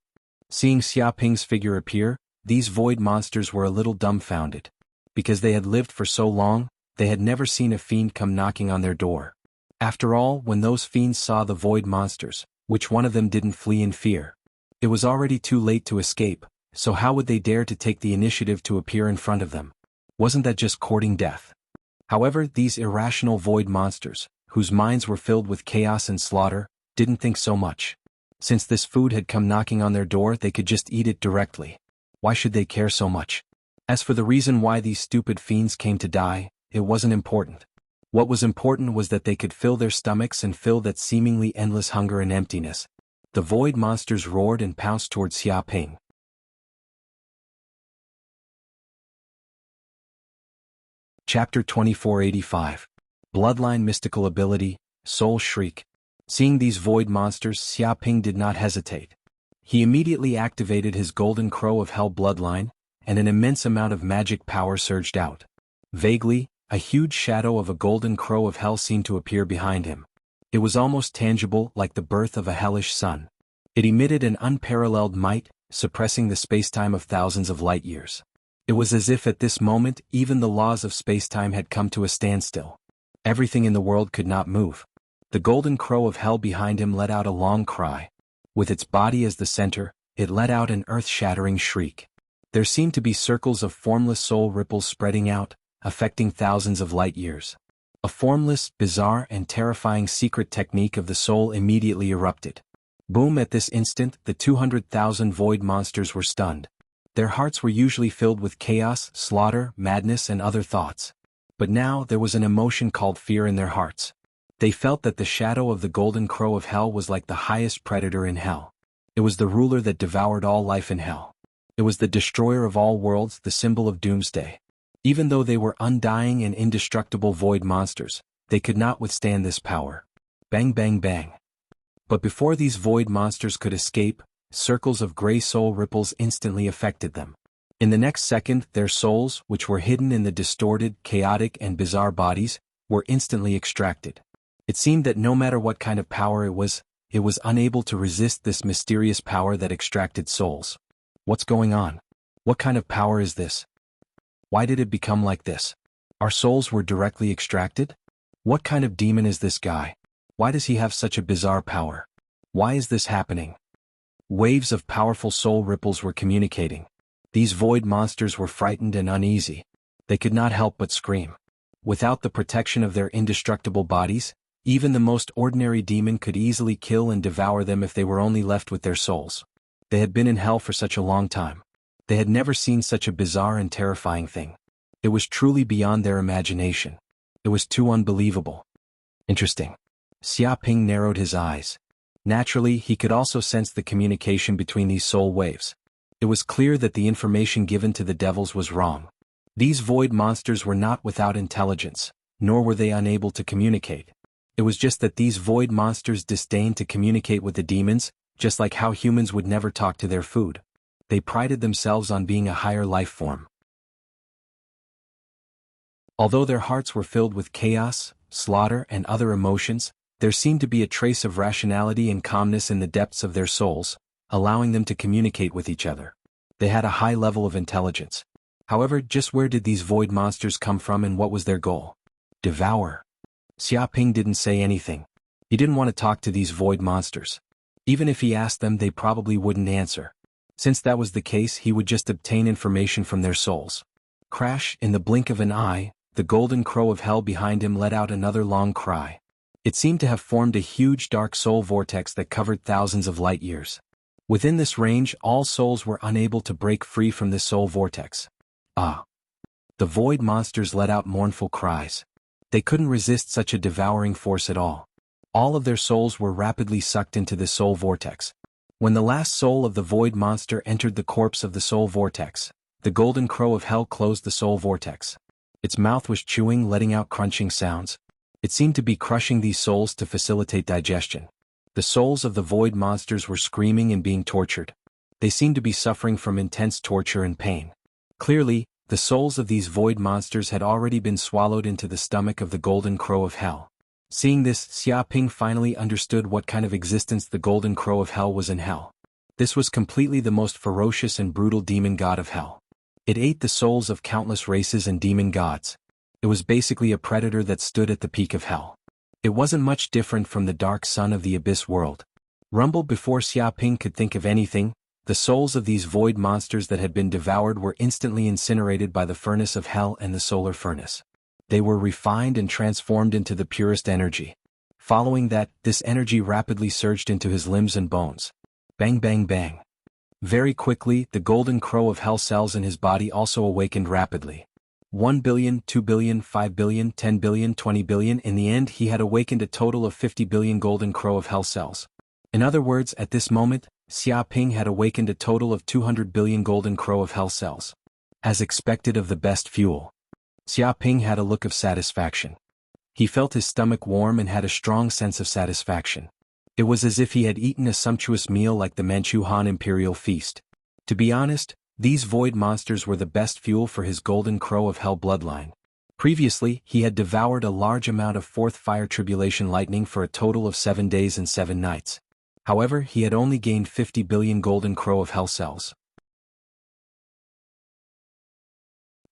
Seeing Xia Ping's figure appear, these void monsters were a little dumbfounded. Because they had lived for so long, they had never seen a fiend come knocking on their door. After all, when those fiends saw the void monsters, which one of them didn't flee in fear? It was already too late to escape, so how would they dare to take the initiative to appear in front of them? Wasn't that just courting death? However, these irrational void monsters, whose minds were filled with chaos and slaughter, didn't think so much. Since this food had come knocking on their door, they could just eat it directly. Why should they care so much? As for the reason why these stupid fiends came to die, it wasn't important. What was important was that they could fill their stomachs and fill that seemingly endless hunger and emptiness. The void monsters roared and pounced towards Xia Ping. Chapter 2485. Bloodline Mystical Ability, Soul Shriek. Seeing these void monsters, Xia Ping did not hesitate. He immediately activated his Golden Crow of Hell bloodline, and an immense amount of magic power surged out. Vaguely, a huge shadow of a Golden Crow of Hell seemed to appear behind him. It was almost tangible, like the birth of a hellish sun. It emitted an unparalleled might, suppressing the spacetime of thousands of light years. It was as if at this moment even the laws of spacetime had come to a standstill. Everything in the world could not move. The Golden Crow of Hell behind him let out a long cry. With its body as the center, it let out an earth-shattering shriek. There seemed to be circles of formless soul ripples spreading out, affecting thousands of light years. A formless, bizarre, and terrifying secret technique of the soul immediately erupted. Boom! At this instant, the 200,000 void monsters were stunned. Their hearts were usually filled with chaos, slaughter, madness, and other thoughts. But now there was an emotion called fear in their hearts. They felt that the shadow of the Golden Crow of Hell was like the highest predator in hell. It was the ruler that devoured all life in hell. It was the destroyer of all worlds, the symbol of doomsday. Even though they were undying and indestructible void monsters, they could not withstand this power. Bang bang bang. But before these void monsters could escape, circles of gray soul ripples instantly affected them. In the next second, their souls, which were hidden in the distorted, chaotic, and bizarre bodies, were instantly extracted. It seemed that no matter what kind of power it was unable to resist this mysterious power that extracted souls. What's going on? What kind of power is this? Why did it become like this? Our souls were directly extracted? What kind of demon is this guy? Why does he have such a bizarre power? Why is this happening? Waves of powerful soul ripples were communicating. These void monsters were frightened and uneasy. They could not help but scream. Without the protection of their indestructible bodies, even the most ordinary demon could easily kill and devour them if they were only left with their souls. They had been in hell for such a long time. They had never seen such a bizarre and terrifying thing. It was truly beyond their imagination. It was too unbelievable. Interesting. Xia Ping narrowed his eyes. Naturally, he could also sense the communication between these soul waves. It was clear that the information given to the devils was wrong. These void monsters were not without intelligence, nor were they unable to communicate. It was just that these void monsters disdained to communicate with the demons, just like how humans would never talk to their food. They prided themselves on being a higher life form. Although their hearts were filled with chaos, slaughter, and other emotions, there seemed to be a trace of rationality and calmness in the depths of their souls, allowing them to communicate with each other. They had a high level of intelligence. However, just where did these void monsters come from and what was their goal? Devour. Xia Ping didn't say anything. He didn't want to talk to these void monsters. Even if he asked them, they probably wouldn't answer. Since that was the case, he would just obtain information from their souls. Crash! In the blink of an eye, the Golden Crow of Hell behind him let out another long cry. It seemed to have formed a huge dark soul vortex that covered thousands of light years. Within this range, all souls were unable to break free from this soul vortex. Ah! The void monsters let out mournful cries. They couldn't resist such a devouring force at all. All of their souls were rapidly sucked into this soul vortex. When the last soul of the void monster entered the corpse of the soul vortex, the golden crow of hell closed the soul vortex. Its mouth was chewing, letting out crunching sounds. It seemed to be crushing these souls to facilitate digestion. The souls of the void monsters were screaming and being tortured. They seemed to be suffering from intense torture and pain. Clearly, the souls of these void monsters had already been swallowed into the stomach of the golden crow of hell. Seeing this, Xia Ping finally understood what kind of existence the golden crow of hell was in hell. This was completely the most ferocious and brutal demon god of hell. It ate the souls of countless races and demon gods. It was basically a predator that stood at the peak of hell. It wasn't much different from the dark sun of the abyss world. Rumbled before Xia Ping could think of anything, the souls of these void monsters that had been devoured were instantly incinerated by the furnace of hell and the solar furnace. They were refined and transformed into the purest energy. Following that, this energy rapidly surged into his limbs and bones. Bang bang bang. Very quickly, the golden crow of hell cells in his body also awakened rapidly. 1 billion, 2 billion, 5 billion, 10 billion, 20 billion. In the end, he had awakened a total of 50 billion golden crow of hell cells. In other words, at this moment, Xia Ping had awakened a total of 200 billion golden crow of hell cells. As expected of the best fuel, Xia Ping had a look of satisfaction. He felt his stomach warm and had a strong sense of satisfaction. It was as if he had eaten a sumptuous meal like the Manchu Han Imperial Feast. To be honest, these void monsters were the best fuel for his golden crow of hell bloodline. Previously, he had devoured a large amount of fourth fire tribulation lightning for a total of 7 days and 7 nights. However, he had only gained 50 billion golden crow of hell cells.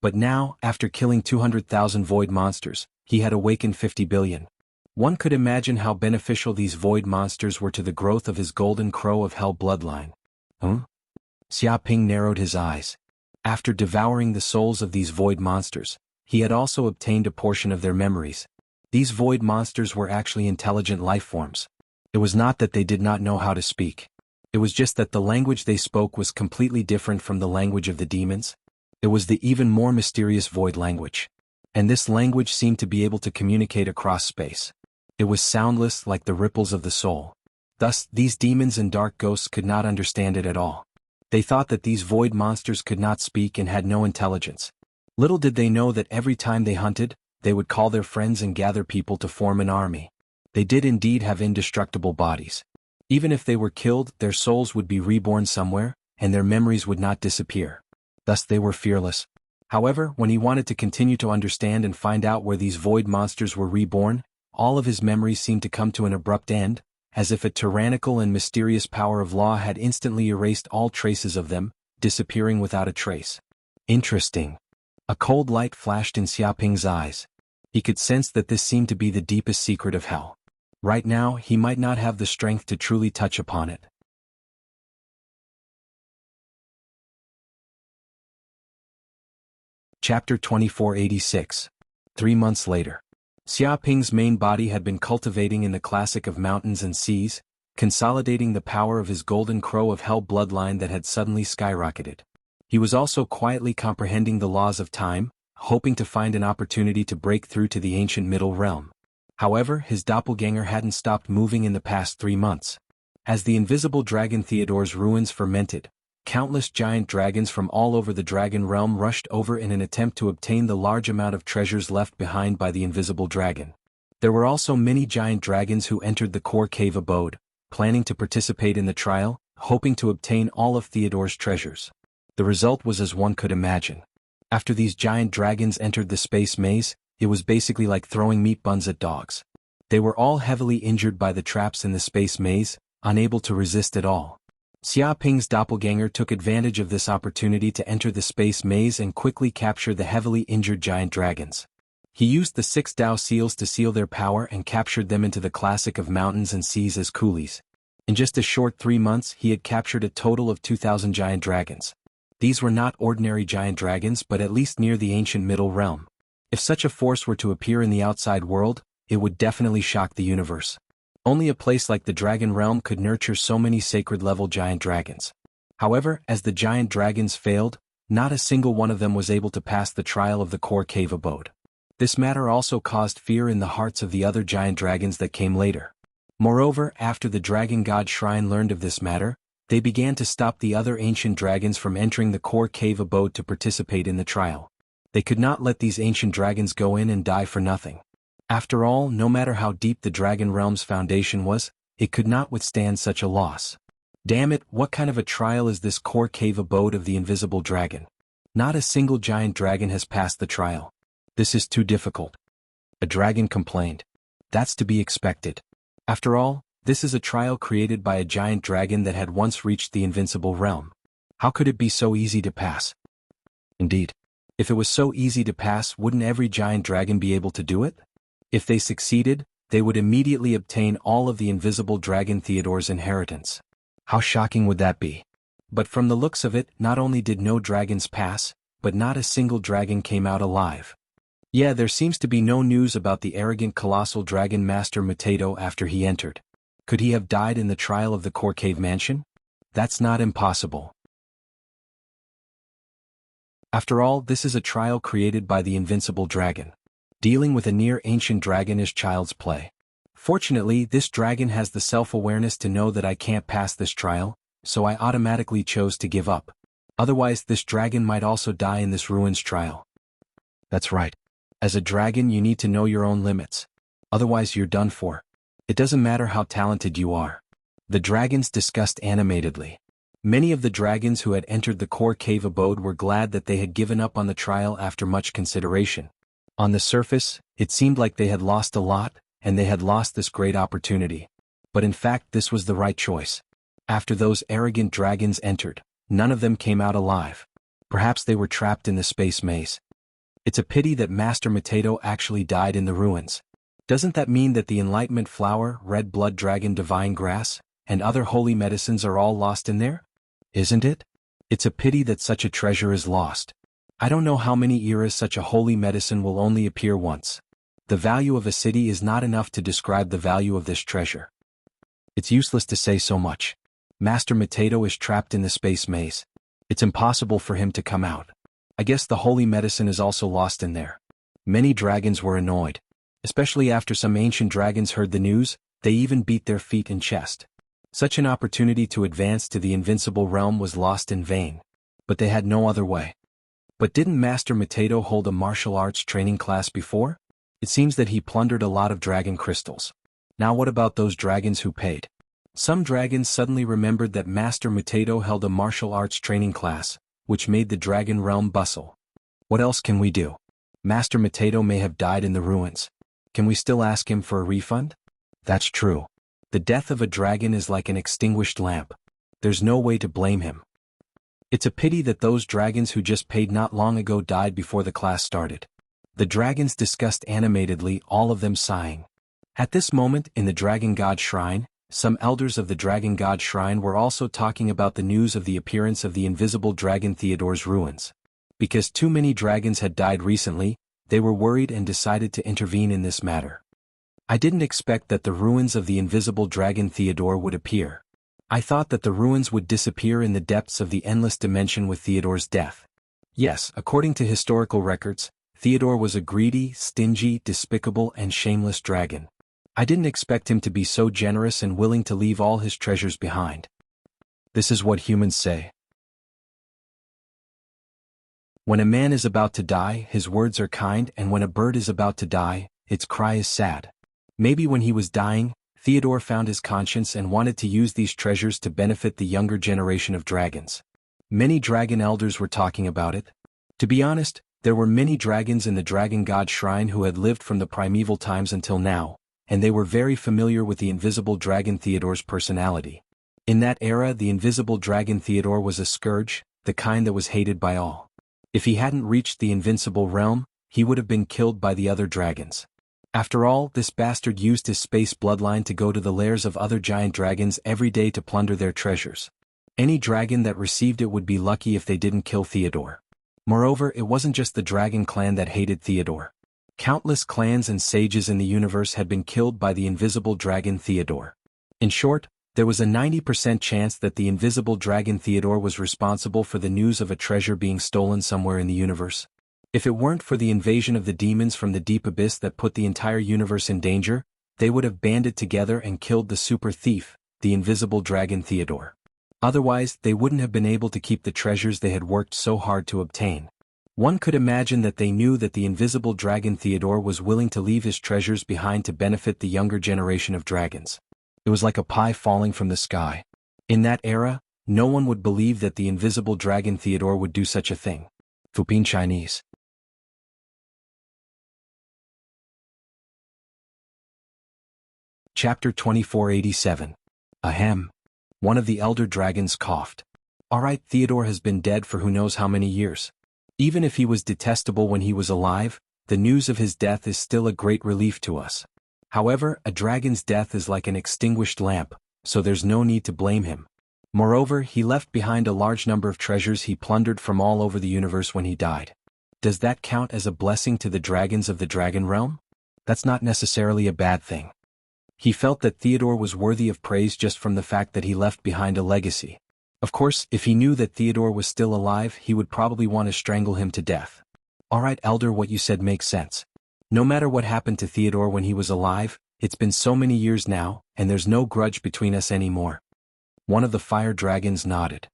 But now, after killing 200,000 void monsters, he had awakened 50 billion. One could imagine how beneficial these void monsters were to the growth of his golden crow of hell bloodline. Xia Ping narrowed his eyes. After devouring the souls of these void monsters, he had also obtained a portion of their memories. These void monsters were actually intelligent life forms. It was not that they did not know how to speak. It was just that the language they spoke was completely different from the language of the demons. It was the even more mysterious void language. And this language seemed to be able to communicate across space. It was soundless like the ripples of the soul. Thus, these demons and dark ghosts could not understand it at all. They thought that these void monsters could not speak and had no intelligence. Little did they know that every time they hunted, they would call their friends and gather people to form an army. They did indeed have indestructible bodies. Even if they were killed, their souls would be reborn somewhere, and their memories would not disappear. Thus they were fearless. However, when he wanted to continue to understand and find out where these void monsters were reborn, all of his memories seemed to come to an abrupt end, as if a tyrannical and mysterious power of law had instantly erased all traces of them, disappearing without a trace. Interesting. A cold light flashed in Xia Ping's eyes. He could sense that this seemed to be the deepest secret of hell. Right now, he might not have the strength to truly touch upon it. Chapter 2486. 3 months later. Xia Ping's main body had been cultivating in the classic of mountains and seas, consolidating the power of his golden crow of hell bloodline that had suddenly skyrocketed. He was also quietly comprehending the laws of time, hoping to find an opportunity to break through to the ancient middle realm. However, his doppelganger hadn't stopped moving in the past 3 months. As the invisible dragon Theodore's ruins fermented, countless giant dragons from all over the dragon realm rushed over in an attempt to obtain the large amount of treasures left behind by the invisible dragon. There were also many giant dragons who entered the core cave abode, planning to participate in the trial, hoping to obtain all of Theodore's treasures. The result was as one could imagine. After these giant dragons entered the space maze, it was basically like throwing meat buns at dogs. They were all heavily injured by the traps in the space maze, unable to resist at all. Xia Ping's doppelganger took advantage of this opportunity to enter the space maze and quickly capture the heavily injured giant dragons. He used the 6 Dao seals to seal their power and captured them into the classic of mountains and seas as coolies. In just a short 3 months, he had captured a total of 2,000 giant dragons. These were not ordinary giant dragons but at least near the ancient middle realm. If such a force were to appear in the outside world, it would definitely shock the universe. Only a place like the Dragon Realm could nurture so many sacred-level giant dragons. However, as the giant dragons failed, not a single one of them was able to pass the trial of the core cave abode. This matter also caused fear in the hearts of the other giant dragons that came later. Moreover, after the Dragon God Shrine learned of this matter, they began to stop the other ancient dragons from entering the core cave abode to participate in the trial. They could not let these ancient dragons go in and die for nothing. After all, no matter how deep the dragon realm's foundation was, it could not withstand such a loss. Damn it, what kind of a trial is this core cave abode of the invisible dragon? Not a single giant dragon has passed the trial. This is too difficult. A dragon complained. That's to be expected. After all, this is a trial created by a giant dragon that had once reached the invincible realm. How could it be so easy to pass? Indeed. If it was so easy to pass, wouldn't every giant dragon be able to do it? If they succeeded, they would immediately obtain all of the invisible dragon Theodore's inheritance. How shocking would that be? But from the looks of it, not only did no dragons pass, but not a single dragon came out alive. Yeah, there seems to be no news about the arrogant colossal dragon Master Mateto after he entered. Could he have died in the trial of the core cave mansion? That's not impossible. After all, this is a trial created by the invincible dragon. Dealing with a near-ancient dragon is child's play. Fortunately, this dragon has the self-awareness to know that I can't pass this trial, so I automatically chose to give up. Otherwise, this dragon might also die in this ruins trial. That's right. As a dragon, you need to know your own limits. Otherwise, you're done for. It doesn't matter how talented you are. The dragons discussed animatedly. Many of the dragons who had entered the core cave abode were glad that they had given up on the trial after much consideration. On the surface, it seemed like they had lost a lot, and they had lost this great opportunity. But in fact, this was the right choice. After those arrogant dragons entered, none of them came out alive. Perhaps they were trapped in the space maze. It's a pity that Master Mateto actually died in the ruins. Doesn't that mean that the Enlightenment Flower, Red Blood Dragon Divine Grass, and other holy medicines are all lost in there? Isn't it? It's a pity that such a treasure is lost. I don't know how many eras such a holy medicine will only appear once. The value of a city is not enough to describe the value of this treasure. It's useless to say so much. Master Mateto is trapped in the space maze. It's impossible for him to come out. I guess the holy medicine is also lost in there. Many dragons were annoyed. Especially after some ancient dragons heard the news, they even beat their feet and chest. Such an opportunity to advance to the invincible realm was lost in vain. But they had no other way. But didn't Master Mateto hold a martial arts training class before? It seems that he plundered a lot of dragon crystals. Now what about those dragons who paid? Some dragons suddenly remembered that Master Mateto held a martial arts training class, which made the dragon realm bustle. What else can we do? Master Mateto may have died in the ruins. Can we still ask him for a refund? That's true. The death of a dragon is like an extinguished lamp. There's no way to blame him. It's a pity that those dragons who just paid not long ago died before the class started. The dragons discussed animatedly, all of them sighing. At this moment, in the Dragon God Shrine, some elders of the Dragon God Shrine were also talking about the news of the appearance of the invisible dragon Theodore's ruins. Because too many dragons had died recently, they were worried and decided to intervene in this matter. I didn't expect that the ruins of the invisible dragon Theodore would appear. I thought that the ruins would disappear in the depths of the endless dimension with Theodore's death. Yes, according to historical records, Theodore was a greedy, stingy, despicable, and shameless dragon. I didn't expect him to be so generous and willing to leave all his treasures behind. This is what humans say. When a man is about to die, his words are kind, and when a bird is about to die, its cry is sad. Maybe when he was dying, Theodore found his conscience and wanted to use these treasures to benefit the younger generation of dragons. Many dragon elders were talking about it. To be honest, there were many dragons in the Dragon God Shrine who had lived from the primeval times until now, and they were very familiar with the invisible dragon Theodore's personality. In that era, the invisible dragon Theodore was a scourge, the kind that was hated by all. If he hadn't reached the invincible realm, he would have been killed by the other dragons. After all, this bastard used his space bloodline to go to the lairs of other giant dragons every day to plunder their treasures. Any dragon that received it would be lucky if they didn't kill Theodore. Moreover, it wasn't just the dragon clan that hated Theodore. Countless clans and sages in the universe had been killed by the invisible dragon Theodore. In short, there was a 90% chance that the invisible dragon Theodore was responsible for the news of a treasure being stolen somewhere in the universe. If it weren't for the invasion of the demons from the deep abyss that put the entire universe in danger, they would have banded together and killed the super thief, the invisible dragon Theodore. Otherwise, they wouldn't have been able to keep the treasures they had worked so hard to obtain. One could imagine that they knew that the invisible dragon Theodore was willing to leave his treasures behind to benefit the younger generation of dragons. It was like a pie falling from the sky. In that era, no one would believe that the invisible dragon Theodore would do such a thing. Fupin Chinese. Chapter 2487. Ahem. One of the elder dragons coughed. Alright, Theodore has been dead for who knows how many years. Even if he was detestable when he was alive, the news of his death is still a great relief to us. However, a dragon's death is like an extinguished lamp, so there's no need to blame him. Moreover, he left behind a large number of treasures he plundered from all over the universe when he died. Does that count as a blessing to the dragons of the dragon realm? That's not necessarily a bad thing. He felt that Theodore was worthy of praise just from the fact that he left behind a legacy. Of course, if he knew that Theodore was still alive, he would probably want to strangle him to death. Alright, Elder, what you said makes sense. No matter what happened to Theodore when he was alive, it's been so many years now, and there's no grudge between us anymore. One of the fire dragons nodded.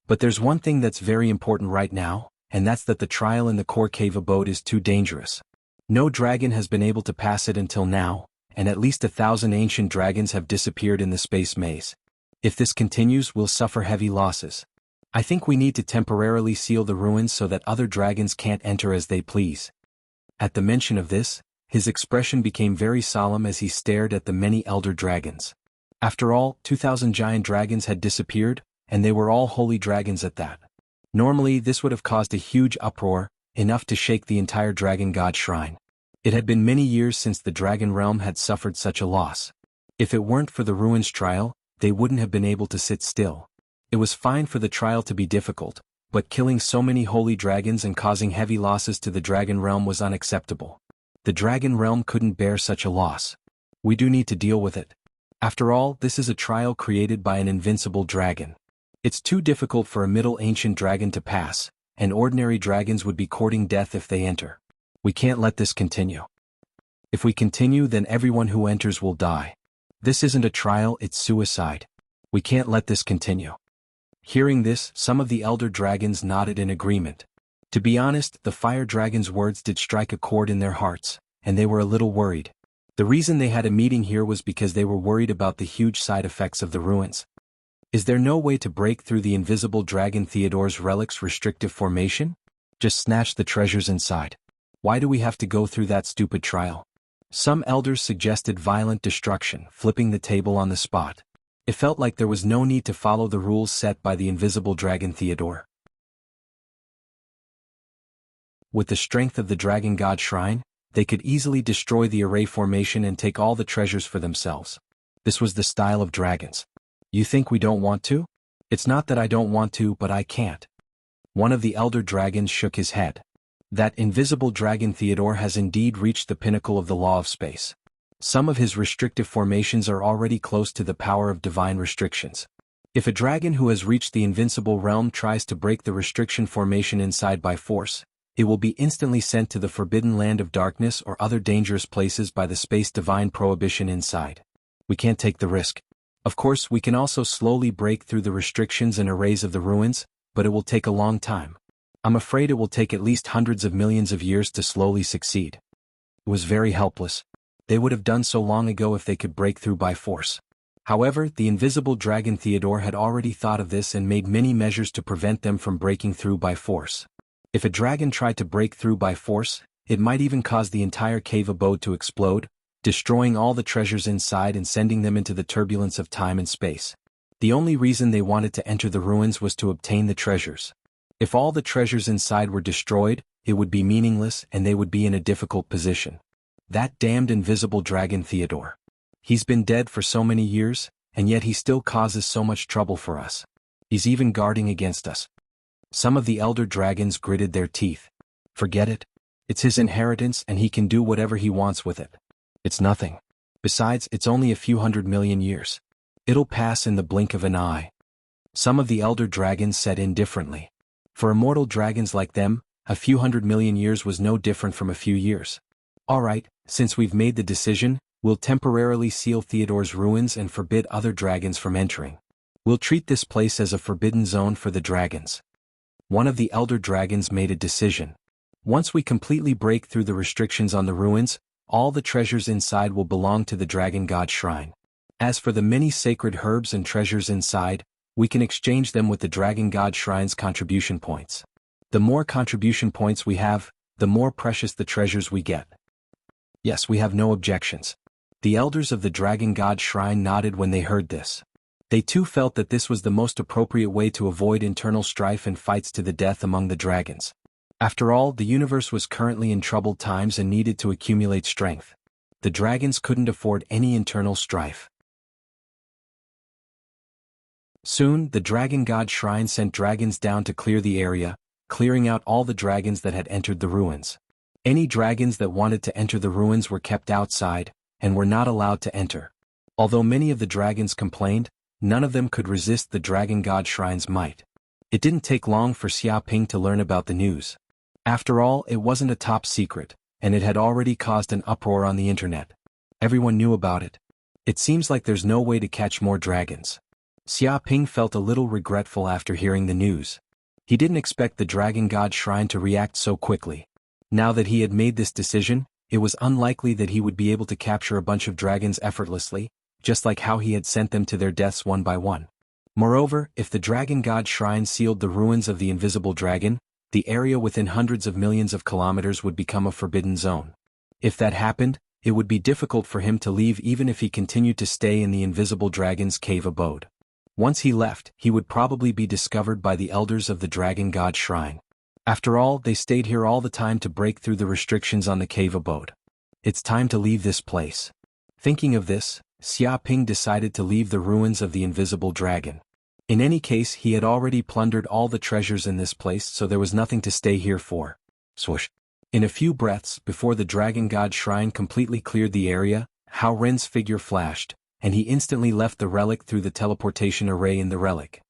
But there's one thing that's very important right now, and that's that the trial in the core cave abode is too dangerous. No dragon has been able to pass it until now, and at least 1,000 ancient dragons have disappeared in the space maze. If this continues, we'll suffer heavy losses. I think we need to temporarily seal the ruins so that other dragons can't enter as they please. At the mention of this, his expression became very solemn as he stared at the many elder dragons. After all, 2,000 giant dragons had disappeared, and they were all holy dragons at that. Normally, this would have caused a huge uproar, enough to shake the entire dragon god shrine. It had been many years since the dragon realm had suffered such a loss. If it weren't for the ruins trial, they wouldn't have been able to sit still. It was fine for the trial to be difficult, but killing so many holy dragons and causing heavy losses to the dragon realm was unacceptable. The dragon realm couldn't bear such a loss. We do need to deal with it. After all, this is a trial created by an invincible dragon. It's too difficult for a middle ancient dragon to pass, and ordinary dragons would be courting death if they enter. We can't let this continue. If we continue, then everyone who enters will die. This isn't a trial, it's suicide. We can't let this continue. Hearing this, some of the elder dragons nodded in agreement. To be honest, the fire dragon's words did strike a chord in their hearts, and they were a little worried. The reason they had a meeting here was because they were worried about the huge side effects of the ruins. Is there no way to break through the invisible dragon Theodore's relic's restrictive formation? Just snatch the treasures inside. Why do we have to go through that stupid trial? Some elders suggested violent destruction, flipping the table on the spot. It felt like there was no need to follow the rules set by the invisible dragon Theodore. With the strength of the dragon god shrine, they could easily destroy the array formation and take all the treasures for themselves. This was the style of dragons. You think we don't want to? It's not that I don't want to, but I can't. One of the elder dragons shook his head. That invisible dragon Theodore has indeed reached the pinnacle of the law of space. Some of his restrictive formations are already close to the power of divine restrictions. If a dragon who has reached the invincible realm tries to break the restriction formation inside by force, it will be instantly sent to the forbidden land of darkness or other dangerous places by the space divine prohibition inside. We can't take the risk. Of course, we can also slowly break through the restrictions and arrays of the ruins, but it will take a long time. I'm afraid it will take at least hundreds of millions of years to slowly succeed. It was very helpless. They would have done so long ago if they could break through by force. However, the invisible dragon Theodore had already thought of this and made many measures to prevent them from breaking through by force. If a dragon tried to break through by force, it might even cause the entire cave abode to explode, destroying all the treasures inside and sending them into the turbulence of time and space. The only reason they wanted to enter the ruins was to obtain the treasures. If all the treasures inside were destroyed, it would be meaningless and they would be in a difficult position. That damned invisible dragon Theodore. He's been dead for so many years, and yet he still causes so much trouble for us. He's even guarding against us. Some of the elder dragons gritted their teeth. Forget it. It's his inheritance and he can do whatever he wants with it. It's nothing. Besides, it's only a few 100 million years. It'll pass in the blink of an eye. Some of the elder dragons said indifferently. For immortal dragons like them, a few 100 million years was no different from a few years. Alright, since we've made the decision, we'll temporarily seal Theodore's ruins and forbid other dragons from entering. We'll treat this place as a forbidden zone for the dragons. One of the elder dragons made a decision. Once we completely break through the restrictions on the ruins, all the treasures inside will belong to the dragon god shrine. As for the many sacred herbs and treasures inside, we can exchange them with the dragon god shrine's contribution points. The more contribution points we have, the more precious the treasures we get. Yes, we have no objections. The elders of the dragon god shrine nodded when they heard this. They too felt that this was the most appropriate way to avoid internal strife and fights to the death among the dragons. After all, the universe was currently in troubled times and needed to accumulate strength. The dragons couldn't afford any internal strife. Soon, the dragon god shrine sent dragons down to clear the area, clearing out all the dragons that had entered the ruins. Any dragons that wanted to enter the ruins were kept outside, and were not allowed to enter. Although many of the dragons complained, none of them could resist the dragon god shrine's might. It didn't take long for Xiaoping to learn about the news. After all, it wasn't a top secret, and it had already caused an uproar on the internet. Everyone knew about it. It seems like there's no way to catch more dragons. Xiaoping felt a little regretful after hearing the news. He didn't expect the dragon god shrine to react so quickly. Now that he had made this decision, it was unlikely that he would be able to capture a bunch of dragons effortlessly, just like how he had sent them to their deaths one by one. Moreover, if the dragon god shrine sealed the ruins of the invisible dragon, the area within hundreds of millions of kilometers would become a forbidden zone. If that happened, it would be difficult for him to leave even if he continued to stay in the invisible dragon's cave abode. Once he left, he would probably be discovered by the elders of the dragon god shrine. After all, they stayed here all the time to break through the restrictions on the cave abode. It's time to leave this place. Thinking of this, Xiaoping decided to leave the ruins of the invisible dragon. In any case, he had already plundered all the treasures in this place, so there was nothing to stay here for. Swoosh. In a few breaths, before the dragon god shrine completely cleared the area, Hao Ren's figure flashed, and he instantly left the relic through the teleportation array in the relic.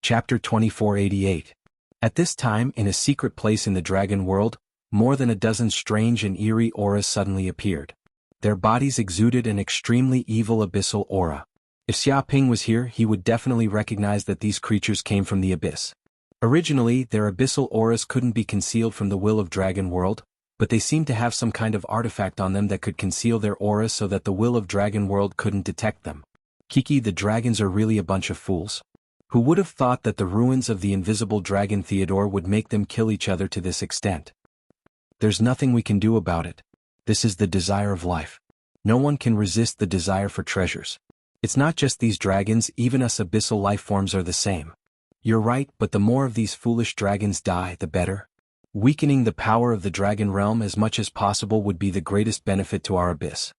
Chapter 2488. At this time, in a secret place in the dragon world, more than a dozen strange and eerie auras suddenly appeared. Their bodies exuded an extremely evil abyssal aura. If Xiaoping was here, he would definitely recognize that these creatures came from the abyss. Originally, their abyssal auras couldn't be concealed from the will of Dragon World, but they seemed to have some kind of artifact on them that could conceal their auras so that the will of Dragon World couldn't detect them. Kiki, the dragons are really a bunch of fools. Who would have thought that the ruins of the invisible dragon Theodore would make them kill each other to this extent? There's nothing we can do about it. This is the desire of life. No one can resist the desire for treasures. It's not just these dragons, even us abyssal life forms are the same. You're right, but the more of these foolish dragons die, the better. Weakening the power of the dragon realm as much as possible would be the greatest benefit to our abyss.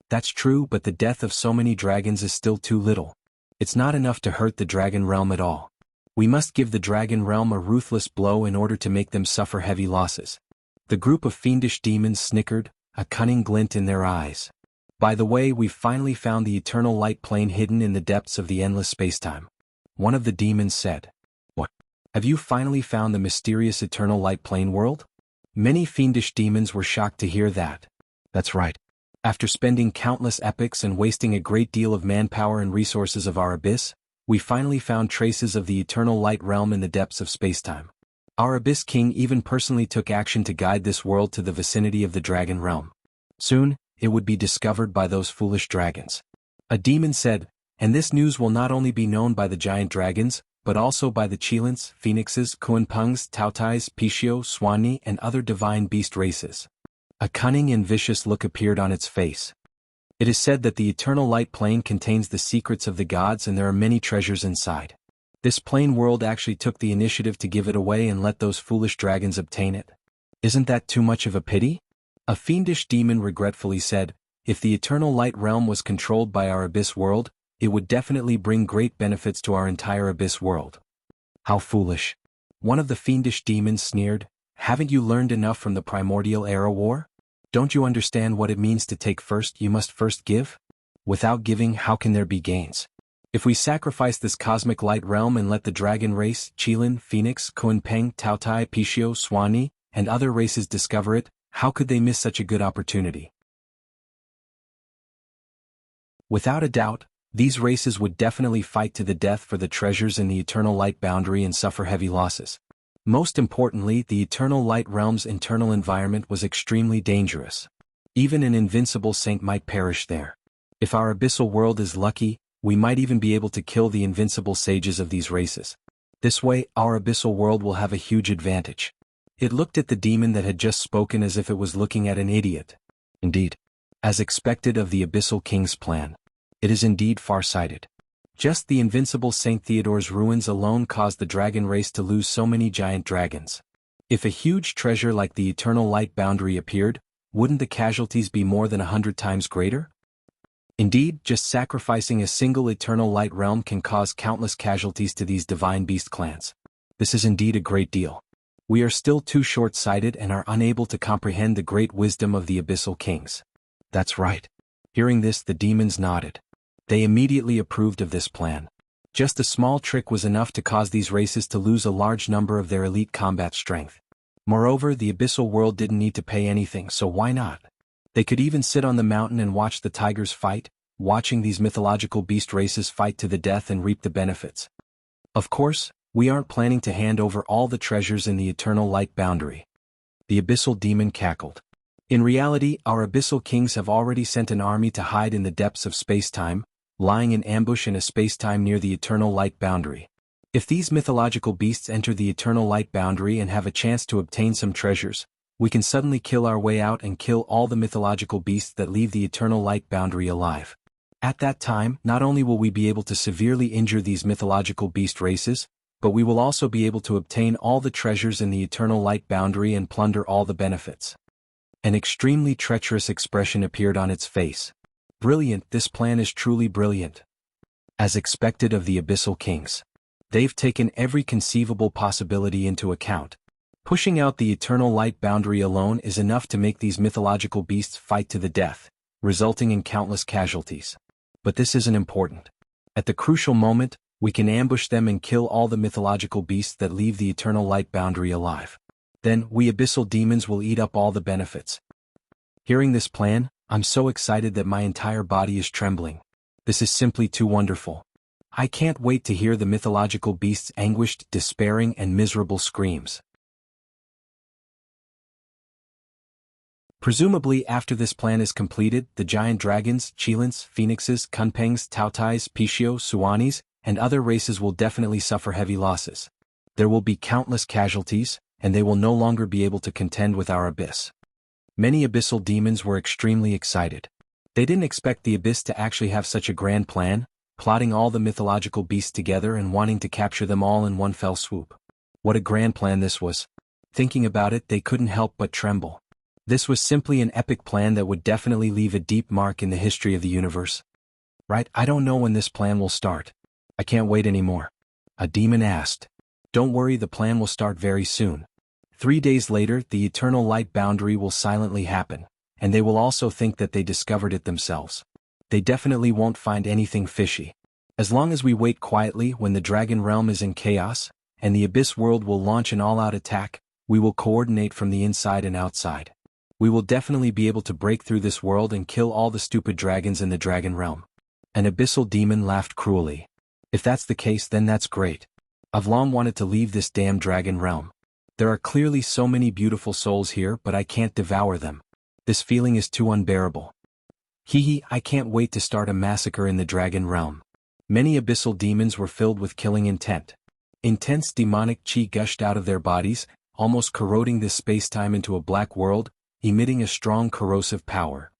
That's true, but the death of so many dragons is still too little. It's not enough to hurt the dragon realm at all. We must give the dragon realm a ruthless blow in order to make them suffer heavy losses. The group of fiendish demons snickered, a cunning glint in their eyes. By the way, we've finally found the eternal light plane hidden in the depths of the endless spacetime. One of the demons said. What? Have you finally found the mysterious eternal light plane world? Many fiendish demons were shocked to hear that. That's right. After spending countless epochs and wasting a great deal of manpower and resources of our abyss, we finally found traces of the eternal light realm in the depths of spacetime. Our Abyss King even personally took action to guide this world to the vicinity of the dragon realm. Soon, it would be discovered by those foolish dragons. A demon said, and this news will not only be known by the giant dragons, but also by the Chilants, Phoenixes, Kuanpungs, Tautais, Pishio, Swanni, and other divine beast races. A cunning and vicious look appeared on its face. It is said that the eternal light plane contains the secrets of the gods and there are many treasures inside. This plane world actually took the initiative to give it away and let those foolish dragons obtain it. Isn't that too much of a pity? A fiendish demon regretfully said, if the eternal light realm was controlled by our abyss world, it would definitely bring great benefits to our entire abyss world. How foolish. One of the fiendish demons sneered, haven't you learned enough from the primordial era war? Don't you understand what it means to take first? You must first give? Without giving, how can there be gains? If we sacrifice this cosmic light realm and let the dragon race, Qilin, Phoenix, Kunpeng, Taotai, Pishio, Swanee, and other races discover it, how could they miss such a good opportunity? Without a doubt, these races would definitely fight to the death for the treasures in the Eternal Light boundary and suffer heavy losses. Most importantly, the Eternal Light realm's internal environment was extremely dangerous. Even an invincible saint might perish there. If our abyssal world is lucky, we might even be able to kill the invincible sages of these races. This way, our abyssal world will have a huge advantage. It looked at the demon that had just spoken as if it was looking at an idiot. Indeed. As expected of the Abyssal King's plan. It is indeed far-sighted. Just the invincible Saint Theodore's ruins alone caused the dragon race to lose so many giant dragons. If a huge treasure like the Eternal Light boundary appeared, wouldn't the casualties be more than 100 times greater? Indeed, just sacrificing a single Eternal Light realm can cause countless casualties to these divine beast clans. This is indeed a great deal. We are still too short-sighted and are unable to comprehend the great wisdom of the Abyssal Kings. That's right. Hearing this, the demons nodded. They immediately approved of this plan. Just a small trick was enough to cause these races to lose a large number of their elite combat strength. Moreover, the abyssal world didn't need to pay anything, so why not? They could even sit on the mountain and watch the tigers fight, watching these mythological beast races fight to the death and reap the benefits. Of course, we aren't planning to hand over all the treasures in the Eternal Light boundary. The abyssal demon cackled. In reality, our abyssal kings have already sent an army to hide in the depths of space-time, lying in ambush in a space-time near the Eternal Light boundary. If these mythological beasts enter the Eternal Light boundary and have a chance to obtain some treasures, we can suddenly kill our way out and kill all the mythological beasts that leave the Eternal Light boundary alive. At that time, not only will we be able to severely injure these mythological beast races, but we will also be able to obtain all the treasures in the Eternal Light boundary and plunder all the benefits. An extremely treacherous expression appeared on its face. Brilliant, this plan is truly brilliant. As expected of the Abyssal Kings. They've taken every conceivable possibility into account. Pushing out the Eternal Light boundary alone is enough to make these mythological beasts fight to the death, resulting in countless casualties. But this isn't important. At the crucial moment, we can ambush them and kill all the mythological beasts that leave the Eternal Light boundary alive. Then, we abyssal demons will eat up all the benefits. Hearing this plan, I'm so excited that my entire body is trembling. This is simply too wonderful. I can't wait to hear the mythological beasts' anguished, despairing, and miserable screams. Presumably after this plan is completed, the giant dragons, Qilins, Phoenixes, Kunpengs, Taotais, Pishio, Suwanis, and other races will definitely suffer heavy losses. There will be countless casualties, and they will no longer be able to contend with our abyss. Many abyssal demons were extremely excited. They didn't expect the abyss to actually have such a grand plan, plotting all the mythological beasts together and wanting to capture them all in one fell swoop. What a grand plan this was. Thinking about it, they couldn't help but tremble. This was simply an epic plan that would definitely leave a deep mark in the history of the universe. Right, I don't know when this plan will start. I can't wait anymore. A demon asked. Don't worry, the plan will start very soon. 3 days later, the Eternal Light boundary will silently happen, and they will also think that they discovered it themselves. They definitely won't find anything fishy. As long as we wait quietly when the Dragon Realm is in chaos, and the Abyss World will launch an all-out attack, we will coordinate from the inside and outside. We will definitely be able to break through this world and kill all the stupid dragons in the Dragon Realm. An abyssal demon laughed cruelly. If that's the case, then that's great. I've long wanted to leave this damn Dragon Realm. There are clearly so many beautiful souls here, but I can't devour them. This feeling is too unbearable. Hee, I can't wait to start a massacre in the Dragon Realm. Many abyssal demons were filled with killing intent. Intense demonic chi gushed out of their bodies, almost corroding this space-time into a black world, emitting a strong corrosive power.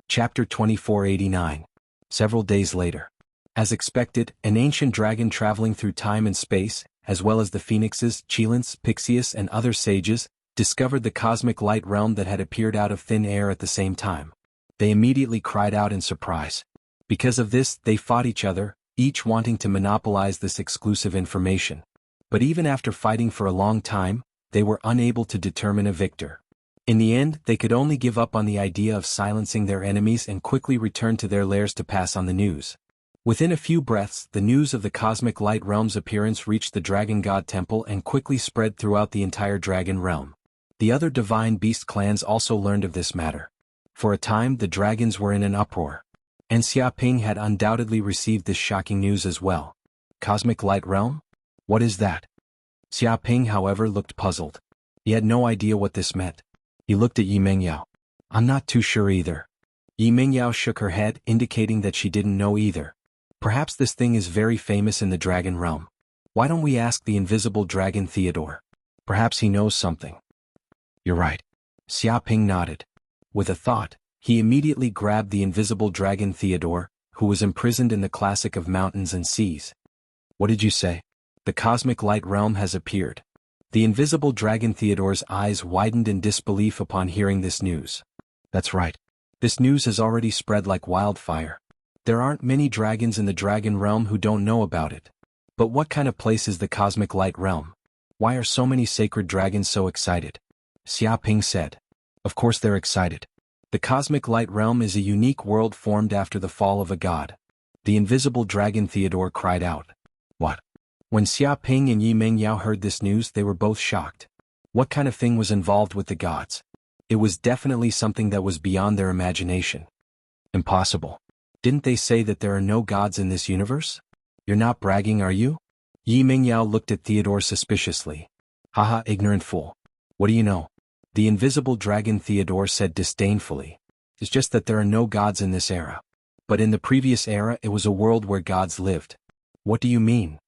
Chapter 2489. Several days later. As expected, an ancient dragon traveling through time and space, as well as the Phoenixes, Qilins, Pixius, and other sages, discovered the cosmic light realm that had appeared out of thin air at the same time. They immediately cried out in surprise. Because of this, they fought each other, each wanting to monopolize this exclusive information. But even after fighting for a long time, they were unable to determine a victor. In the end, they could only give up on the idea of silencing their enemies and quickly return to their lairs to pass on the news. Within a few breaths, the news of the cosmic light realm's appearance reached the Dragon God Temple and quickly spread throughout the entire Dragon Realm. The other divine beast clans also learned of this matter. For a time, the dragons were in an uproar. And Xiaoping had undoubtedly received this shocking news as well. Cosmic Light Realm? What is that? Xiaoping, however, looked puzzled. He had no idea what this meant. He looked at Yi Mengyao. I'm not too sure either. Yi Mengyao shook her head, indicating that she didn't know either. Perhaps this thing is very famous in the Dragon Realm. Why don't we ask the invisible dragon Theodore? Perhaps he knows something. You're right. Xiaoping nodded. With a thought, he immediately grabbed the invisible dragon Theodore, who was imprisoned in the classic of mountains and seas. What did you say? The cosmic light realm has appeared. The invisible dragon Theodore's eyes widened in disbelief upon hearing this news. That's right. This news has already spread like wildfire. There aren't many dragons in the dragon realm who don't know about it. But what kind of place is the cosmic light realm? Why are so many sacred dragons so excited? Xiaoping said. Of course they're excited. The cosmic light realm is a unique world formed after the fall of a god. The invisible dragon Theodore cried out. What? When Xiaoping and Yi Mengyao heard this news, they were both shocked. What kind of thing was involved with the gods? It was definitely something that was beyond their imagination. Impossible. Didn't they say that there are no gods in this universe? You're not bragging, are you? Yi Mengyao looked at Theodore suspiciously. Haha, ignorant fool. What do you know? The invisible dragon Theodore said disdainfully. It's just that there are no gods in this era. But in the previous era it was a world where gods lived. What do you mean?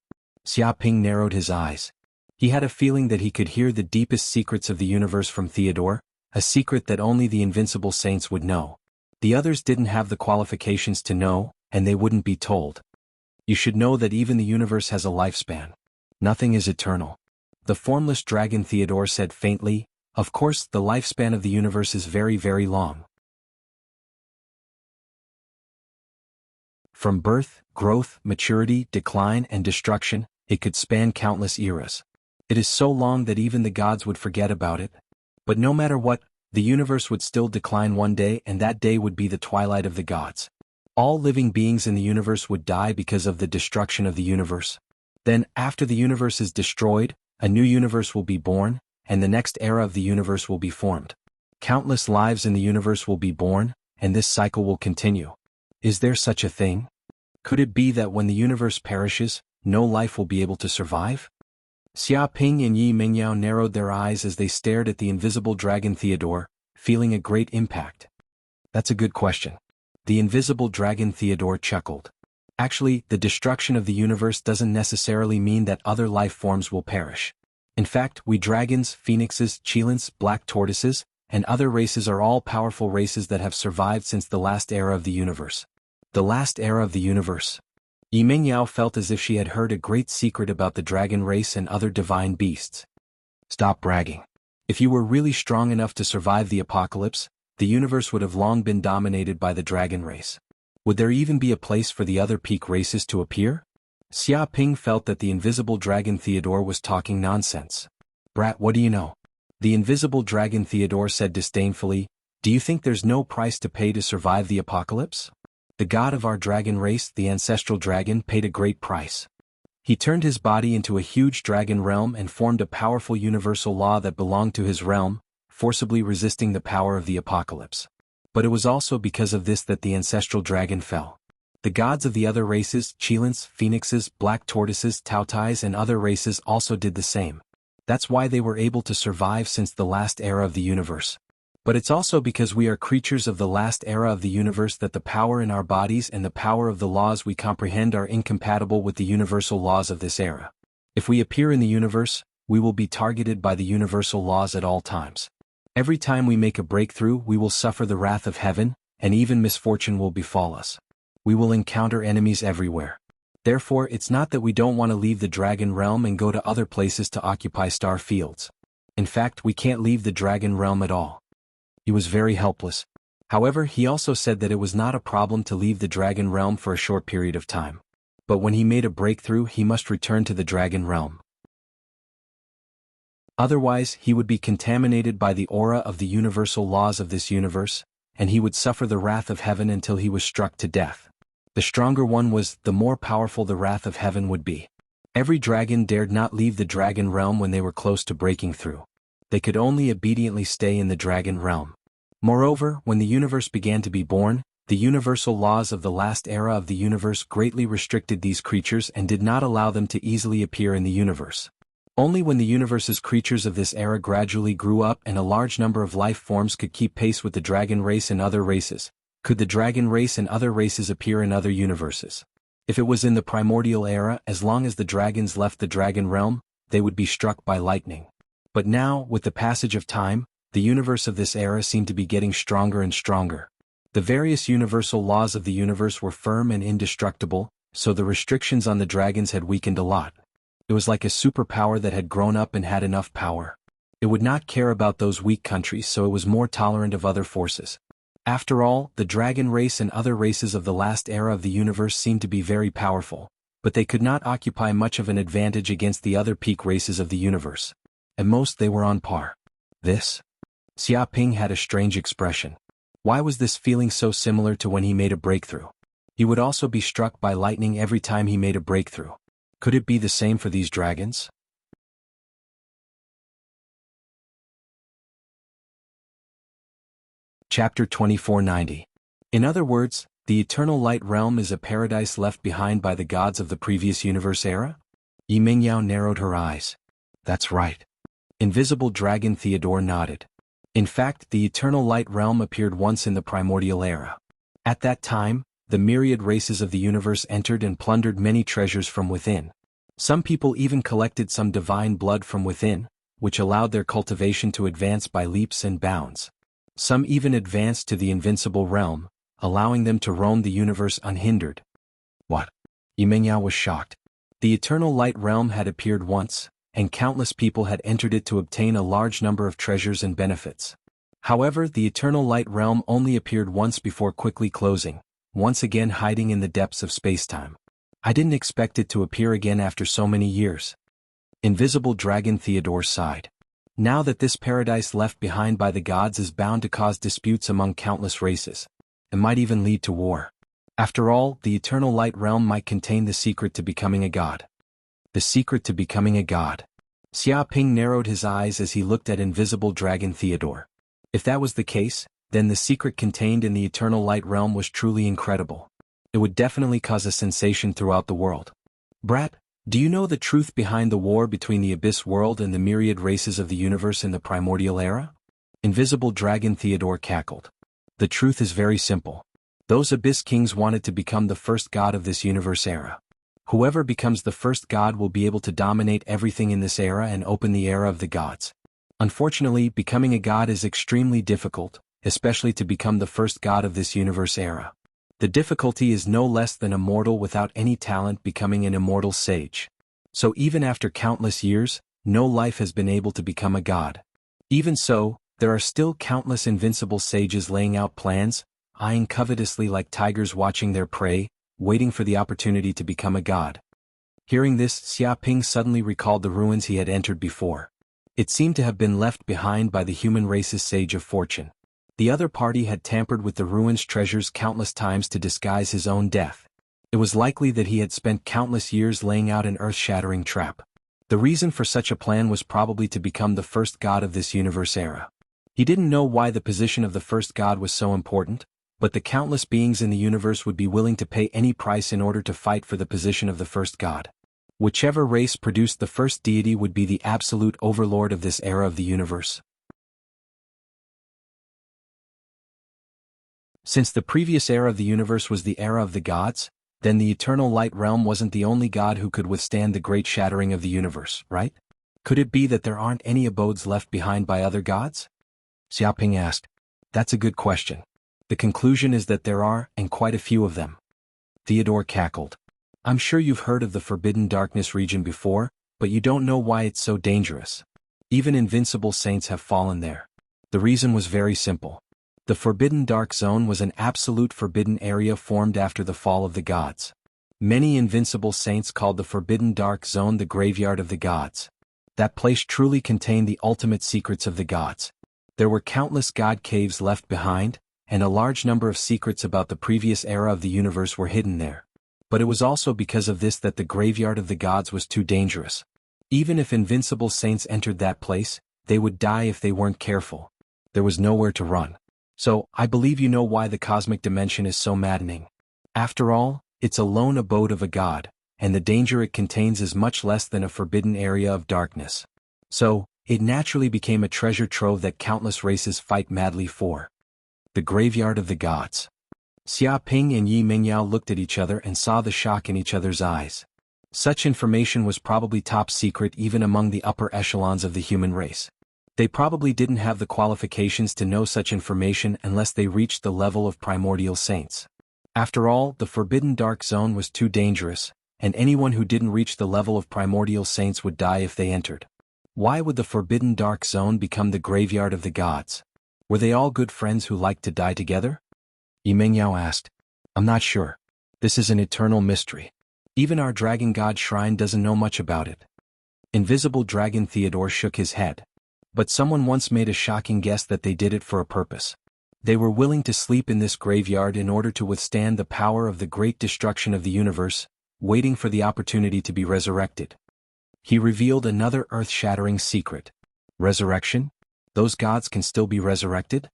Xiaoping narrowed his eyes. He had a feeling that he could hear the deepest secrets of the universe from Theodore, a secret that only the invincible saints would know. The others didn't have the qualifications to know, and they wouldn't be told. You should know that even the universe has a lifespan. Nothing is eternal. The formless dragon Theodore said faintly. Of course, the lifespan of the universe is very, very long. From birth, growth, maturity, decline, and destruction, it could span countless eras. It is so long that even the gods would forget about it. But no matter what, the universe would still decline one day, and that day would be the twilight of the gods. All living beings in the universe would die because of the destruction of the universe. Then, after the universe is destroyed, a new universe will be born, and the next era of the universe will be formed. Countless lives in the universe will be born, and this cycle will continue. Is there such a thing? Could it be that when the universe perishes, no life will be able to survive? Xiaoping and Yi Mengyao narrowed their eyes as they stared at the invisible dragon Theodore, feeling a great impact. That's a good question. The invisible dragon Theodore chuckled. Actually, the destruction of the universe doesn't necessarily mean that other life forms will perish. In fact, we dragons, phoenixes, cheelants, black tortoises, and other races are all powerful races that have survived since the last era of the universe. The last era of the universe. Yi Mengyao felt as if she had heard a great secret about the dragon race and other divine beasts. Stop bragging. If you were really strong enough to survive the apocalypse, the universe would have long been dominated by the dragon race. Would there even be a place for the other peak races to appear? Xiaoping felt that the invisible dragon Theodore was talking nonsense. Brat, what do you know? The invisible dragon Theodore said disdainfully, do you think there's no price to pay to survive the apocalypse? The god of our dragon race, the ancestral dragon, paid a great price. He turned his body into a huge dragon realm and formed a powerful universal law that belonged to his realm, forcibly resisting the power of the apocalypse. But it was also because of this that the ancestral dragon fell. The gods of the other races, cheelants, phoenixes, black tortoises, tautais and other races also did the same. That's why they were able to survive since the last era of the universe. But it's also because we are creatures of the last era of the universe that the power in our bodies and the power of the laws we comprehend are incompatible with the universal laws of this era. If we appear in the universe, we will be targeted by the universal laws at all times. Every time we make a breakthrough, we will suffer the wrath of heaven, and even misfortune will befall us. We will encounter enemies everywhere. Therefore, it's not that we don't want to leave the dragon realm and go to other places to occupy star fields. In fact, we can't leave the dragon realm at all. He was very helpless. However, he also said that it was not a problem to leave the dragon realm for a short period of time. But when he made a breakthrough, he must return to the dragon realm. Otherwise, he would be contaminated by the aura of the universal laws of this universe, and he would suffer the wrath of heaven until he was struck to death. The stronger one was, the more powerful the wrath of heaven would be. Every dragon dared not leave the dragon realm when they were close to breaking through. They could only obediently stay in the dragon realm. Moreover, when the universe began to be born, the universal laws of the last era of the universe greatly restricted these creatures and did not allow them to easily appear in the universe. Only when the universe's creatures of this era gradually grew up and a large number of life forms could keep pace with the dragon race and other races, could the dragon race and other races appear in other universes. If it was in the primordial era, as long as the dragons left the dragon realm, they would be struck by lightning. But now, with the passage of time, the universe of this era seemed to be getting stronger and stronger. The various universal laws of the universe were firm and indestructible, so the restrictions on the dragons had weakened a lot. It was like a superpower that had grown up and had enough power. It would not care about those weak countries, so it was more tolerant of other forces. After all, the dragon race and other races of the last era of the universe seemed to be very powerful, but they could not occupy much of an advantage against the other peak races of the universe. At most they were on par. This? Xia Ping had a strange expression. Why was this feeling so similar to when he made a breakthrough? He would also be struck by lightning every time he made a breakthrough. Could it be the same for these dragons? Chapter 2490. In other words, the eternal light realm is a paradise left behind by the gods of the previous universe era? Yi Mingyao narrowed her eyes. That's right. Invisible Dragon Theodore nodded. In fact, the eternal light realm appeared once in the primordial era. At that time, the myriad races of the universe entered and plundered many treasures from within. Some people even collected some divine blood from within, which allowed their cultivation to advance by leaps and bounds. Some even advanced to the invincible realm, allowing them to roam the universe unhindered. What? Yimengyao was shocked. The eternal light realm had appeared once, and countless people had entered it to obtain a large number of treasures and benefits. However, the eternal light realm only appeared once before quickly closing, once again hiding in the depths of spacetime. I didn't expect it to appear again after so many years. Invisible Dragon Theodore sighed. Now that this paradise left behind by the gods is bound to cause disputes among countless races. It might even lead to war. After all, the eternal light realm might contain the secret to becoming a god. The secret to becoming a god. Xia Ping narrowed his eyes as he looked at Invisible Dragon Theodore. If that was the case, then the secret contained in the eternal light realm was truly incredible. It would definitely cause a sensation throughout the world. Brat, do you know the truth behind the war between the Abyss world and the myriad races of the universe in the primordial era? Invisible Dragon Theodore cackled. The truth is very simple. Those Abyss kings wanted to become the first god of this universe era. Whoever becomes the first god will be able to dominate everything in this era and open the era of the gods. Unfortunately, becoming a god is extremely difficult, especially to become the first god of this universe era. The difficulty is no less than a mortal without any talent becoming an immortal sage. So even after countless years, no life has been able to become a god. Even so, there are still countless invincible sages laying out plans, eyeing covetously like tigers watching their prey, waiting for the opportunity to become a god. Hearing this, Xia Ping suddenly recalled the ruins he had entered before. It seemed to have been left behind by the human race's sage of fortune. The other party had tampered with the ruins' treasures countless times to disguise his own death. It was likely that he had spent countless years laying out an earth-shattering trap. The reason for such a plan was probably to become the first god of this universe era. He didn't know why the position of the first god was so important, but the countless beings in the universe would be willing to pay any price in order to fight for the position of the first god. Whichever race produced the first deity would be the absolute overlord of this era of the universe. Since the previous era of the universe was the era of the gods, then the eternal light realm wasn't the only god who could withstand the great shattering of the universe, right? Could it be that there aren't any abodes left behind by other gods? Xia Ping asked. That's a good question. The conclusion is that there are, and quite a few of them. Theodore cackled. I'm sure you've heard of the Forbidden Darkness region before, but you don't know why it's so dangerous. Even invincible saints have fallen there. The reason was very simple. The Forbidden Dark Zone was an absolute forbidden area formed after the fall of the gods. Many invincible saints called the Forbidden Dark Zone the graveyard of the gods. That place truly contained the ultimate secrets of the gods. There were countless god caves left behind, and a large number of secrets about the previous era of the universe were hidden there. But it was also because of this that the graveyard of the gods was too dangerous. Even if invincible saints entered that place, they would die if they weren't careful. There was nowhere to run. So, I believe you know why the cosmic dimension is so maddening. After all, it's a lone abode of a god, and the danger it contains is much less than a forbidden area of darkness. So, it naturally became a treasure trove that countless races fight madly for. The graveyard of the gods. Xia Ping and Yi Mingyao looked at each other and saw the shock in each other's eyes. Such information was probably top secret even among the upper echelons of the human race. They probably didn't have the qualifications to know such information unless they reached the level of primordial saints. After all, the forbidden dark zone was too dangerous, and anyone who didn't reach the level of primordial saints would die if they entered. Why would the forbidden dark zone become the graveyard of the gods? Were they all good friends who liked to die together? Yi Mingyao asked. I'm not sure. This is an eternal mystery. Even our dragon god shrine doesn't know much about it. Invisible Dragon Theodore shook his head. But someone once made a shocking guess that they did it for a purpose. They were willing to sleep in this graveyard in order to withstand the power of the great destruction of the universe, waiting for the opportunity to be resurrected. He revealed another earth-shattering secret. Resurrection? Those gods can still be resurrected?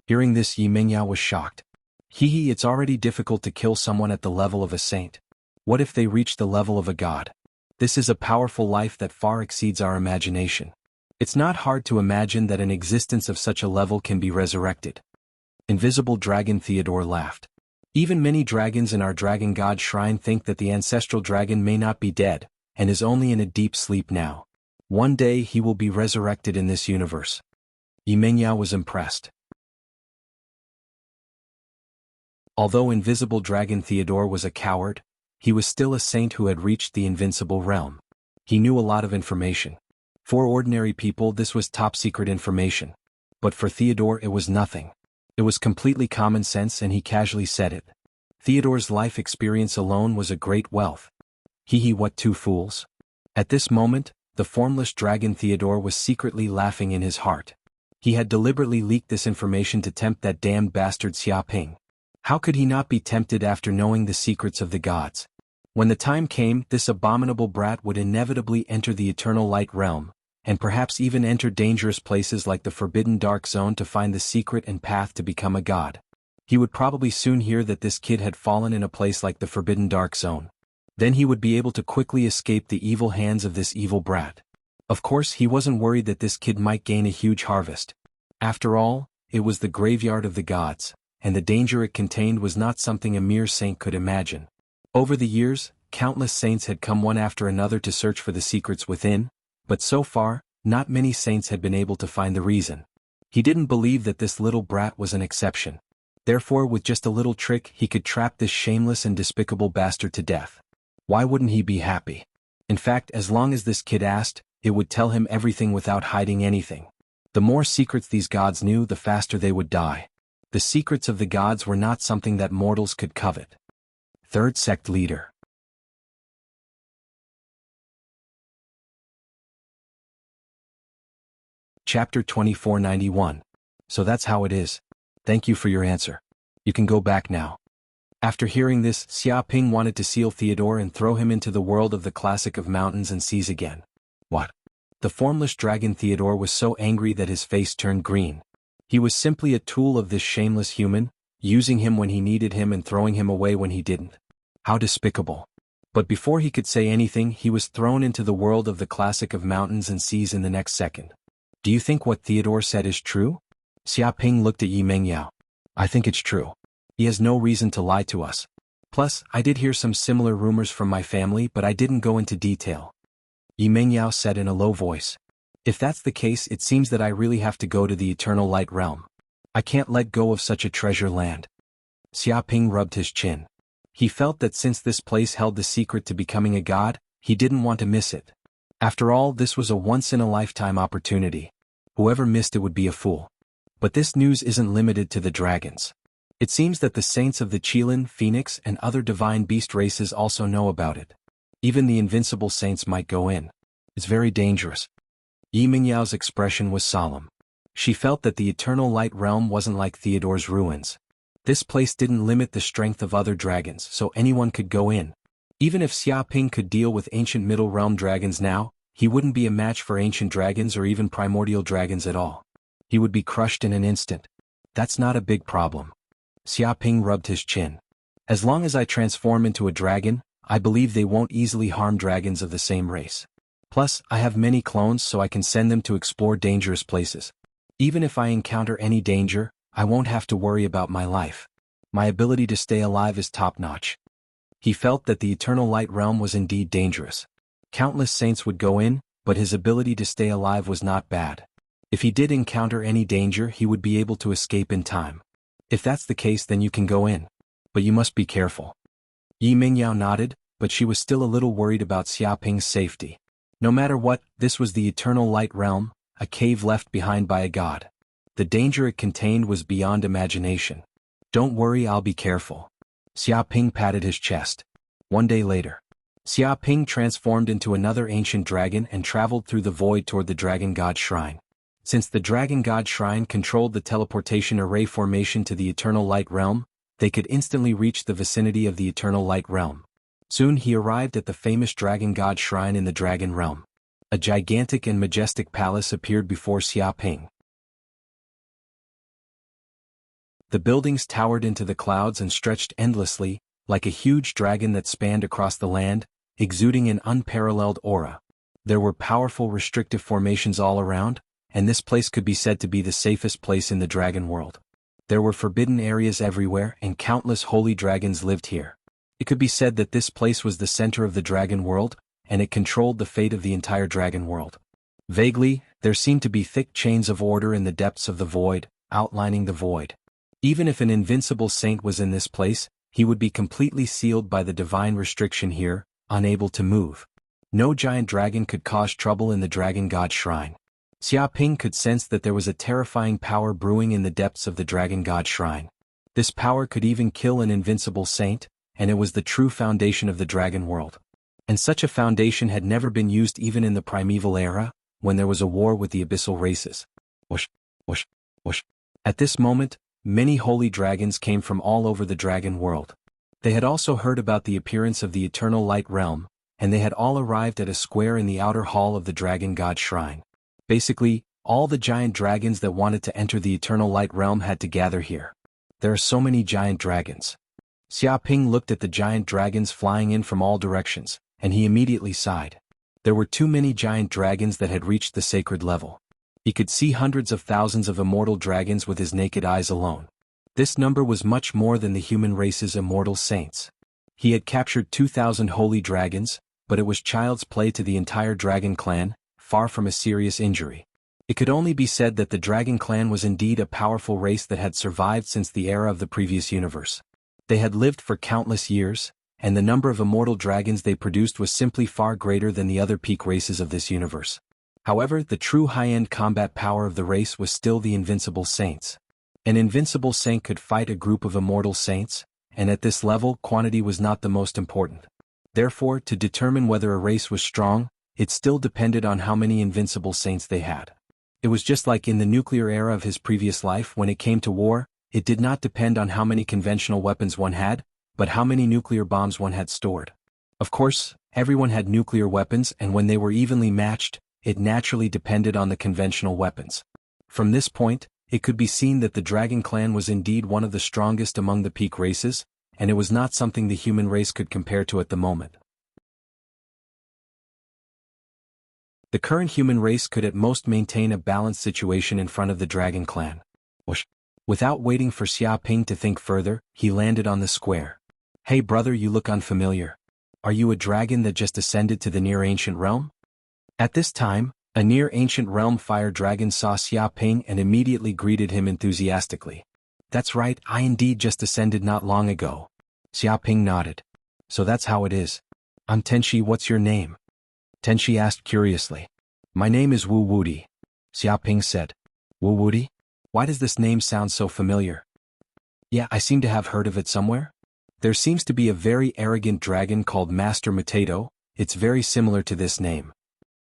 Hearing this, Yi Mingyao was shocked. It's already difficult to kill someone at the level of a saint. What if they reach the level of a god? This is a powerful life that far exceeds our imagination. It's not hard to imagine that an existence of such a level can be resurrected. Invisible Dragon Theodore laughed. Even many dragons in our dragon god shrine think that the ancestral dragon may not be dead, and is only in a deep sleep now. One day he will be resurrected in this universe. Yi Mingyao was impressed. Although Invisible Dragon Theodore was a coward, he was still a saint who had reached the invincible realm. He knew a lot of information. For ordinary people this was top-secret information. But for Theodore it was nothing. It was completely common sense and he casually said it. Theodore's life experience alone was a great wealth. What two fools? At this moment, the formless dragon Theodore was secretly laughing in his heart. He had deliberately leaked this information to tempt that damned bastard Xia Ping. How could he not be tempted after knowing the secrets of the gods? When the time came, this abominable brat would inevitably enter the eternal light realm, and perhaps even enter dangerous places like the forbidden dark zone to find the secret and path to become a god. He would probably soon hear that this kid had fallen in a place like the forbidden dark zone. Then he would be able to quickly escape the evil hands of this evil brat. Of course, he wasn't worried that this kid might gain a huge harvest. After all, it was the graveyard of the gods, and the danger it contained was not something a mere saint could imagine. Over the years, countless saints had come one after another to search for the secrets within, but so far, not many saints had been able to find the reason. He didn't believe that this little brat was an exception. Therefore, with just a little trick, he could trap this shameless and despicable bastard to death. Why wouldn't he be happy? In fact, as long as this kid asked, it would tell him everything without hiding anything. The more secrets these gods knew, the faster they would die. The secrets of the gods were not something that mortals could covet. Third Sect Leader. Chapter 2491. So that's how it is. Thank you for your answer. You can go back now. After hearing this, Xia Ping wanted to seal Theodore and throw him into the world of the classic of mountains and seas again. What? The formless dragon Theodore was so angry that his face turned green. He was simply a tool of this shameless human, using him when he needed him and throwing him away when he didn't. How despicable. But before he could say anything, he was thrown into the world of the classic of mountains and seas in the next second. Do you think what Theodore said is true? Xia Ping looked at Yi Mingyao. I think it's true. He has no reason to lie to us. Plus, I did hear some similar rumors from my family, but I didn't go into detail. Yi Mingyao said in a low voice. If that's the case, it seems that I really have to go to the eternal light realm. I can't let go of such a treasure land. Xia Ping rubbed his chin. He felt that since this place held the secret to becoming a god, he didn't want to miss it. After all, this was a once-in-a-lifetime opportunity. Whoever missed it would be a fool. But this news isn't limited to the dragons. It seems that the saints of the Qilin, Phoenix, and other divine beast races also know about it. Even the invincible saints might go in. It's very dangerous. Yi Mingyao's expression was solemn. She felt that the Eternal Light Realm wasn't like Theodore's ruins. This place didn't limit the strength of other dragons, so anyone could go in. Even if Xia Ping could deal with ancient Middle Realm dragons now, he wouldn't be a match for ancient dragons or even primordial dragons at all. He would be crushed in an instant. That's not a big problem. Xia Ping rubbed his chin. As long as I transform into a dragon, I believe they won't easily harm dragons of the same race. Plus, I have many clones so I can send them to explore dangerous places. Even if I encounter any danger, I won't have to worry about my life. My ability to stay alive is top-notch. He felt that the Eternal Light Realm was indeed dangerous. Countless saints would go in, but his ability to stay alive was not bad. If he did encounter any danger, he would be able to escape in time. If that's the case, then you can go in. But you must be careful. Yi Mingyao nodded, but she was still a little worried about Xia Ping's safety. No matter what, this was the Eternal Light Realm, a cave left behind by a god. The danger it contained was beyond imagination. Don't worry, I'll be careful. Xia Ping patted his chest. One day later, Xia Ping transformed into another ancient dragon and traveled through the void toward the Dragon God Shrine. Since the Dragon God Shrine controlled the teleportation array formation to the Eternal Light Realm, they could instantly reach the vicinity of the Eternal Light Realm. Soon he arrived at the famous Dragon God Shrine in the Dragon Realm. A gigantic and majestic palace appeared before Xia Ping. The buildings towered into the clouds and stretched endlessly, like a huge dragon that spanned across the land, exuding an unparalleled aura. There were powerful restrictive formations all around, and this place could be said to be the safest place in the dragon world. There were forbidden areas everywhere, and countless holy dragons lived here. It could be said that this place was the center of the dragon world, and it controlled the fate of the entire dragon world. Vaguely, there seemed to be thick chains of order in the depths of the void, outlining the void. Even if an invincible saint was in this place, he would be completely sealed by the divine restriction here, unable to move. No giant dragon could cause trouble in the Dragon God Shrine. Xia Ping could sense that there was a terrifying power brewing in the depths of the Dragon God Shrine. This power could even kill an invincible saint, and it was the true foundation of the dragon world. And such a foundation had never been used even in the primeval era, when there was a war with the abyssal races. Whoosh, whoosh, whoosh. At this moment, many holy dragons came from all over the dragon world. They had also heard about the appearance of the Eternal Light Realm, and they had all arrived at a square in the outer hall of the Dragon God Shrine. Basically, all the giant dragons that wanted to enter the Eternal Light Realm had to gather here. There are so many giant dragons. Xia Ping looked at the giant dragons flying in from all directions, and he immediately sighed. There were too many giant dragons that had reached the sacred level. He could see hundreds of thousands of immortal dragons with his naked eyes alone. This number was much more than the human race's immortal saints. He had captured 2,000 holy dragons, but it was child's play to the entire dragon clan, far from a serious injury. It could only be said that the dragon clan was indeed a powerful race that had survived since the era of the previous universe. They had lived for countless years, and the number of immortal dragons they produced was simply far greater than the other peak races of this universe. However, the true high-end combat power of the race was still the invincible saints. An invincible saint could fight a group of immortal saints, and at this level, quantity was not the most important. Therefore, to determine whether a race was strong, it still depended on how many invincible saints they had. It was just like in the nuclear era of his previous life. When it came to war, it did not depend on how many conventional weapons one had, but how many nuclear bombs one had stored. Of course, everyone had nuclear weapons, and when they were evenly matched, it naturally depended on the conventional weapons. From this point, it could be seen that the Dragon Clan was indeed one of the strongest among the peak races, and it was not something the human race could compare to at the moment. The current human race could at most maintain a balanced situation in front of the Dragon Clan. Whoosh. Without waiting for Xia Ping to think further, he landed on the square. Hey brother, you look unfamiliar. Are you a dragon that just ascended to the near-ancient realm? At this time, a near-ancient realm fire dragon saw Xia Ping and immediately greeted him enthusiastically. That's right, I indeed just ascended not long ago. Xia Ping nodded. So that's how it is. I'm Tenshi, what's your name? Tenshi asked curiously. My name is Wu Wudi. Xia Ping said. Wu Wudi? Why does this name sound so familiar? Yeah, I seem to have heard of it somewhere. There seems to be a very arrogant dragon called Master Mutato. It's very similar to this name.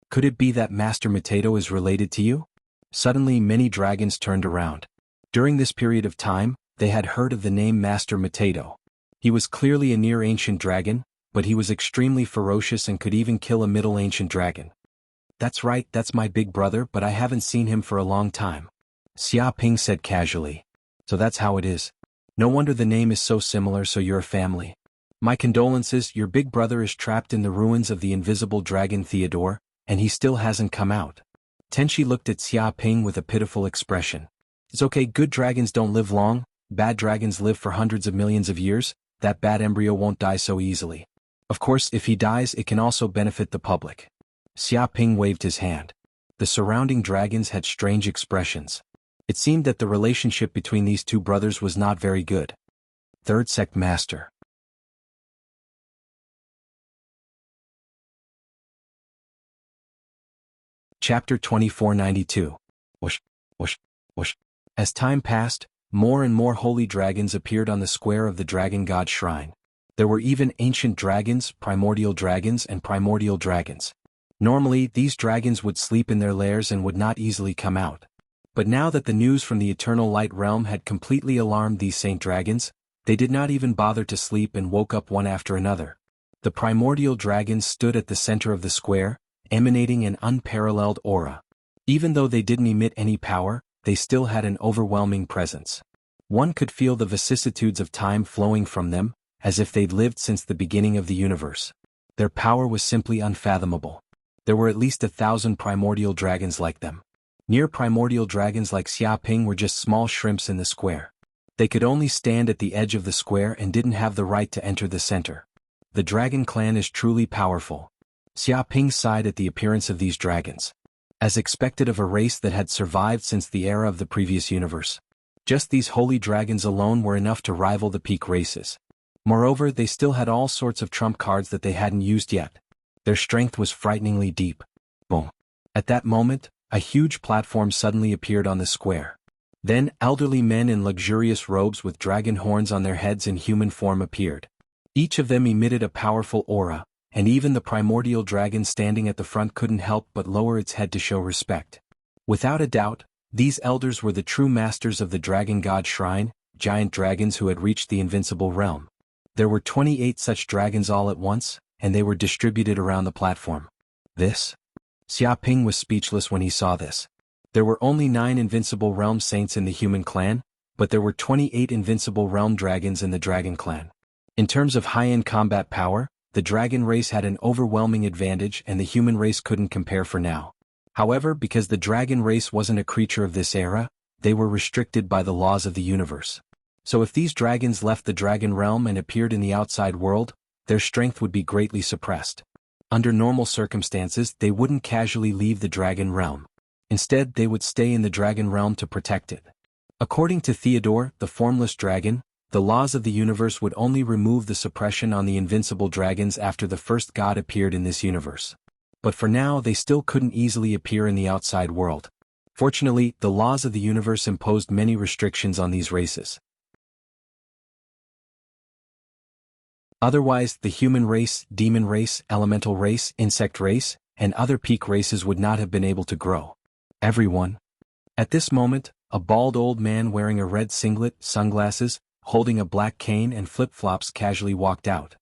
Could it be that Master Potato is related to you? Suddenly many dragons turned around. During this period of time, they had heard of the name Master Potato. He was clearly a near-ancient dragon, but he was extremely ferocious and could even kill a middle-ancient dragon. That's right, that's my big brother, but I haven't seen him for a long time. Xia Ping said casually. So that's how it is. No wonder the name is so similar, so you're a family. My condolences, your big brother is trapped in the ruins of the invisible dragon Theodore, and he still hasn't come out. Tenshi looked at Xia Ping with a pitiful expression. It's okay, good dragons don't live long, bad dragons live for hundreds of millions of years, that bad embryo won't die so easily. Of course, if he dies, it can also benefit the public. Xia Ping waved his hand. The surrounding dragons had strange expressions. It seemed that the relationship between these two brothers was not very good. Third Sect Master. Chapter 2492. Whoosh, whoosh, whoosh. As time passed, more and more holy dragons appeared on the square of the Dragon God Shrine. There were even ancient dragons, primordial dragons, and primordial dragons. Normally, these dragons would sleep in their lairs and would not easily come out. But now that the news from the Eternal Light Realm had completely alarmed these saint dragons, they did not even bother to sleep and woke up one after another. The primordial dragons stood at the center of the square, emanating an unparalleled aura. Even though they didn't emit any power, they still had an overwhelming presence. One could feel the vicissitudes of time flowing from them, as if they'd lived since the beginning of the universe. Their power was simply unfathomable. There were at least 1,000 primordial dragons like them. Near primordial dragons like Xia Ping were just small shrimps in the square. They could only stand at the edge of the square and didn't have the right to enter the center. The dragon clan is truly powerful. Xia Ping sighed at the appearance of these dragons. As expected of a race that had survived since the era of the previous universe. Just these holy dragons alone were enough to rival the peak races. Moreover, they still had all sorts of trump cards that they hadn't used yet. Their strength was frighteningly deep. Boom. At that moment, a huge platform suddenly appeared on the square. Then, elderly men in luxurious robes with dragon horns on their heads in human form appeared. Each of them emitted a powerful aura, and even the primordial dragon standing at the front couldn't help but lower its head to show respect. Without a doubt, these elders were the true masters of the Dragon God Shrine, giant dragons who had reached the invincible realm. There were 28 such dragons all at once, and they were distributed around the platform. This? Xia Ping was speechless when he saw this. There were only 9 invincible realm saints in the human clan, but there were 28 invincible realm dragons in the dragon clan. In terms of high-end combat power, the dragon race had an overwhelming advantage and the human race couldn't compare for now. However, because the dragon race wasn't a creature of this era, they were restricted by the laws of the universe. So if these dragons left the dragon realm and appeared in the outside world, their strength would be greatly suppressed. Under normal circumstances, they wouldn't casually leave the dragon realm. Instead, they would stay in the dragon realm to protect it. According to Theodore, the formless dragon, the laws of the universe would only remove the suppression on the invincible dragons after the first god appeared in this universe. But for now, they still couldn't easily appear in the outside world. Fortunately, the laws of the universe imposed many restrictions on these races. Otherwise, the human race, demon race, elemental race, insect race, and other peak races would not have been able to grow. Everyone. At this moment, a bald old man wearing a red singlet, sunglasses, holding a black cane and flip-flops casually walked out.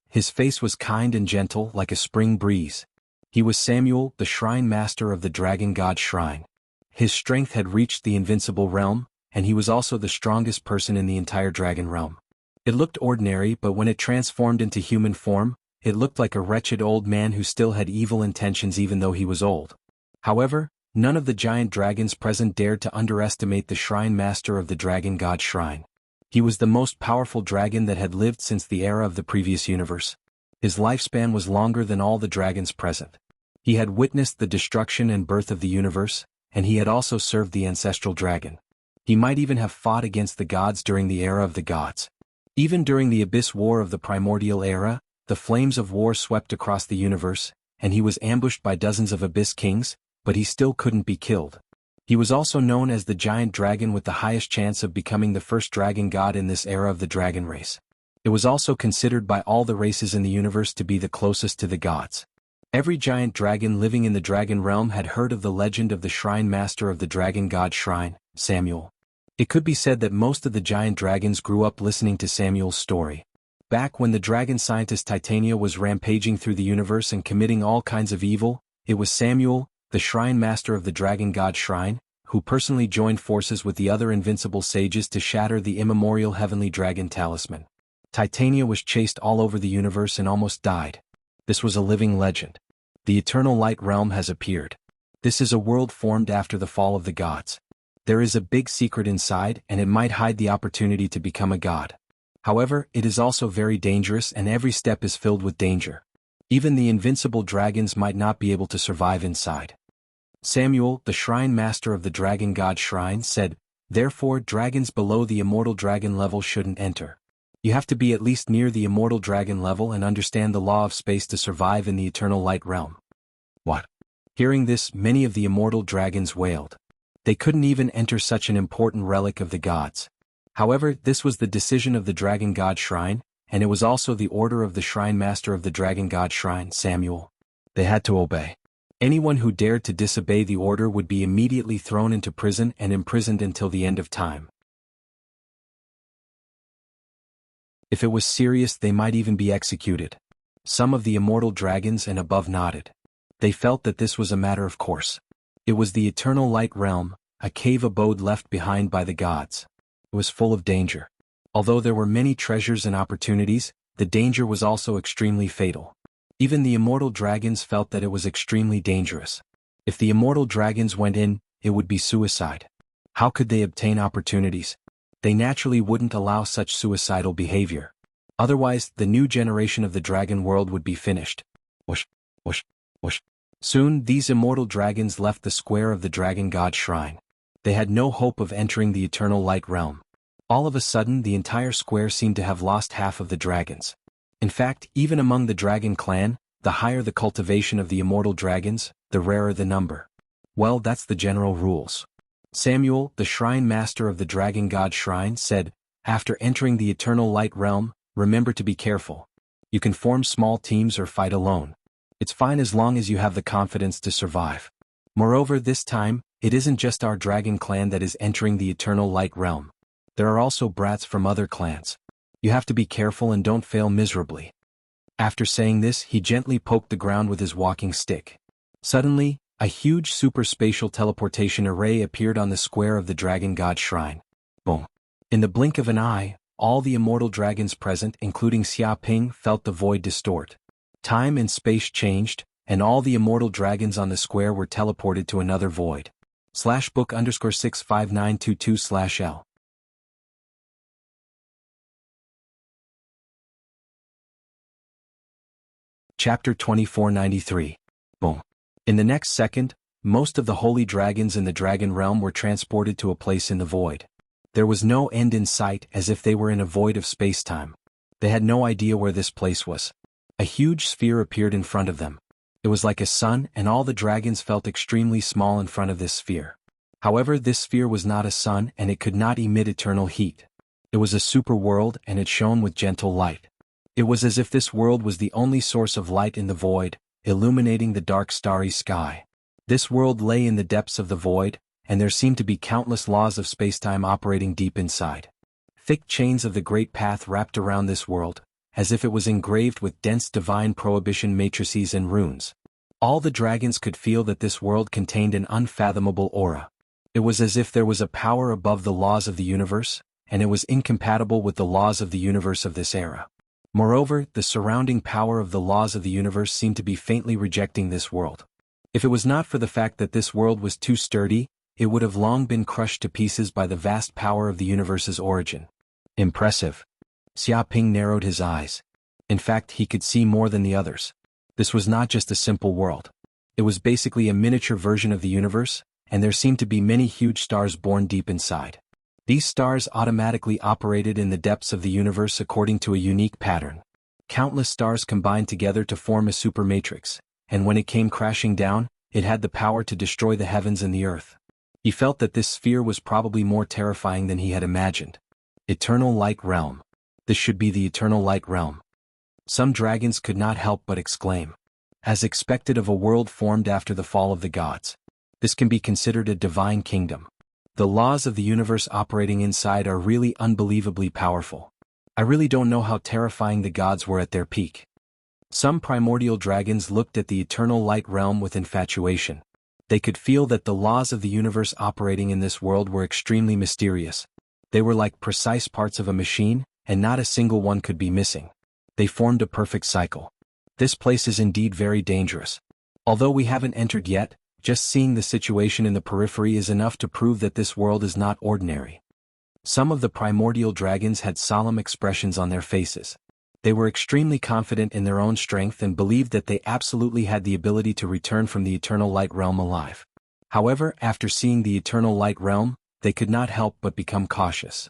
His face was kind and gentle like a spring breeze. He was Samuel, the shrine master of the Dragon God Shrine. His strength had reached the invincible realm, and he was also the strongest person in the entire dragon realm. It looked ordinary, but when it transformed into human form, it looked like a wretched old man who still had evil intentions even though he was old. However, none of the giant dragons present dared to underestimate the shrine master of the Dragon God Shrine. He was the most powerful dragon that had lived since the era of the previous universe. His lifespan was longer than all the dragons present. He had witnessed the destruction and birth of the universe, and he had also served the ancestral dragon. He might even have fought against the gods during the era of the gods. Even during the Abyss War of the Primordial Era, the flames of war swept across the universe, and he was ambushed by dozens of Abyss Kings, but he still couldn't be killed. He was also known as the giant dragon with the highest chance of becoming the first dragon god in this era of the dragon race. It was also considered by all the races in the universe to be the closest to the gods. Every giant dragon living in the dragon realm had heard of the legend of the shrine master of the dragon god shrine, Samuel. It could be said that most of the giant dragons grew up listening to Samuel's story. Back when the dragon scientist Titania was rampaging through the universe and committing all kinds of evil, it was Samuel, the shrine master of the dragon god shrine, who personally joined forces with the other invincible sages to shatter the immemorial heavenly dragon talisman. Titania was chased all over the universe and almost died. This was a living legend. The eternal light realm has appeared. This is a world formed after the fall of the gods. There is a big secret inside, and it might hide the opportunity to become a god. However, it is also very dangerous, and every step is filled with danger. Even the invincible dragons might not be able to survive inside. Samuel, the shrine master of the dragon god shrine, said, "Therefore dragons below the immortal dragon level shouldn't enter. You have to be at least near the immortal dragon level and understand the law of space to survive in the eternal light realm." What? Hearing this, many of the immortal dragons wailed. They couldn't even enter such an important relic of the gods. However, this was the decision of the dragon god shrine, and it was also the order of the shrine master of the dragon god shrine, Samuel. They had to obey. Anyone who dared to disobey the order would be immediately thrown into prison and imprisoned until the end of time. If it was serious, they might even be executed. Some of the immortal dragons and above nodded. They felt that this was a matter of course. It was the eternal light realm, a cave abode left behind by the gods. It was full of danger. Although there were many treasures and opportunities, the danger was also extremely fatal. Even the immortal dragons felt that it was extremely dangerous. If the immortal dragons went in, it would be suicide. How could they obtain opportunities? They naturally wouldn't allow such suicidal behavior. Otherwise, the new generation of the dragon world would be finished. Whoosh, whoosh, whoosh. Soon, these immortal dragons left the square of the dragon god shrine. They had no hope of entering the eternal light realm. All of a sudden, the entire square seemed to have lost half of the dragons. In fact, even among the dragon clan, the higher the cultivation of the immortal dragons, the rarer the number. Well, that's the general rules. Samuel, the shrine master of the dragon god shrine, said, "After entering the eternal light realm, remember to be careful. You can form small teams or fight alone. It's fine as long as you have the confidence to survive. Moreover, this time, it isn't just our dragon clan that is entering the eternal light realm. There are also brats from other clans. You have to be careful and don't fail miserably." After saying this, he gently poked the ground with his walking stick. Suddenly, a huge super-spatial teleportation array appeared on the square of the dragon god shrine. Boom. In the blink of an eye, all the immortal dragons present, including Xia Ping, felt the void distort. Time and space changed, and all the immortal dragons on the square were teleported to another void. /book_65922/L. Chapter 2493. Boom. In the next second, most of the holy dragons in the dragon realm were transported to a place in the void. There was no end in sight, as if they were in a void of space-time. They had no idea where this place was. A huge sphere appeared in front of them. It was like a sun, and all the dragons felt extremely small in front of this sphere. However, this sphere was not a sun, and it could not emit eternal heat. It was a super world, and it shone with gentle light. It was as if this world was the only source of light in the void, illuminating the dark starry sky. This world lay in the depths of the void, and there seemed to be countless laws of spacetime operating deep inside. Thick chains of the Great Path wrapped around this world, as if it was engraved with dense divine prohibition matrices and runes. All the dragons could feel that this world contained an unfathomable aura. It was as if there was a power above the laws of the universe, and it was incompatible with the laws of the universe of this era. Moreover, the surrounding power of the laws of the universe seemed to be faintly rejecting this world. If it was not for the fact that this world was too sturdy, it would have long been crushed to pieces by the vast power of the universe's origin. Impressive. Xia Ping narrowed his eyes. In fact, he could see more than the others. This was not just a simple world. It was basically a miniature version of the universe, and there seemed to be many huge stars born deep inside. These stars automatically operated in the depths of the universe according to a unique pattern. Countless stars combined together to form a supermatrix, and when it came crashing down, it had the power to destroy the heavens and the earth. He felt that this sphere was probably more terrifying than he had imagined. Eternal Light Realm. This should be the Eternal Light Realm. Some dragons could not help but exclaim. as expected of a world formed after the fall of the gods. This can be considered a divine kingdom. The laws of the universe operating inside are really unbelievably powerful. I really don't know how terrifying the gods were at their peak. Some primordial dragons looked at the eternal light realm with infatuation. They could feel that the laws of the universe operating in this world were extremely mysterious. They were like precise parts of a machine, and not a single one could be missing. They formed a perfect cycle. This place is indeed very dangerous. Although we haven't entered yet, just seeing the situation in the periphery is enough to prove that this world is not ordinary. Some of the primordial dragons had solemn expressions on their faces. They were extremely confident in their own strength and believed that they absolutely had the ability to return from the eternal light realm alive. However, after seeing the eternal light realm, they could not help but become cautious.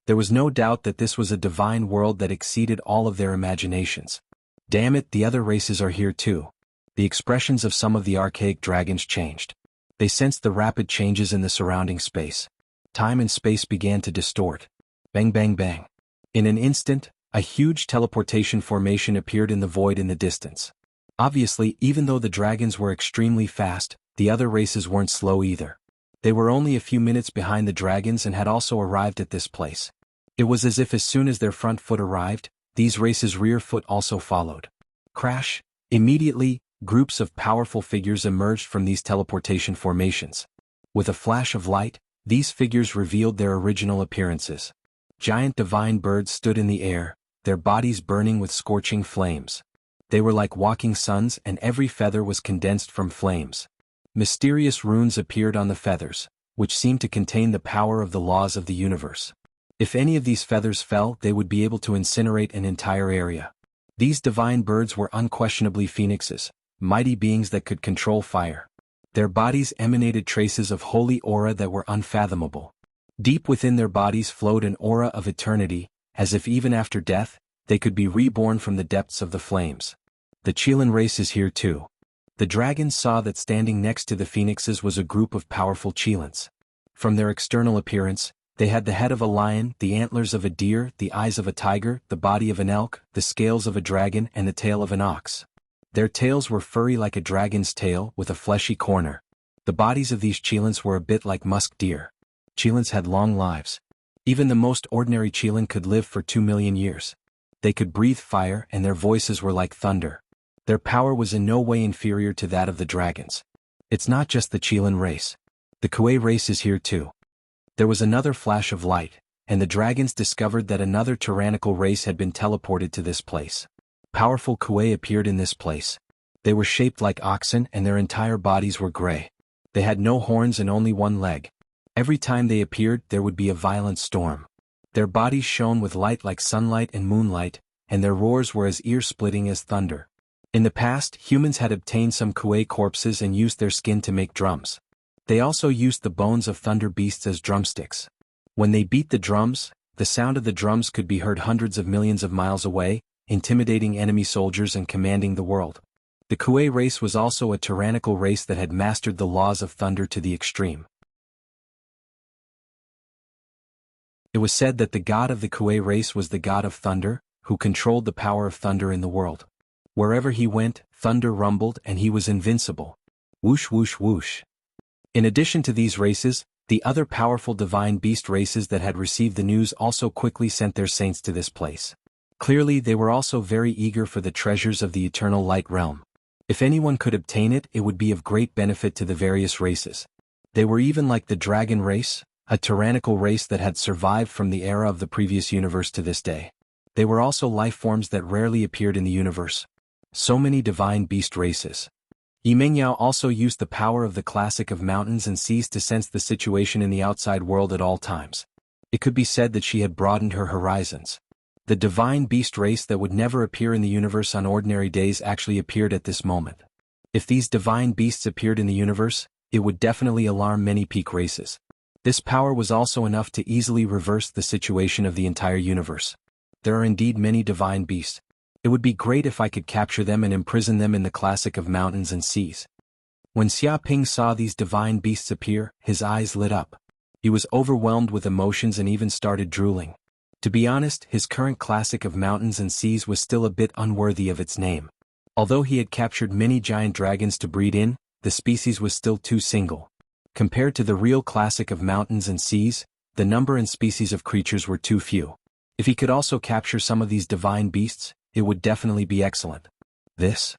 There was no doubt that this was a divine world that exceeded all of their imaginations. Damn it, the other races are here too. The expressions of some of the archaic dragons changed. They sensed the rapid changes in the surrounding space. Time and space began to distort. Bang bang bang. In an instant, a huge teleportation formation appeared in the void in the distance. Obviously, even though the dragons were extremely fast, the other races weren't slow either. They were only a few minutes behind the dragons and had also arrived at this place. It was as if as soon as their front foot arrived, these races' rear foot also followed. Crash! Immediately, groups of powerful figures emerged from these teleportation formations. With a flash of light, these figures revealed their original appearances. Giant divine birds stood in the air, their bodies burning with scorching flames. They were like walking suns, and every feather was condensed from flames. Mysterious runes appeared on the feathers, which seemed to contain the power of the laws of the universe. If any of these feathers fell, they would be able to incinerate an entire area. These divine birds were unquestionably phoenixes, mighty beings that could control fire. Their bodies emanated traces of holy aura that were unfathomable. Deep within their bodies flowed an aura of eternity, as if even after death, they could be reborn from the depths of the flames. The Qilin race is here too. The dragons saw that standing next to the phoenixes was a group of powerful Qilins. From their external appearance, they had the head of a lion, the antlers of a deer, the eyes of a tiger, the body of an elk, the scales of a dragon, and the tail of an ox. Their tails were furry like a dragon's tail, with a fleshy corner. The bodies of these Qilins were a bit like musk deer. Qilins had long lives. Even the most ordinary Qilin could live for 2 million years. They could breathe fire, and their voices were like thunder. Their power was in no way inferior to that of the dragons. It's not just the Qilin race. The Kuei race is here too. There was another flash of light, and the dragons discovered that another tyrannical race had been teleported to this place. Powerful Kuei appeared in this place. They were shaped like oxen, and their entire bodies were gray. They had no horns and only one leg. Every time they appeared, there would be a violent storm. Their bodies shone with light like sunlight and moonlight, and their roars were as ear-splitting as thunder. In the past, humans had obtained some Kuei corpses and used their skin to make drums. They also used the bones of thunder beasts as drumsticks. When they beat the drums, the sound of the drums could be heard hundreds of millions of miles away, intimidating enemy soldiers and commanding the world. The Kuei race was also a tyrannical race that had mastered the laws of thunder to the extreme. It was said that the god of the Kuei race was the god of thunder, who controlled the power of thunder in the world. Wherever he went, thunder rumbled and he was invincible. Whoosh whoosh whoosh. In addition to these races, the other powerful divine beast races that had received the news also quickly sent their saints to this place. Clearly, they were also very eager for the treasures of the eternal light realm. If anyone could obtain it, it would be of great benefit to the various races. They were even like the dragon race, a tyrannical race that had survived from the era of the previous universe to this day. They were also life forms that rarely appeared in the universe. So many divine beast races. Yi Mengyao also used the power of the classic of mountains and seas to sense the situation in the outside world at all times. It could be said that she had broadened her horizons. The divine beast race that would never appear in the universe on ordinary days actually appeared at this moment. If these divine beasts appeared in the universe, it would definitely alarm many peak races. This power was also enough to easily reverse the situation of the entire universe. There are indeed many divine beasts. It would be great if I could capture them and imprison them in the classic of mountains and seas. When Xia Ping saw these divine beasts appear, his eyes lit up. He was overwhelmed with emotions and even started drooling. To be honest, his current classic of mountains and seas was still a bit unworthy of its name. Although he had captured many giant dragons to breed in, the species was still too single. Compared to the real classic of mountains and seas, the number and species of creatures were too few. If he could also capture some of these divine beasts, it would definitely be excellent. This?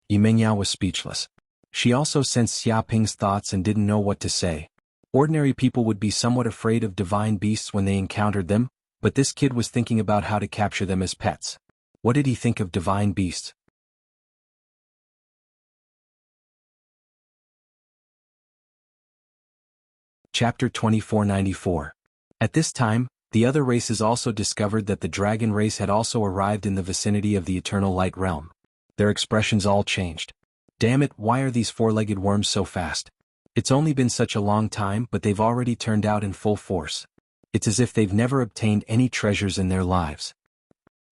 Yimengyao was speechless. She also sensed Xia Ping's thoughts and didn't know what to say. Ordinary people would be somewhat afraid of divine beasts when they encountered them, but this kid was thinking about how to capture them as pets. What did he think of divine beasts? Chapter 2494. At this time, the other races also discovered that the dragon race had also arrived in the vicinity of the Eternal Light Realm. Their expressions all changed. Damn it, why are these four-legged worms so fast? It's only been such a long time, but they've already turned out in full force. It's as if they've never obtained any treasures in their lives.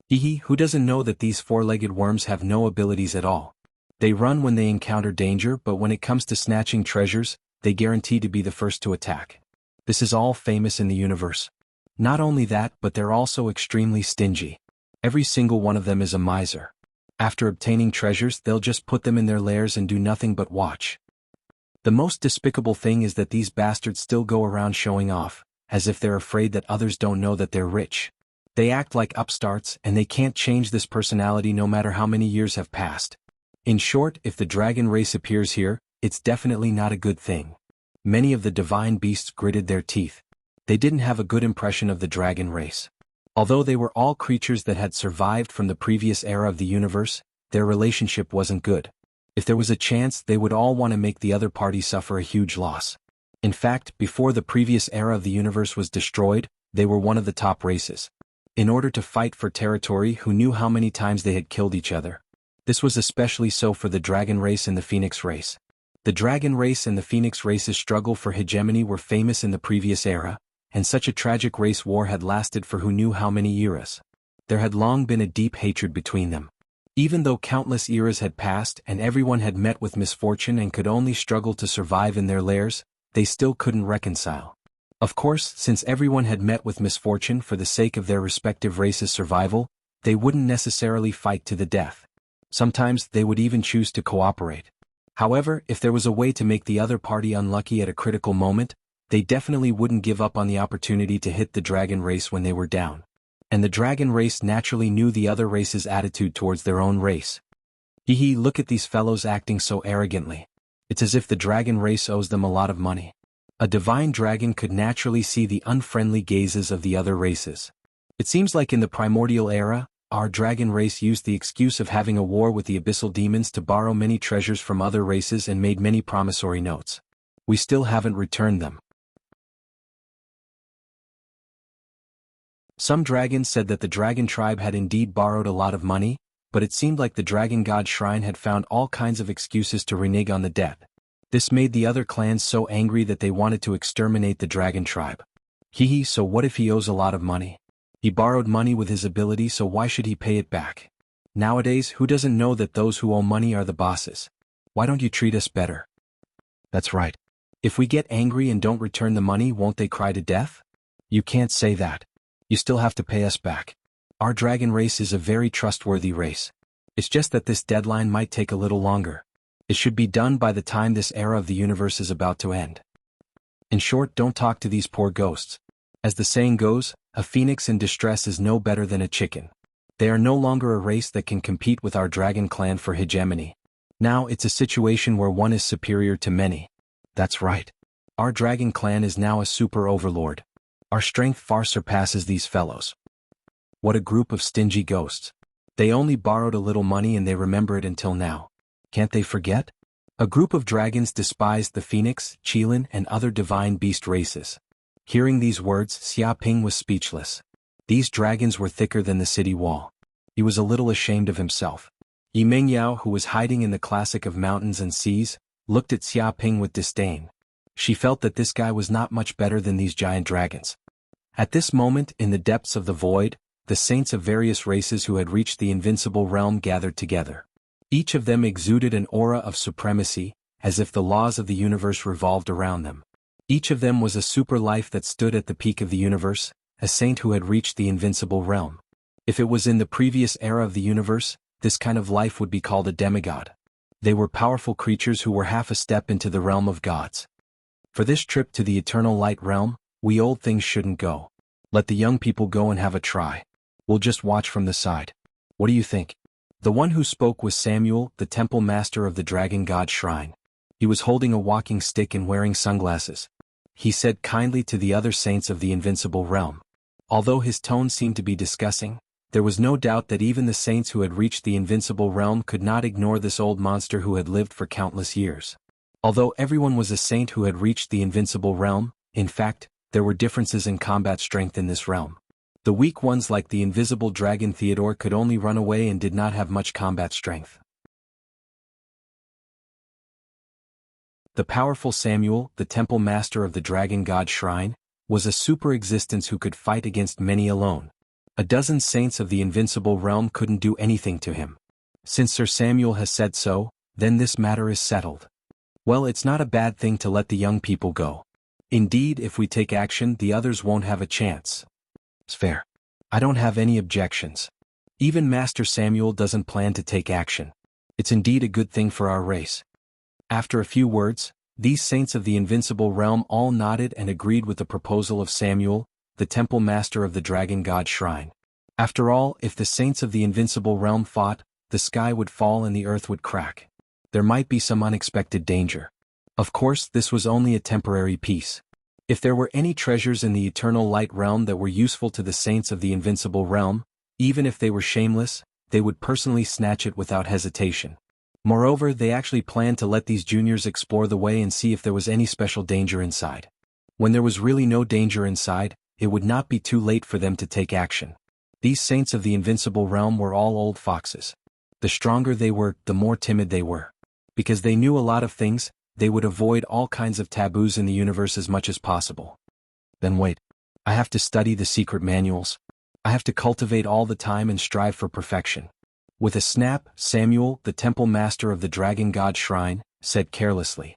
Who doesn't know that these four-legged worms have no abilities at all? They run when they encounter danger, but when it comes to snatching treasures, they guarantee to be the first to attack. This is all famous in the universe. Not only that, but they're also extremely stingy. Every single one of them is a miser. After obtaining treasures, they'll just put them in their lairs and do nothing but watch. The most despicable thing is that these bastards still go around showing off, as if they're afraid that others don't know that they're rich. They act like upstarts, and they can't change this personality no matter how many years have passed. In short, if the dragon race appears here, it's definitely not a good thing. Many of the divine beasts gritted their teeth. They didn't have a good impression of the dragon race. Although they were all creatures that had survived from the previous era of the universe, their relationship wasn't good. If there was a chance, they would all want to make the other party suffer a huge loss. In fact, before the previous era of the universe was destroyed, they were one of the top races. In order to fight for territory, who knew how many times they had killed each other? This was especially so for the dragon race and the phoenix race. The dragon race and the phoenix race's struggle for hegemony were famous in the previous era, and such a tragic race war had lasted for who knew how many eras. There had long been a deep hatred between them. Even though countless eras had passed and everyone had met with misfortune and could only struggle to survive in their lairs, they still couldn't reconcile. Of course, since everyone had met with misfortune for the sake of their respective race's survival, they wouldn't necessarily fight to the death. Sometimes they would even choose to cooperate. However, if there was a way to make the other party unlucky at a critical moment, they definitely wouldn't give up on the opportunity to hit the dragon race when they were down. And the dragon race naturally knew the other race's attitude towards their own race. Look at these fellows acting so arrogantly. It's as if the dragon race owes them a lot of money. A divine dragon could naturally see the unfriendly gazes of the other races. It seems like in the primordial era, our dragon race used the excuse of having a war with the abyssal demons to borrow many treasures from other races and made many promissory notes. We still haven't returned them. Some dragons said that the dragon tribe had indeed borrowed a lot of money, but it seemed like the dragon god shrine had found all kinds of excuses to renege on the debt. This made the other clans so angry that they wanted to exterminate the dragon tribe. So what if he owes a lot of money? He borrowed money with his ability, so why should he pay it back? Nowadays, who doesn't know that those who owe money are the bosses? Why don't you treat us better? That's right. If we get angry and don't return the money, won't they cry to death? You can't say that. You still have to pay us back. Our dragon race is a very trustworthy race. It's just that this deadline might take a little longer. It should be done by the time this era of the universe is about to end. In short, don't talk to these poor ghosts. As the saying goes, a phoenix in distress is no better than a chicken. They are no longer a race that can compete with our dragon clan for hegemony. Now it's a situation where one is superior to many. That's right. Our dragon clan is now a super overlord. Our strength far surpasses these fellows. What a group of stingy ghosts. They only borrowed a little money and they remember it until now. Can't they forget? A group of dragons despised the phoenix, qilin, and other divine beast races. Hearing these words, Xia Ping was speechless. These dragons were thicker than the city wall. He was a little ashamed of himself. Yimengyao, who was hiding in the classic of mountains and seas, looked at Xia Ping with disdain. She felt that this guy was not much better than these giant dragons. At this moment, in the depths of the void, the saints of various races who had reached the invincible realm gathered together. Each of them exuded an aura of supremacy, as if the laws of the universe revolved around them. Each of them was a super life that stood at the peak of the universe, a saint who had reached the invincible realm. If it was in the previous era of the universe, this kind of life would be called a demigod. They were powerful creatures who were half a step into the realm of gods. For this trip to the eternal light realm, we old things shouldn't go. Let the young people go and have a try. We'll just watch from the side. What do you think? The one who spoke was Samuel, the temple master of the dragon god shrine. He was holding a walking stick and wearing sunglasses. He said kindly to the other saints of the invincible realm. Although his tone seemed to be discussing, there was no doubt that even the saints who had reached the invincible realm could not ignore this old monster who had lived for countless years. Although everyone was a saint who had reached the invincible realm, in fact, there were differences in combat strength in this realm. The weak ones like the invisible dragon Theodore could only run away and did not have much combat strength. The powerful Samuel, the temple master of the dragon god shrine, was a super existence who could fight against many alone. A dozen saints of the invincible realm couldn't do anything to him. Since Sir Samuel has said so, then this matter is settled. Well, it's not a bad thing to let the young people go. Indeed, if we take action, the others won't have a chance. It's fair. I don't have any objections. Even Master Samuel doesn't plan to take action. It's indeed a good thing for our race. After a few words, these saints of the invincible realm all nodded and agreed with the proposal of Samuel, the temple master of the dragon god shrine. After all, if the saints of the invincible realm fought, the sky would fall and the earth would crack. There might be some unexpected danger. Of course, this was only a temporary peace. If there were any treasures in the eternal light realm that were useful to the saints of the invincible realm, even if they were shameless, they would personally snatch it without hesitation. Moreover, they actually planned to let these juniors explore the way and see if there was any special danger inside. When there was really no danger inside, it would not be too late for them to take action. These saints of the invincible realm were all old foxes. The stronger they were, the more timid they were. Because they knew a lot of things, they would avoid all kinds of taboos in the universe as much as possible. Then wait. I have to study the secret manuals. I have to cultivate all the time and strive for perfection. With a snap, Samuel, the temple master of the dragon god shrine, said carelessly.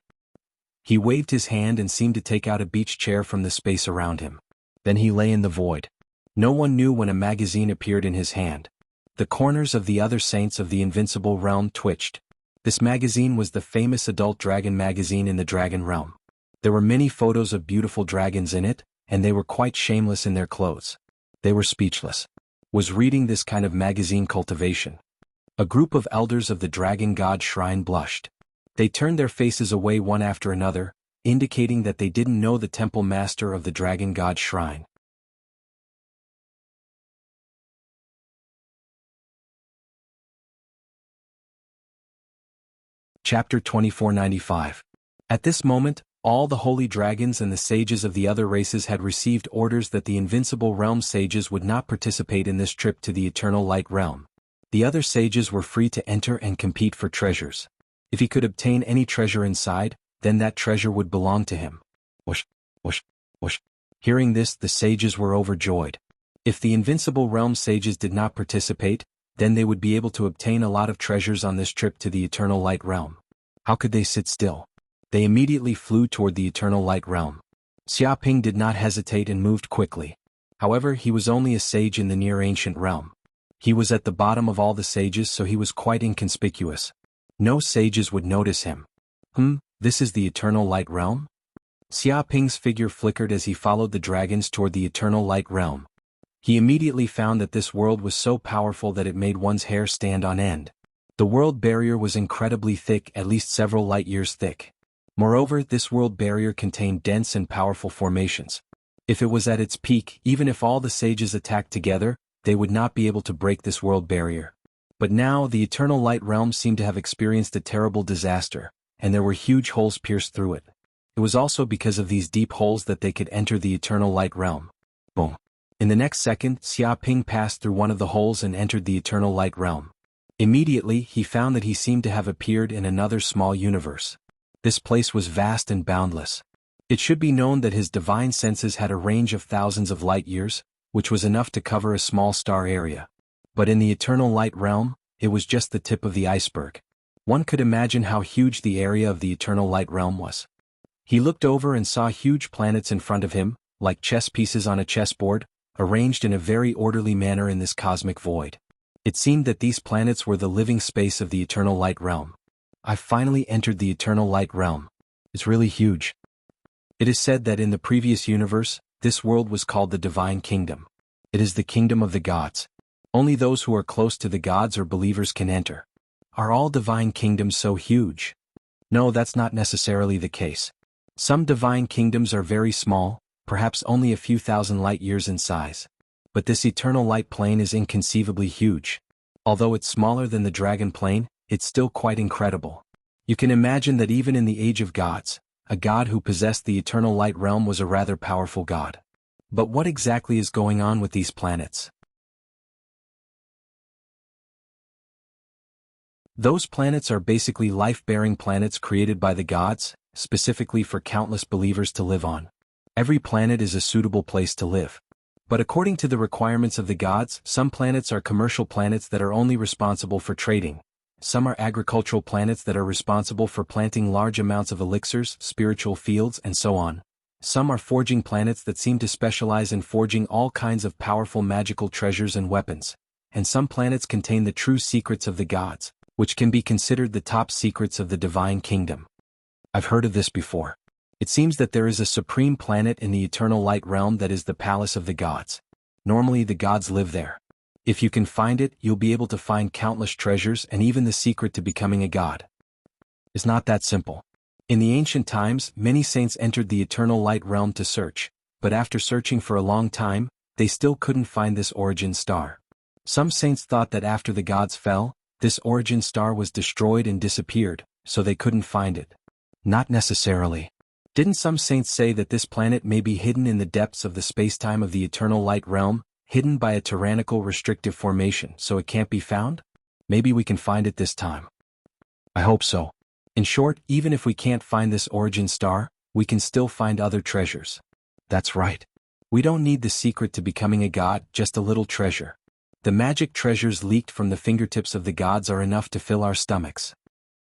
He waved his hand and seemed to take out a beach chair from the space around him. Then he lay in the void. No one knew when a magazine appeared in his hand. The corners of the other saints of the invincible realm twitched. This magazine was the famous adult dragon magazine in the dragon realm. There were many photos of beautiful dragons in it, and they were quite shameless in their clothes. They were speechless. Was reading this kind of magazine Cultivation? A group of elders of the dragon god shrine blushed. They turned their faces away one after another, indicating that they didn't know the temple master of the dragon god shrine. Chapter 2495. At this moment, all the holy dragons and the sages of the other races had received orders that the invincible realm sages would not participate in this trip to the eternal light realm. The other sages were free to enter and compete for treasures. If he could obtain any treasure inside, then that treasure would belong to him. Whoosh, whoosh, whoosh. Hearing this, the sages were overjoyed. If the invincible realm sages did not participate, then they would be able to obtain a lot of treasures on this trip to the eternal light realm. How could they sit still? They immediately flew toward the eternal light realm. Xiaoping did not hesitate and moved quickly. However, he was only a sage in the near ancient realm. He was at the bottom of all the sages, so he was quite inconspicuous. No sages would notice him. This is the eternal light realm? Xiaoping's figure flickered as he followed the dragons toward the eternal light realm. He immediately found that this world was so powerful that it made one's hair stand on end. The world barrier was incredibly thick, at least several light years thick. Moreover, this world barrier contained dense and powerful formations. If it was at its peak, even if all the sages attacked together, they would not be able to break this world barrier. But now, the eternal light realm seemed to have experienced a terrible disaster, and there were huge holes pierced through it. It was also because of these deep holes that they could enter the eternal light realm. Boom. In the next second, Xiaoping passed through one of the holes and entered the eternal light realm. Immediately, he found that he seemed to have appeared in another small universe. This place was vast and boundless. It should be known that his divine senses had a range of thousands of light years, which was enough to cover a small star area. But in the eternal light realm, it was just the tip of the iceberg. One could imagine how huge the area of the eternal light realm was. He looked over and saw huge planets in front of him, like chess pieces on a chessboard, arranged in a very orderly manner in this cosmic void. It seemed that these planets were the living space of the eternal light realm. I finally entered the eternal light realm. It's really huge. It is said that in the previous universe, this world was called the Divine Kingdom. It is the kingdom of the gods. Only those who are close to the gods or believers can enter. Are all divine kingdoms so huge? No, that's not necessarily the case. Some divine kingdoms are very small, perhaps only a few thousand light years in size. But this eternal light plane is inconceivably huge. Although it's smaller than the dragon plane, it's still quite incredible. You can imagine that even in the age of gods, a god who possessed the eternal light realm was a rather powerful god. But what exactly is going on with these planets? Those planets are basically life-bearing planets created by the gods, specifically for countless believers to live on. Every planet is a suitable place to live. But according to the requirements of the gods, some planets are commercial planets that are only responsible for trading. Some are agricultural planets that are responsible for planting large amounts of elixirs, spiritual fields, and so on. Some are forging planets that seem to specialize in forging all kinds of powerful magical treasures and weapons. And some planets contain the true secrets of the gods, which can be considered the top secrets of the divine kingdom. I've heard of this before. It seems that there is a supreme planet in the eternal light realm that is the palace of the gods. Normally the gods live there. If you can find it, you'll be able to find countless treasures and even the secret to becoming a god. It's not that simple. In the ancient times, many saints entered the eternal light realm to search, but after searching for a long time, they still couldn't find this origin star. Some saints thought that after the gods fell, this origin star was destroyed and disappeared, so they couldn't find it. Not necessarily. Didn't some saints say that this planet may be hidden in the depths of the spacetime of the eternal light realm, hidden by a tyrannical restrictive formation so it can't be found? Maybe we can find it this time. I hope so. In short, even if we can't find this origin star, we can still find other treasures. That's right. We don't need the secret to becoming a god, just a little treasure. The magic treasures leaked from the fingertips of the gods are enough to fill our stomachs.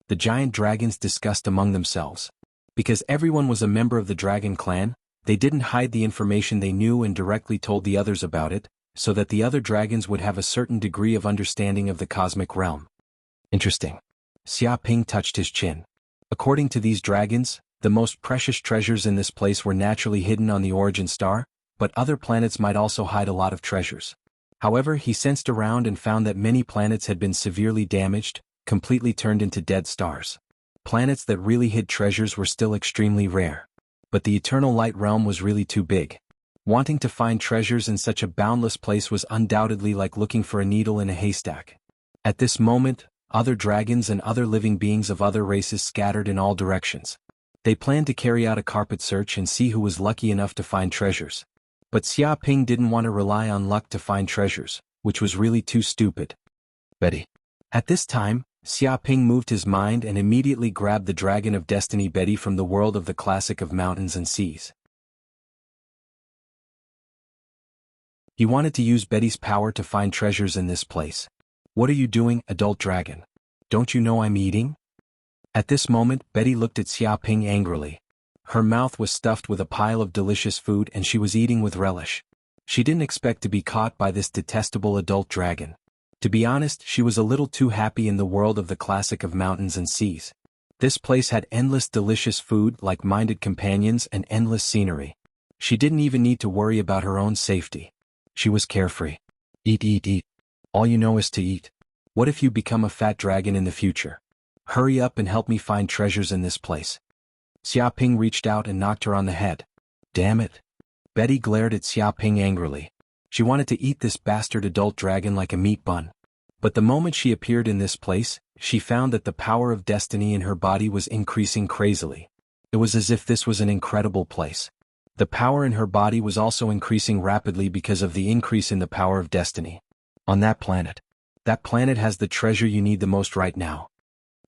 The giant dragons discussed among themselves. Because everyone was a member of the dragon clan, they didn't hide the information they knew and directly told the others about it, so that the other dragons would have a certain degree of understanding of the cosmic realm. Interesting. Xia Ping touched his chin. According to these dragons, the most precious treasures in this place were naturally hidden on the origin star, but other planets might also hide a lot of treasures. However, he sensed around and found that many planets had been severely damaged, completely turned into dead stars. Planets that really hid treasures were still extremely rare. But the eternal light realm was really too big. Wanting to find treasures in such a boundless place was undoubtedly like looking for a needle in a haystack. At this moment, other dragons and other living beings of other races scattered in all directions. They planned to carry out a carpet search and see who was lucky enough to find treasures. But Xia Ping didn't want to rely on luck to find treasures, which was really too stupid. Betty. At this time, Xia Ping moved his mind and immediately grabbed the Dragon of Destiny Betty from the world of the classic of mountains and seas. He wanted to use Betty's power to find treasures in this place. What are you doing, adult dragon? Don't you know I'm eating? At this moment, Betty looked at Xia Ping angrily. Her mouth was stuffed with a pile of delicious food and she was eating with relish. She didn't expect to be caught by this detestable adult dragon. To be honest, she was a little too happy in the world of the classic of mountains and seas. This place had endless delicious food, like-minded companions, and endless scenery. She didn't even need to worry about her own safety. She was carefree. Eat, eat, eat. All you know is to eat. What if you become a fat dragon in the future? Hurry up and help me find treasures in this place. Xia Ping reached out and knocked her on the head. Damn it. Betty glared at Xia Ping angrily. She wanted to eat this bastard adult dragon like a meat bun. But the moment she appeared in this place, she found that the power of destiny in her body was increasing crazily. It was as if this was an incredible place. The power in her body was also increasing rapidly because of the increase in the power of destiny. On that planet. That planet has the treasure you need the most right now.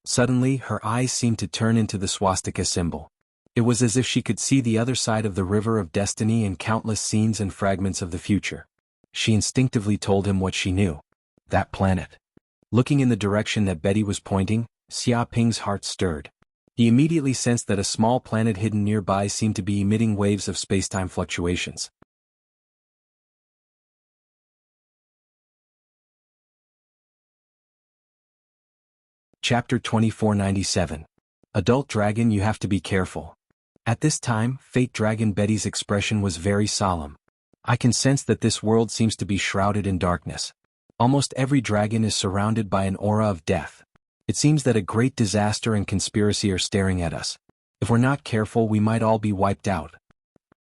Suddenly, her eyes seemed to turn into the swastika symbol. It was as if she could see the other side of the river of destiny and countless scenes and fragments of the future. She instinctively told him what she knew. That planet. Looking in the direction that Betty was pointing, Xia Ping's heart stirred. He immediately sensed that a small planet hidden nearby seemed to be emitting waves of spacetime fluctuations. Chapter 2497. Adult Dragon, you have to be careful. At this time, Fate Dragon Betty's expression was very solemn. I can sense that this world seems to be shrouded in darkness. Almost every dragon is surrounded by an aura of death. It seems that a great disaster and conspiracy are staring at us. If we're not careful, we might all be wiped out.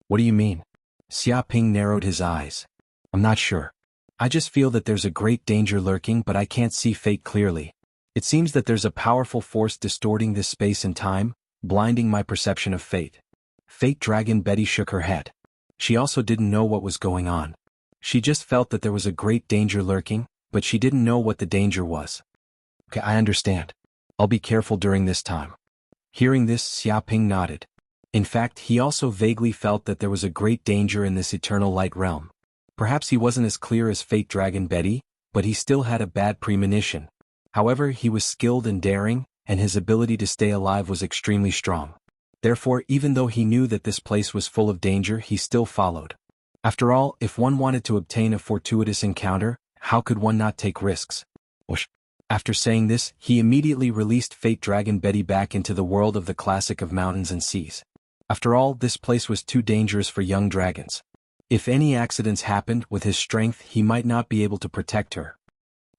What do you mean? Xia Ping narrowed his eyes. I'm not sure. I just feel that there's a great danger lurking, but I can't see fate clearly. It seems that there's a powerful force distorting this space and time, blinding my perception of fate. Fate Dragon Betty shook her head. She also didn't know what was going on. She just felt that there was a great danger lurking, but she didn't know what the danger was. Okay, I understand. I'll be careful during this time. Hearing this, Xia Ping nodded. In fact, he also vaguely felt that there was a great danger in this eternal light realm. Perhaps he wasn't as clear as Fate Dragon Betty, but he still had a bad premonition. However, he was skilled and daring, and his ability to stay alive was extremely strong. Therefore, even though he knew that this place was full of danger, he still followed. After all, if one wanted to obtain a fortuitous encounter, how could one not take risks? Whoosh. After saying this, he immediately released Fate Dragon Betty back into the world of the classic of mountains and seas. After all, this place was too dangerous for young dragons. If any accidents happened, with his strength he might not be able to protect her.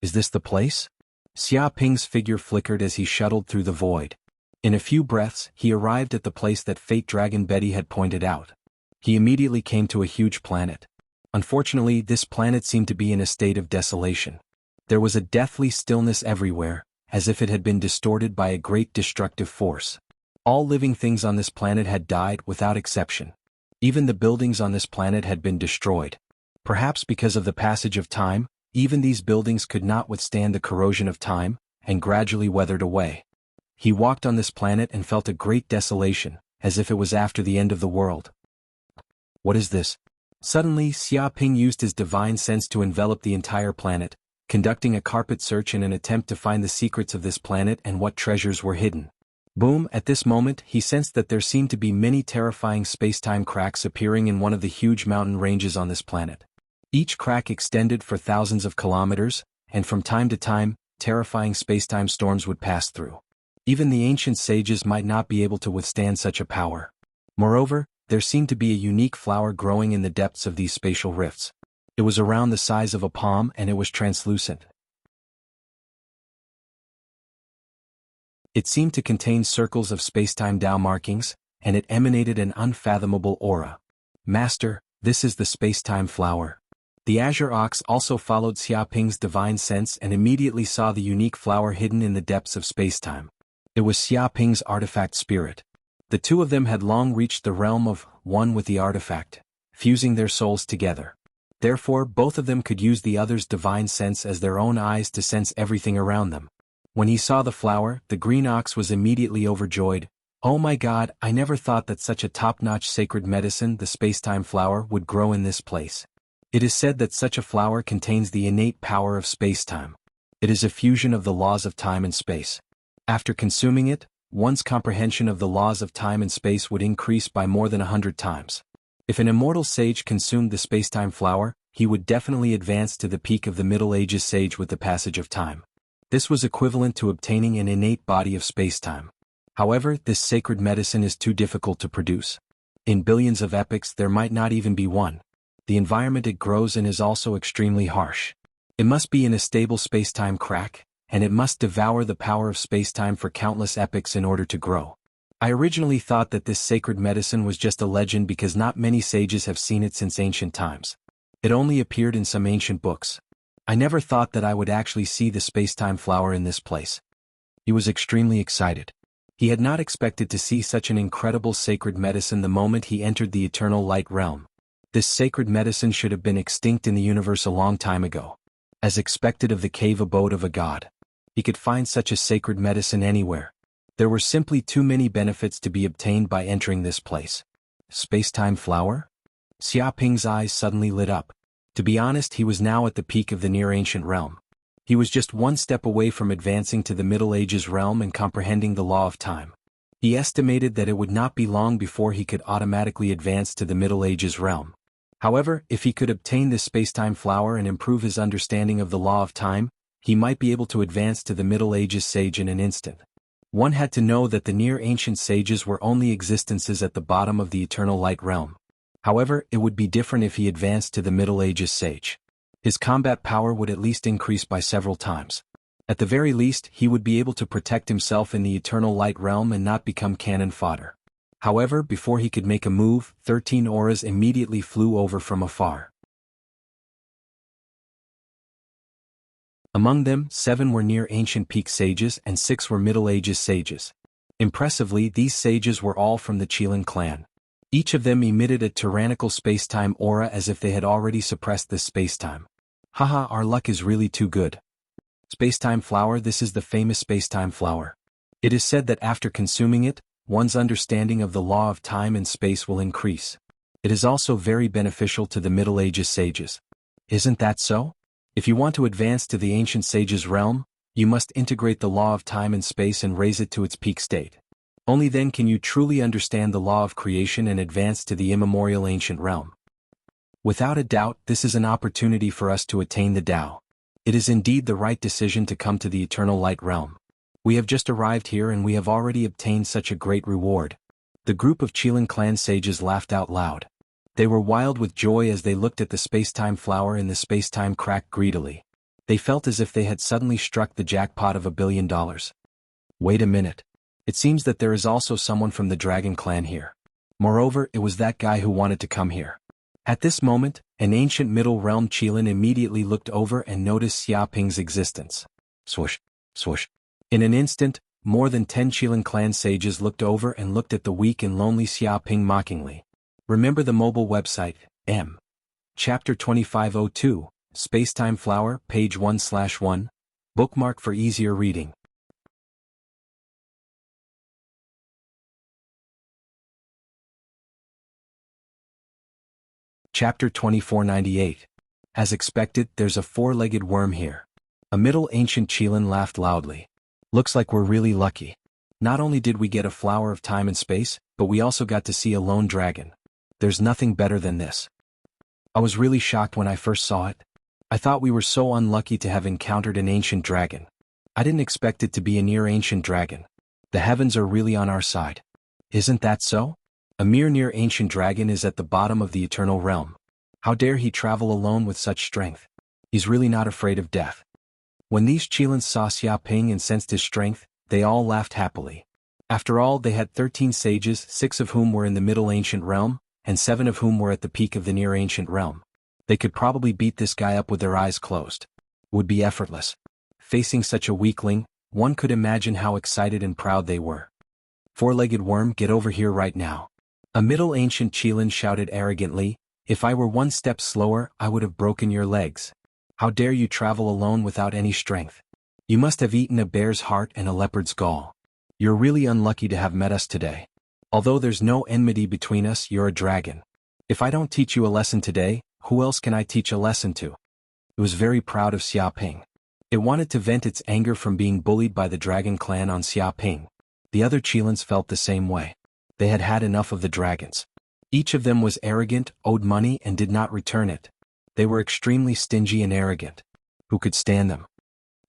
Is this the place? Xia Ping's figure flickered as he shuttled through the void. In a few breaths, he arrived at the place that Fate Dragon Betty had pointed out. He immediately came to a huge planet. Unfortunately, this planet seemed to be in a state of desolation. There was a deathly stillness everywhere, as if it had been distorted by a great destructive force. All living things on this planet had died without exception. Even the buildings on this planet had been destroyed. Perhaps because of the passage of time, even these buildings could not withstand the corrosion of time, and gradually weathered away. He walked on this planet and felt a great desolation, as if it was after the end of the world. What is this? Suddenly, Xia Ping used his divine sense to envelop the entire planet, conducting a carpet search in an attempt to find the secrets of this planet and what treasures were hidden. Boom! At this moment, he sensed that there seemed to be many terrifying space-time cracks appearing in one of the huge mountain ranges on this planet. Each crack extended for thousands of kilometers, and from time to time, terrifying space-time storms would pass through. Even the ancient sages might not be able to withstand such a power. Moreover, there seemed to be a unique flower growing in the depths of these spatial rifts. It was around the size of a palm and it was translucent. It seemed to contain circles of space-time Tao markings, and it emanated an unfathomable aura. Master, this is the space-time flower. The Azure Ox also followed Xia Ping's divine sense and immediately saw the unique flower hidden in the depths of space-time. It was Xia Ping's artifact spirit. The two of them had long reached the realm of one with the artifact, fusing their souls together. Therefore, both of them could use the other's divine sense as their own eyes to sense everything around them. When he saw the flower, the green ox was immediately overjoyed. Oh my God, I never thought that such a top-notch sacred medicine, the space-time flower, would grow in this place. It is said that such a flower contains the innate power of space-time. It is a fusion of the laws of time and space. After consuming it, one's comprehension of the laws of time and space would increase by more than 100 times. If an immortal sage consumed the space-time flower, he would definitely advance to the peak of the Middle Ages sage with the passage of time. This was equivalent to obtaining an innate body of space-time. However, this sacred medicine is too difficult to produce. In billions of epochs there might not even be one. The environment it grows in is also extremely harsh. It must be in a stable space-time crack, and it must devour the power of space-time for countless epochs in order to grow. I originally thought that this sacred medicine was just a legend because not many sages have seen it since ancient times. It only appeared in some ancient books. I never thought that I would actually see the space-time flower in this place. He was extremely excited. He had not expected to see such an incredible sacred medicine the moment he entered the eternal light realm. This sacred medicine should have been extinct in the universe a long time ago. As expected of the cave abode of a god. He could find such a sacred medicine anywhere. There were simply too many benefits to be obtained by entering this place. Space-time flower? Xia Ping's eyes suddenly lit up. To be honest, he was now at the peak of the near-ancient realm. He was just one step away from advancing to the Middle Ages realm and comprehending the law of time. He estimated that it would not be long before he could automatically advance to the Middle Ages realm. However, if he could obtain this space-time flower and improve his understanding of the law of time, he might be able to advance to the Middle Ages sage in an instant. One had to know that the near-ancient sages were only existences at the bottom of the eternal light realm. However, it would be different if he advanced to the Middle Ages sage. His combat power would at least increase by several times. At the very least, he would be able to protect himself in the eternal light realm and not become cannon fodder. However, before he could make a move, 13 auras immediately flew over from afar. Among them, 7 were near-ancient peak sages and 6 were Middle Ages sages. Impressively, these sages were all from the Qilin clan. Each of them emitted a tyrannical spacetime aura as if they had already suppressed this spacetime. Haha, our luck is really too good. Spacetime flower. This is the famous spacetime flower. It is said that after consuming it, one's understanding of the law of time and space will increase. It is also very beneficial to the Middle Ages sages. Isn't that so? If you want to advance to the ancient sages' realm, you must integrate the law of time and space and raise it to its peak state. Only then can you truly understand the law of creation and advance to the immemorial ancient realm. Without a doubt, this is an opportunity for us to attain the Tao. It is indeed the right decision to come to the eternal light realm. We have just arrived here and we have already obtained such a great reward. The group of Qilin clan sages laughed out loud. They were wild with joy as they looked at the spacetime flower in the spacetime crack greedily. They felt as if they had suddenly struck the jackpot of $1 billion. Wait a minute. It seems that there is also someone from the Dragon Clan here. Moreover, it was that guy who wanted to come here. At this moment, an ancient Middle Realm Qilin immediately looked over and noticed Xiaoping's existence. Swoosh, swoosh. In an instant, more than 10 Qilin clan sages looked over and looked at the weak and lonely Xiaoping mockingly. Remember the mobile website, M. Chapter 2502, Spacetime Flower, page 1/1, bookmark for easier reading. Chapter 2498. As expected, there's a 4-legged worm here. A middle ancient Qilin laughed loudly. Looks like we're really lucky. Not only did we get a flower of time and space, but we also got to see a lone dragon. There's nothing better than this. I was really shocked when I first saw it. I thought we were so unlucky to have encountered an ancient dragon. I didn't expect it to be a near-ancient dragon. The heavens are really on our side. Isn't that so? A mere near-ancient dragon is at the bottom of the eternal realm. How dare he travel alone with such strength? He's really not afraid of death. When these Qilins saw Xiaoping and sensed his strength, they all laughed happily. After all, they had 13 sages, 6 of whom were in the Middle Ancient Realm, and 7 of whom were at the peak of the Near-Ancient Realm. They could probably beat this guy up with their eyes closed. Would be effortless. Facing such a weakling, one could imagine how excited and proud they were. 4-legged worm, get over here right now. A Middle Ancient Qilin shouted arrogantly, if I were 1 step slower, I would have broken your legs. How dare you travel alone without any strength? You must have eaten a bear's heart and a leopard's gall. You're really unlucky to have met us today. Although there's no enmity between us, you're a dragon. If I don't teach you a lesson today, who else can I teach a lesson to? It was very proud of Xiaoping. It wanted to vent its anger from being bullied by the Dragon Clan on Xiaoping. The other Qilins felt the same way. They had had enough of the dragons. Each of them was arrogant, owed money and did not return it. They were extremely stingy and arrogant. Who could stand them?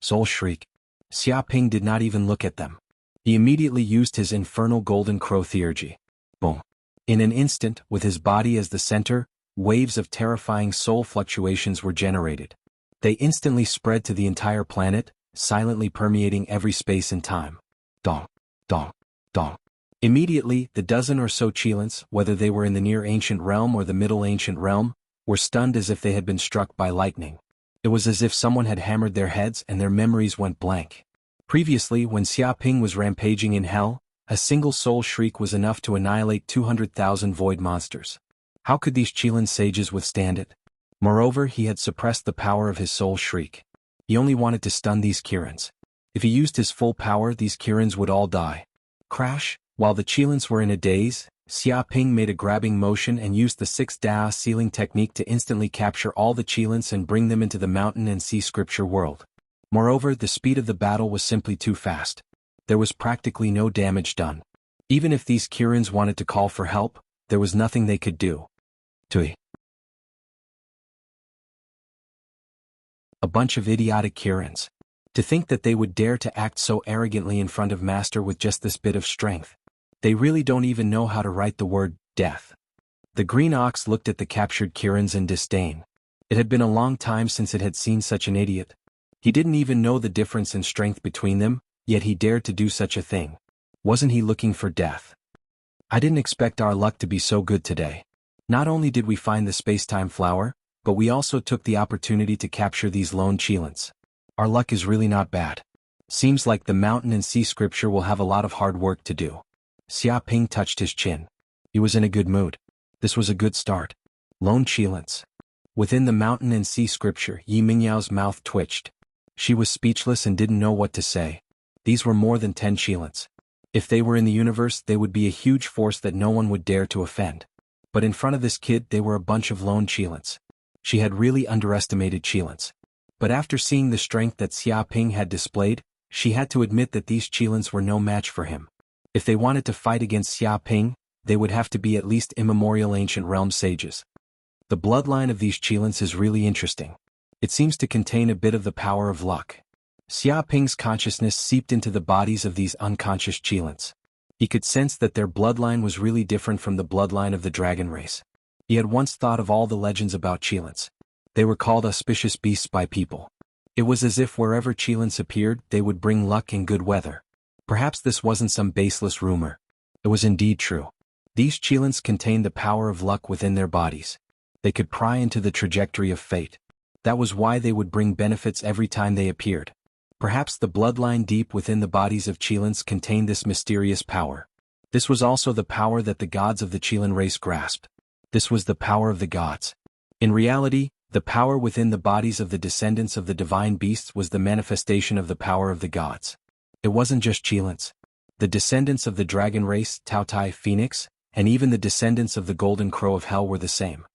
Soul shriek. Xiaoping did not even look at them. He immediately used his infernal golden crow theurgy. Boom. In an instant, with his body as the center, waves of terrifying soul fluctuations were generated. They instantly spread to the entire planet, silently permeating every space and time. Dong, dong, dong. Immediately, the dozen or so Qilins, whether they were in the Near-Ancient Realm or the Middle Ancient Realm, were stunned as if they had been struck by lightning. It was as if someone had hammered their heads and their memories went blank. Previously, when Xiaoping was rampaging in hell, a single soul shriek was enough to annihilate 200,000 void monsters. How could these Qilin sages withstand it? Moreover, he had suppressed the power of his soul shriek. He only wanted to stun these Qilins. If he used his full power, these Qilins would all die. Crash! While the Qilins were in a daze, Xiaoping made a grabbing motion and used the 6 Da sealing technique to instantly capture all the Qilins and bring them into the mountain and sea scripture world. Moreover, the speed of the battle was simply too fast. There was practically no damage done. Even if these Qilins wanted to call for help, there was nothing they could do. Tui. A bunch of idiotic Qilins. To think that they would dare to act so arrogantly in front of Master with just this bit of strength. They really don't even know how to write the word death. The green ox looked at the captured Kirans in disdain. It had been a long time since it had seen such an idiot. He didn't even know the difference in strength between them, yet he dared to do such a thing. Wasn't he looking for death? I didn't expect our luck to be so good today. Not only did we find the space-time flower, but we also took the opportunity to capture these lone Chilans. Our luck is really not bad. Seems like the mountain and sea scripture will have a lot of hard work to do. Xia Ping touched his chin. He was in a good mood. This was a good start. Lone Chilans. Within the mountain and sea scripture, Yi Mingyao's mouth twitched. She was speechless and didn't know what to say. These were more than 10 Chilans. If they were in the universe, they would be a huge force that no one would dare to offend. But in front of this kid, they were a bunch of lone Chilans. She had really underestimated Chilans. But after seeing the strength that Xia Ping had displayed, she had to admit that these Chilans were no match for him. If they wanted to fight against Xia Ping, they would have to be at least immemorial ancient realm sages. The bloodline of these Chilans is really interesting. It seems to contain a bit of the power of luck. Xia Ping's consciousness seeped into the bodies of these unconscious Chilans. He could sense that their bloodline was really different from the bloodline of the dragon race. He had once thought of all the legends about Chilans. They were called auspicious beasts by people. It was as if wherever Chilans appeared, they would bring luck and good weather. Perhaps this wasn't some baseless rumor. It was indeed true. These Chilans contained the power of luck within their bodies. They could pry into the trajectory of fate. That was why they would bring benefits every time they appeared. Perhaps the bloodline deep within the bodies of Chilans contained this mysterious power. This was also the power that the gods of the Chilan race grasped. This was the power of the gods. In reality, the power within the bodies of the descendants of the divine beasts was the manifestation of the power of the gods. It wasn't just Chilans. The descendants of the dragon race, Tao Tai Phoenix, and even the descendants of the golden crow of hell were the same.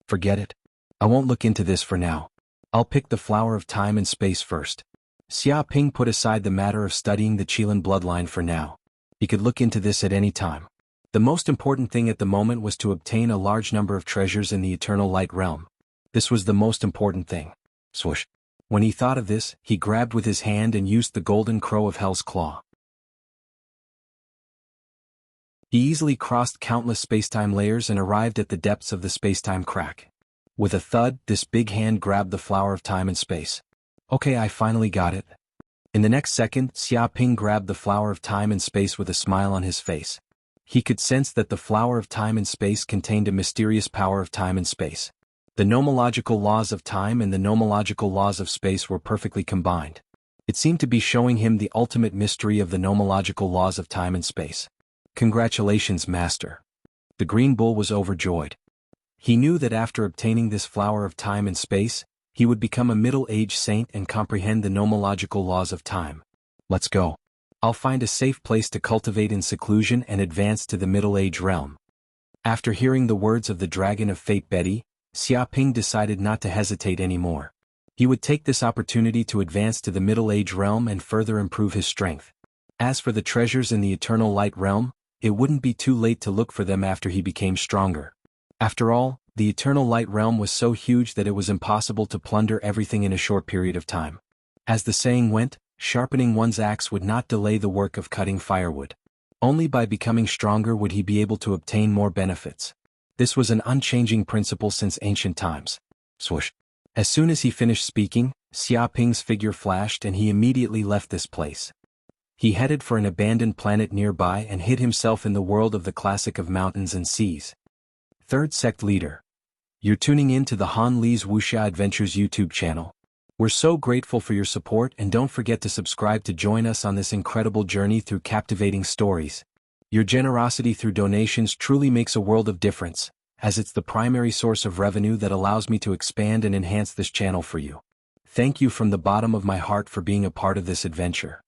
Forget it. I won't look into this for now. I'll pick the flower of time and space first. Xia Ping put aside the matter of studying the Chilan bloodline for now. He could look into this at any time. The most important thing at the moment was to obtain a large number of treasures in the eternal light realm. This was the most important thing. Swoosh. When he thought of this, he grabbed with his hand and used the golden crow of hell's claw. He easily crossed countless spacetime layers and arrived at the depths of the spacetime crack. With a thud, this big hand grabbed the flower of time and space. Okay, I finally got it. In the next second, Xia Ping grabbed the flower of time and space with a smile on his face. He could sense that the flower of time and space contained a mysterious power of time and space. The nomological laws of time and the nomological laws of space were perfectly combined. It seemed to be showing him the ultimate mystery of the nomological laws of time and space. Congratulations, Master. The green bull was overjoyed. He knew that after obtaining this flower of time and space, he would become a middle-aged saint and comprehend the nomological laws of time. Let's go. I'll find a safe place to cultivate in seclusion and advance to the middle-age realm. After hearing the words of the Dragon of Fate Betty, Xia Ping decided not to hesitate anymore. He would take this opportunity to advance to the middle-age realm and further improve his strength. As for the treasures in the eternal light realm, it wouldn't be too late to look for them after he became stronger. After all, the eternal light realm was so huge that it was impossible to plunder everything in a short period of time. As the saying went, sharpening one's axe would not delay the work of cutting firewood. Only by becoming stronger would he be able to obtain more benefits. This was an unchanging principle since ancient times. Swoosh. As soon as he finished speaking, Xia Ping's figure flashed and he immediately left this place. He headed for an abandoned planet nearby and hid himself in the world of the classic of mountains and seas. Third Sect Leader. You're tuning in to the Han Li's Wuxia Adventures YouTube channel. We're so grateful for your support and don't forget to subscribe to join us on this incredible journey through captivating stories. Your generosity through donations truly makes a world of difference, as it's the primary source of revenue that allows me to expand and enhance this channel for you. Thank you from the bottom of my heart for being a part of this adventure.